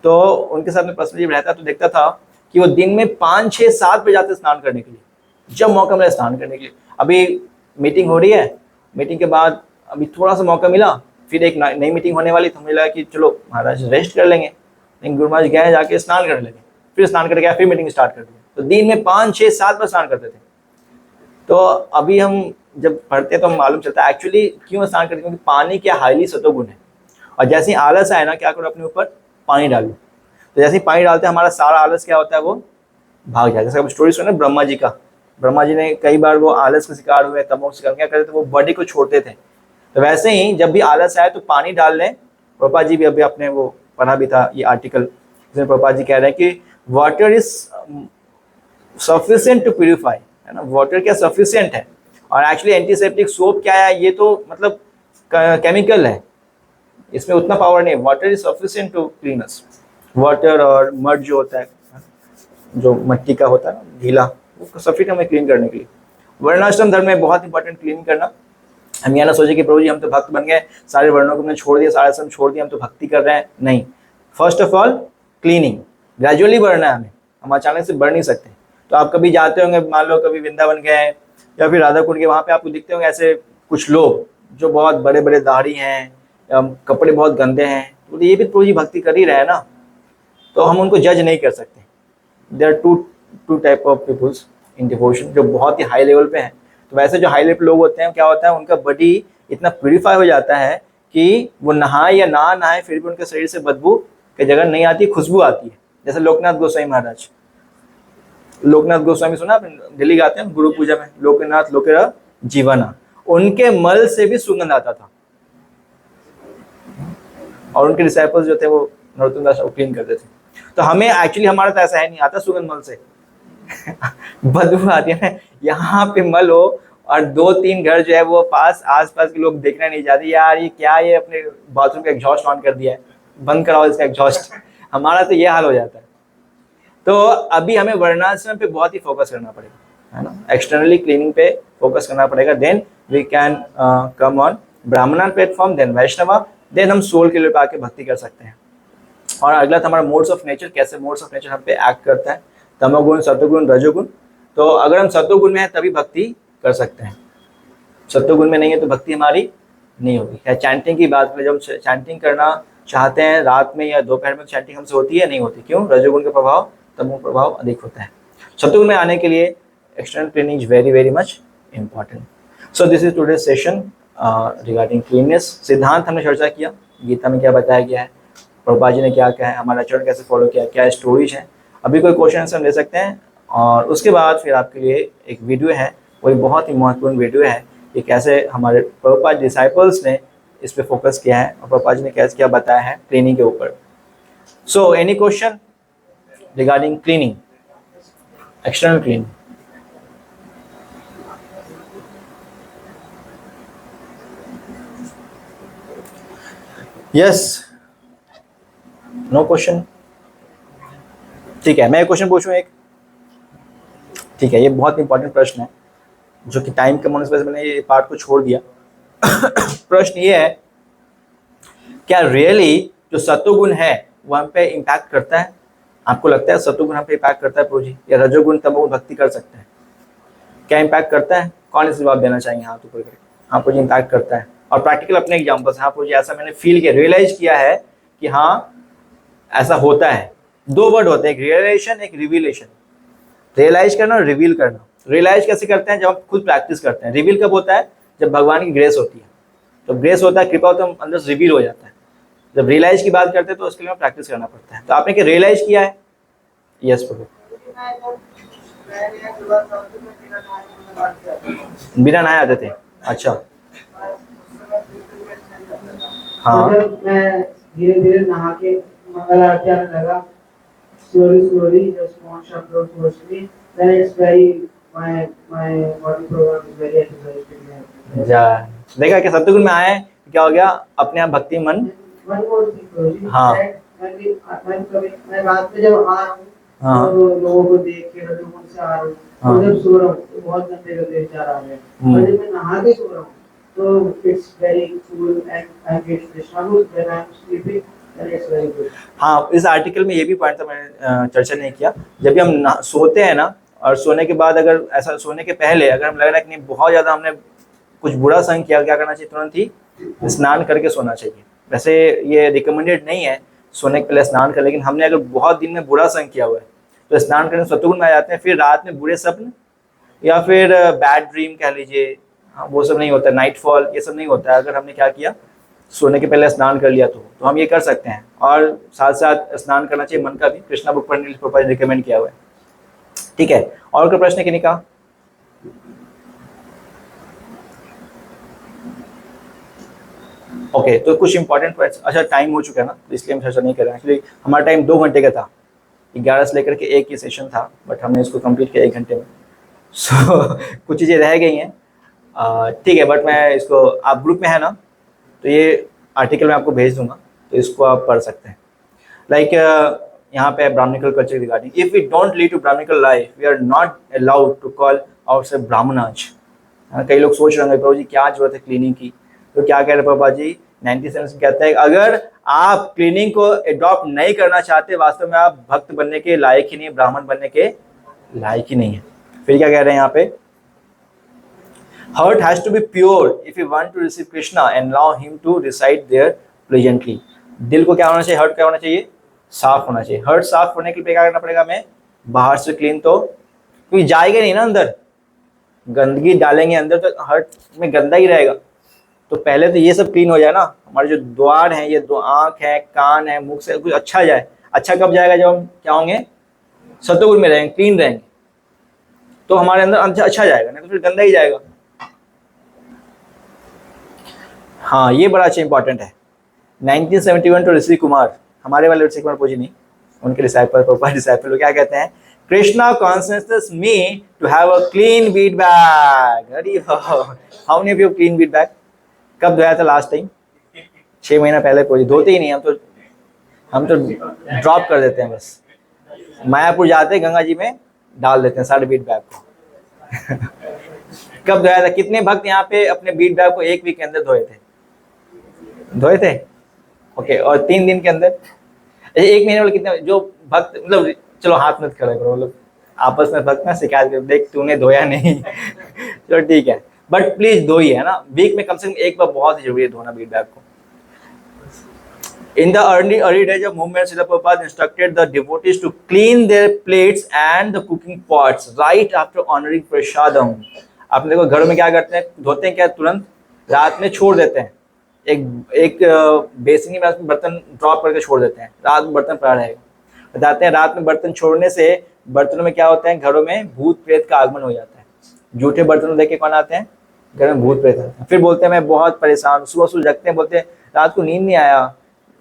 तो उनके साथ में पर्सनली रहता तो देखता था कि वो दिन में 5, 6, 7 बजे जाते स्नान करने के लिए, जब मौका मिला स्नान करने के लिए। अभी मीटिंग हो रही है, मीटिंग के बाद अभी थोड़ा सा मौका मिला, फिर एक नई मीटिंग होने वाली, तो मुझे लगा कि चलो महाराज रेस्ट कर लेंगे। लेकिन गुरु महाराज गए जाके स्नान करने लगे, फिर स्नान करके गया, फिर मीटिंग स्टार्ट कर दी। तो दिन में 5, 6, 7 बार स्नान करते थे। तो अभी हम जब पढ़ते हैं तो हम मालूम चलता है एक्चुअली क्यों स्नान करते हैं, क्योंकि पानी क्या हाईली सत्वगुण है। और जैसे ही आलस आए ना, क्या करो? अपने ऊपर पानी डालो। तो जैसे ही पानी डालते हैं, हमारा सारा आलस क्या होता है? वो भाग जाता है। जैसे आप स्टोरी सुने ब्रह्मा जी का, ब्रह्मा जी ने कई बार वो आलस का शिकार हुए, तमोग शिकार, क्या करते थे? वो बॉडी को छोड़ते थे। तो वैसे ही जब भी आलस आए तो पानी डाल लें। प्रभुपाद जी भी अभी अपने वो पढ़ा भी था ये आर्टिकल, जिसमें प्रभुपाद जी कह रहे हैं कि water is sufficient to purify, है ना। वाटर क्या सफिशिएंट है। और एक्चुअली एंटीसेप्टिक सोप क्या है? ये तो मतलब केमिकल है, इसमें उतना पावर नहीं है। Water is sufficient to clean us. Water और मड जो होता है, जो मिट्टी का होता है ना, गीला, वो सफिशिएंट हमें क्लीन करने के लिए। वर्णाश्रम धर्म में बहुत इंपॉर्टेंट क्लीन करना। हम यहाँ ना सोचे कि प्रभु जी हम तो भक्त बन गए, सारे वर्णों को हमने छोड़ दिया, सारे आश्रम छोड़ दिया, हम तो भक्ति कर रहे हैं। नहीं, first of all cleaning gradually बढ़ना है हमें, हम अचानक से बढ़ नहीं सकते। तो आप कभी जाते होंगे, मान लो कभी वृंदावन गए या फिर राधा कुंड के, वहाँ पे आपको दिखते होंगे ऐसे कुछ लोग जो बहुत बड़े बड़े दाढ़ी हैं, कपड़े बहुत गंदे हैं, तो ये भी प्रभु जी भक्ति कर ही रहे हैं ना। तो हम उनको जज नहीं कर सकते। There are two type of peoples in devotion, जो बहुत ही हाई लेवल पे हैं। तो वैसे जो हाई लेवल लोग होते हैं, क्या होता है? उनका बॉडी इतना प्यूरिफाई हो जाता है कि वो नहाए या ना नहाए फिर भी उनके शरीर से बदबू की जगह नहीं आती, खुशबू आती है। जैसे लोकनाथ गोस्वामी महाराज, लोकनाथ गोस्वामी सुना आपने? दिल्ली गाते हैं गुरु पूजा में, लोकनाथ लोकेरा जीवना, उनके मल से भी सुगंध आता था। और उनके डिसाइपल्स जो थे वो नरोत्तम दास क्लीन करते थे। तो हमें एक्चुअली, हमारा तो ऐसा है नहीं, आता सुगंध मल से बदबू आती है ना। यहाँ पे मल हो और 2-3 घर जो है वो आस पास के लोग देखना नहीं चाहते, यार ये क्या, ये अपने बाथरूम का एग्जॉस्ट ऑन कर दिया है, बंद कराओ इसका एग्जॉस्ट। हमारा तो ये हाल हो जाता है। तो अभी हमें वर्णाश्रम पे बहुत ही फोकस करना पड़ेगा, है ना। एक्सटर्नली क्लीनिंग पे फोकस करना पड़ेगा, then we can come on brahmana platform, then Vaishnava, then हम सोल के लिए आके भक्ति कर सकते हैं। और अगला था हमारा मोड्स ऑफ नेचर, कैसे मोड्स ऑफ नेचर हम पे एक्ट करता है, तमोगुण, सत्वगुण, रजोगुण। तो अगर हम सत्वगुण में है तभी भक्ति कर सकते हैं, सत्वगुण में नहीं है तो भक्ति हमारी नहीं होगी। या चैंटिंग की बात करें, जब हम चैंटिंग करना चाहते हैं रात में या दोपहर में, चैंटिंग हमसे होती है? नहीं होती। क्यों? रजोगुण का प्रभाव, तमोगुण प्रभाव अधिक होता है। सत्वगुण में आने के लिए external cleaning is very very much important. So this is today's session. Regarding cleanness. सिद्धांत हमने चर्चा किया, गीता में क्या बताया गया है, प्रभुपाद जी ने क्या कहा है, हमारा आचरण कैसे फॉलो किया, क्या स्टोरीज है। अभी कोई क्वेश्चन आंसर ले सकते हैं, और उसके बाद फिर आपके लिए एक वीडियो है, वो एक बहुत ही महत्वपूर्ण वीडियो है कि कैसे हमारे प्रभुपाद डिसाइपल्स ने इस पे फोकस किया है और प्रभुपाद जी ने कैसे क्या बताया है क्लीनिंग के ऊपर। So any question regarding cleaning, external cleaning? Yes, no question? ठीक है, मैं एक क्वेश्चन पूछूं एक। ठीक है, ये बहुत इंपॉर्टेंट प्रश्न है, जो कि टाइम कम होने से मैंने ये पार्ट को छोड़ दिया। प्रश्न ये है, क्या रियली जो सत्वगुण है वो हम पे इम्पैक्ट करता है? आपको लगता है सत्वगुण हम पे इम्पैक्ट करता है प्रभु जी, या रजोगुण तमोगुण भक्ति कर सकते हैं? क्या इम्पैक्ट करता है? कौन इस जवाब देना चाहिए हाथ ऊपर करके? हाँ प्रभु जी, इम्पैक्ट करता है। और प्रैक्टिकल अपने एग्जाम्पल से, हाँ प्रभु जी ऐसा मैंने फील किया, रियलाइज किया है कि हाँ ऐसा होता है। दो वर्ड होते हैं, एक रियलाइजेशन, एक रिवीलेशन। रियलाइज करना और रिवील करना। रियलाइज कैसे करते हैं? जब हम खुद प्रैक्टिस करते हैं। रिवील कब होता है? जब भगवान की ग्रेस होती है। जब ग्रेस होता है, कृपा होता है, अंदर से रिवील हो जाता है। जब रियलाइज की बात करते हैं तो उसके लिए प्रैक्टिस करना पड़ता है। तो आपने क्या रियलाइज किया है? यस प्रभु। बिना नहाए आते थे? अच्छा, हाँ। जब मैं धीरे धीरे नहा के मंगल आरती आने लगा, slowly just one shot of mostly, then it's very my body program is very exercised. जा देखा कि सत्वगुण में आए क्या हो गया? अपने आप भक्ति मन। One more thing, Prabhuji, हाँ। मैं रात में जब आ रहा हूँ, हाँ। तो लोगों को देख के रजोगुण से आ रहा हूँ, हाँ। तो जब सो रहा हूँ तो बहुत गंदे गंदे विचार आ रहे हैं। और जब मैं नहा के सो रहा हूँ तो it's very cool and I get disturbed when I'm sleeping and it's very good. हाँ, इस आर्टिकल में ये भी पॉइंट था, मैंने चर्चा नहीं किया। जब भी हम सोते हैं ना, और सोने के बाद अगर ऐसा, सोने के पहले अगर हम लग रहा है कि नहीं बहुत ज़्यादा हमने कुछ बुरा संग किया, क्या करना चाहिए? तुरंत ही स्नान करके सोना चाहिए। वैसे ये रिकमेंडेड नहीं है सोने के पहले स्नान कर, लेकिन हमने अगर बहुत दिन में बुरा संग किया हुआ है तो स्नान करने सत्वगुण में आ जाते हैं। फिर रात में बुरे सपने या फिर बैड ड्रीम कह लीजिए, हाँ वो सब नहीं होता, नाइटफॉल ये सब नहीं होता है अगर हमने क्या किया, सोने के पहले स्नान कर लिया। तो हम ये कर सकते हैं। और साथ साथ स्नान करना चाहिए मन का भी, कृष्णा बुक पर रिकमेंड किया हुआ है। ठीक है, और कोई प्रश्न किन्हीं का? ओके, तो कुछ इंपॉर्टेंट पॉइंट्स। अच्छा, टाइम हो चुका है ना, तो इसलिए हम चर्चा नहीं कर रहे हैं। एक्चुअली हमारा टाइम 2 घंटे का था, 11 से लेकर के 1 की सेशन था, बट हमने इसको कंप्लीट किया 1 घंटे में। सो कुछ चीज़ें रह गई हैं, ठीक है, बट मैं इसको, आप ग्रुप में है ना, तो ये आर्टिकल मैं आपको भेज दूंगा, तो इसको आप पढ़ सकते हैं। लाइक यहाँ पे brahmanical culture regarding, if we don't lead to brahmanical life we are not allowed to call ourselves brahmanas. कई लोग सोच रहे होंगे प्रभु जी क्या जरूरत है क्लीनिंग की, तो क्या कह रहे हैं प्रभुपाद जी? 97 कहते हैं अगर आप क्लीनिंग को एडॉप्ट नहीं करना चाहते, वास्तव में आप भक्त बनने के लायक ही नहीं, ब्राह्मण बनने के लायक ही नहीं है। फिर क्या कह रहे हैं यहाँ पे? Heart has to be pure if you want to receive Krishna and allow him to reside there pleasantly. दिल को क्या होना चाहिए? हर्ट क्या होना चाहिए? साफ होना चाहिए। हर्ट साफ होने के लिए क्या करना पड़ेगा? हमें बाहर से क्लीन, तो क्योंकि जाएगा नहीं ना अंदर, गंदगी डालेंगे अंदर तो हर्ट में गंदा ही रहेगा। तो पहले तो ये सब क्लीन हो जाए ना, हमारे जो द्वार हैं, ये 2 आँख है, कान है, मुख से कुछ अच्छा जाए। अच्छा कब जाएगा? जब हम क्या होंगे? सत्वगुण में रहेंगे, क्लीन रहेंगे, तो हमारे अंदर अच्छा जाएगा, नहीं तो फिर गंदा ही जाएगा। हाँ, ये बड़ा अच्छा इंपॉर्टेंट है। 1971 तो ऋषि कुमार, हमारे वाले ऋषि कुमार पूजी नहीं, उनके डिसाइपल, प्रभुपाद डिसाइपल, क्या कहते हैं? Krishna consciousness me to have a clean bead bag. अरे how many of you clean bead bag? कब धोया था लास्ट टाइम? 6 महीना पहले। कोई धोते ही नहीं, हम तो ड्रॉप कर देते हैं, बस मायापुर जाते हैं, गंगा जी में डाल देते हैं सारे बीट बैग को। कब धोया था? कितने भक्त यहाँ पे अपने बीट बैग को 1 वीक के अंदर धोए थे? ओके, और 3 दिन के अंदर? 1 महीने वाले कितने जो भक्त, मतलब चलो हाथ मत खड़े करो, मतलब आपस में भक्त ना शिकायत कर, देख तूने धोया नहीं। चलो ठीक है, बट प्लीज धोइए, है ना, वीक में कम से कम 1 बार बहुत ही जरूरी है धोना बीट बैग को। In the early days of movement, Srila Prabhupada instructed the devotees to clean their plates and the cooking pots right after honoring prasadam. आपने देखो घरों में क्या करते हैं? धोते हैं क्या तुरंत? रात में छोड़ देते हैं, एक एक बेसिन में बर्तन ड्रॉप करके छोड़ देते हैं, रात में बर्तन पड़ा रहेगा। बताते हैं रात में बर्तन छोड़ने से बर्तनों में क्या होता है, घरों में भूत प्रेत का आगमन हो जाता है। जूठे बर्तन देख के कौन आते हैं, घर में भूत प्रेत आते हैं। फिर बोलते हैं मैं बहुत परेशान, सुबह सुबह जगते हैं, बोलते हैं रात को नींद नहीं आया,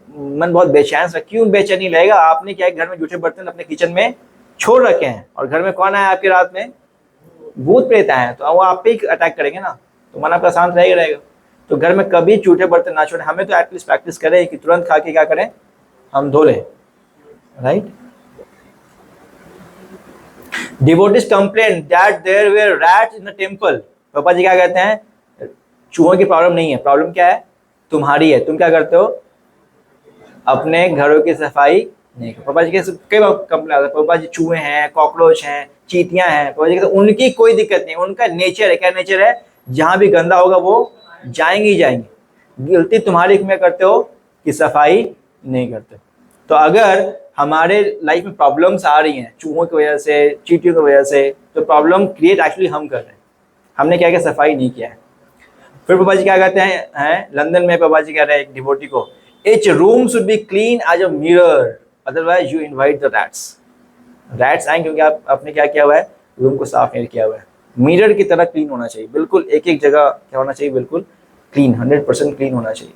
मन बहुत बेचैन सा। क्यों बेचैनी रहेगा, आपने क्या है, घर में जूठे बर्तन अपने किचन में छोड़ रखे हैं और घर में कौन आया आपकी रात में, भूत प्रेत आए हैं, तो वो आप पे ही अटैक करेंगे ना, तो मन आपका शांत रहेगा। तो घर में कभी जूठे बर्तन ना छोड़े। हमें तो एटलीस्ट प्रैक्टिस करें कि तुरंत खा के क्या करें, हम धो लें, right. Devotees complained that there were rats in the temple. पापा जी क्या कहते हैं, चूहों की प्रॉब्लम नहीं है, प्रॉब्लम क्या है, तुम्हारी है। तुम क्या करते हो, अपने घरों की सफाई नहीं करते। पापा जी के कई बार कंप्लेन आता है, पापा जी चूहे हैं, कॉकरोच हैं, चींटियां हैं। पापा जी कहते हैं उनकी कोई दिक्कत नहीं, उनका नेचर है। क्या नेचर है, जहां भी गंदा होगा वो जाएंगे ही जाएंगे। गलती तुम्हारी में करते हो कि सफाई नहीं करते। तो अगर हमारे लाइफ में प्रॉब्लम्स आ रही हैं चूहों की वजह से, चींटियों की वजह से, तो प्रॉब्लम क्रिएट एक्चुअली हम कर रहे हैं, हमने क्या किया, सफाई नहीं किया है। फिर पापा जी क्या कहते हैं, लंदन में पापा जी कह रहे हैं एक डिवोटी को, each room should be clean as a mirror, otherwise you invite the rats. Rats आएंगे क्योंकि आपने क्या किया हुआ है, रूम को साफ नहीं किया हुआ है। मिरर की तरह क्लीन होना चाहिए, बिल्कुल एक एक जगह क्या होना चाहिए, बिल्कुल क्लीन, 100% क्लीन होना चाहिए।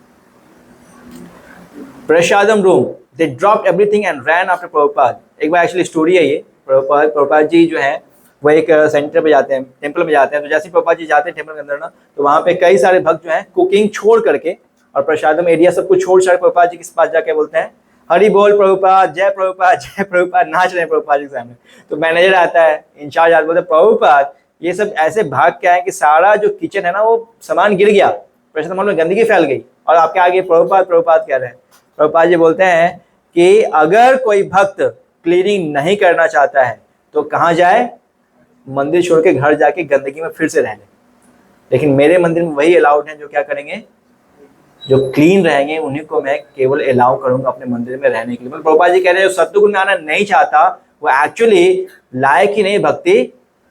Prasadam room, they dropped everything and ran after Prabhupada. एक बार एक्चुअली स्टोरी है ये, प्रभुपाद जी जो है वो एक सेंटर पे जाते हैं, टेंपल में जाते हैं। तो जैसे प्रभुपाद जी जाते हैं टेंपल के अंदर ना, तो वहाँ पे कई सारे भक्त जो हैं कुकिंग छोड़ करके और प्रसादम एरिया सब कुछ छोड़ छाड़ प्रभुपाद जी के पास जाके बोलते हैं हरि बोल प्रभुपाद, जय प्रभुपाद, जय प्रभुपाद, नाच रहे हैं प्रभुपाद जी के सामने। तो मैनेजर आता है, इंचार्ज आता, बोलते प्रभुपाद ये सब ऐसे भाग के आए कि सारा जो किचन है ना वो सामान गिर गया, प्रसादम में गंदगी फैल गई और आपके आगे प्रभुपाद प्रभुपाद कह रहे हैं। प्रभुपाद जी बोलते हैं कि अगर कोई भक्त क्लीनिंग नहीं करना चाहता है तो कहाँ जाए, मंदिर छोड़ के घर जाके गंदगी में फिर से रह ले। लेकिन मेरे मंदिर में वही अलाउड है जो क्या करेंगे, जो क्लीन रहेंगे, उन्हीं को मैं केवल अलाउ करूंगा अपने मंदिर में रहने के लिए। मतलब प्रभुपाद जी कह रहे हैं जो सत्संग में आना नहीं चाहता वो एक्चुअली लायक ही नहीं भक्ति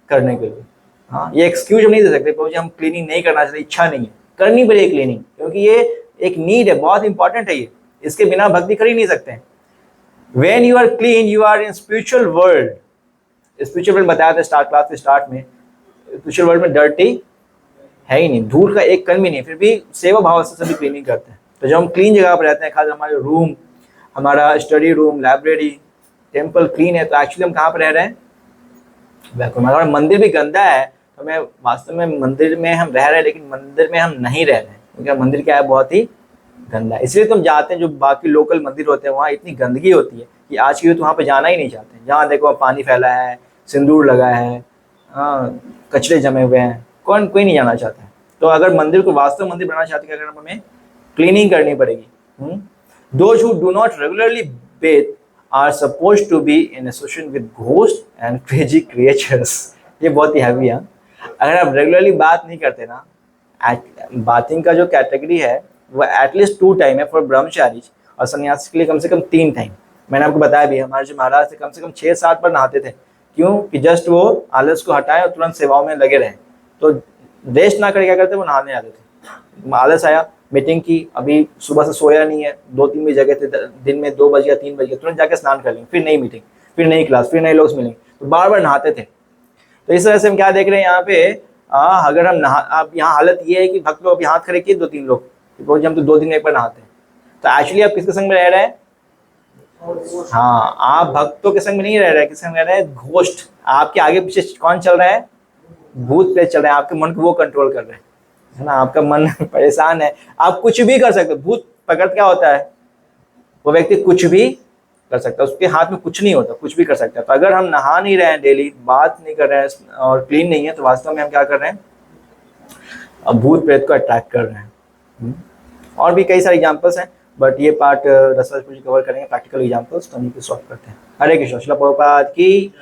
करने के लिए। हाँ, ये एक्सक्यूज हम नहीं दे सकते, प्रभु जी हम क्लीनिंग नहीं करना चाहते, इच्छा नहीं है, करनी पड़ेगी क्लीनिंग, क्योंकि ये एक नीड है, बहुत इंपॉर्टेंट है ये, इसके बिना भक्ति कर ही नहीं सकते। When you are clean, you are in spiritual world. Spiritual world बताया था स्टार्ट क्लास के स्टार्ट में, स्पिरिचुअल वर्ल्ड में डर्टी है ही नहीं, धूल का एक कण भी नहीं, फिर भी सेवा भाव से सभी क्लीनिंग करते हैं। तो जब हम क्लीन जगह पर रहते हैं, खास हमारे रूम, हमारा study room, library, temple clean है, तो एक्चुअली हम कहाँ पर रह रहे हैं, वैकुंठ। हमारा मंदिर भी गंदा है तो मैं वास्तव में मंदिर में हम रह रहे हैं, लेकिन मंदिर में हम नहीं रह रहे हैं, क्योंकि मंदिर क्या है, बहुत ही गंदा है। इसलिए तुम जाते हैं, जो बाकी लोकल मंदिर होते हैं वहाँ इतनी गंदगी होती है कि आज की तो वहाँ पे जाना ही नहीं चाहते। जहाँ देखो वहाँ पानी फैला है, सिंदूर लगा है, हाँ, कचरे जमे हुए हैं, कोई नहीं जाना चाहता है। तो अगर मंदिर को वास्तव मंदिर बनाना चाहते हैं, अगर हमें क्लीनिंग करनी पड़ेगी। Those who do not regularly bathe are supposed to be in association with ghosts and crazy creatures. ये बहुत ही हैवी है। अगर आप रेगुलरली बात नहीं करते ना, बाथिंग का जो कैटेगरी है वो एटलीस्ट 2 टाइम है फॉर ब्रह्मचारी, और सन्यासी के लिए कम से कम 3 टाइम। मैंने आपको बताया भी, हमारे जो महाराज थे कम से कम 6-7 बार नहाते थे। क्यों कि जस्ट वो आलस को हटाए और तुरंत सेवाओं में लगे रहें। तो रेस्ट ना करके क्या करते, वो नहाने आते थे। आलस आया, मीटिंग की, अभी सुबह से सोया नहीं है, 2-3 बजे जगह थे, दिन में 2 बज गया, 3 बज गया, तुरंत जाके स्नान कर लेंगे, फिर नई मीटिंग, फिर नई क्लास, फिर नए लोग मिलेंगे, तो बार बार नहाते थे। तो इस तरह से हम क्या देख रहे हैं यहाँ पे, अगर हम अब यहाँ हालत ये है कि भक्त लोग हाथ खड़े किए 2-3 लोग, हम तो 2 दिन में एक बार नहाते हैं। तो एक्चुअली आप किसके संग में रह रहे हैं, हाँ, आप भक्तों के संग में नहीं रह रहे, किसके संग रह रहे हैं, घोस्ट। आपके आगे पीछे कौन चल रहा है, भूत प्रेत चल रहे हैं, आपके मन को वो कंट्रोल कर रहे हैं, है ना। आपका मन परेशान है, आप कुछ भी कर सकते हो। भूत पकड़ क्या होता है, वो व्यक्ति कुछ भी कर सकता है, उसके हाथ में कुछ नहीं होता, कुछ भी कर सकता है। तो अगर हम नहा नहीं रहे हैं डेली, बात नहीं कर रहे हैं और क्लीन नहीं है, तो वास्तव में हम क्या कर रहे हैं, अब भूत प्रेत को अट्रैक्ट कर रहे हैं। और भी कई सारे एग्जाम्पल्स हैं, बट ये पार्ट रसराज कवर करेंगे, प्रैक्टिकल एग्जाम्पल्स, तो हम ये सॉल्व करते हैं। हरे कृष्ण, श्रील प्रभुपाद की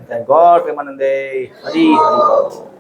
जय, गॉड प्रेमानंदे, हरि हरि।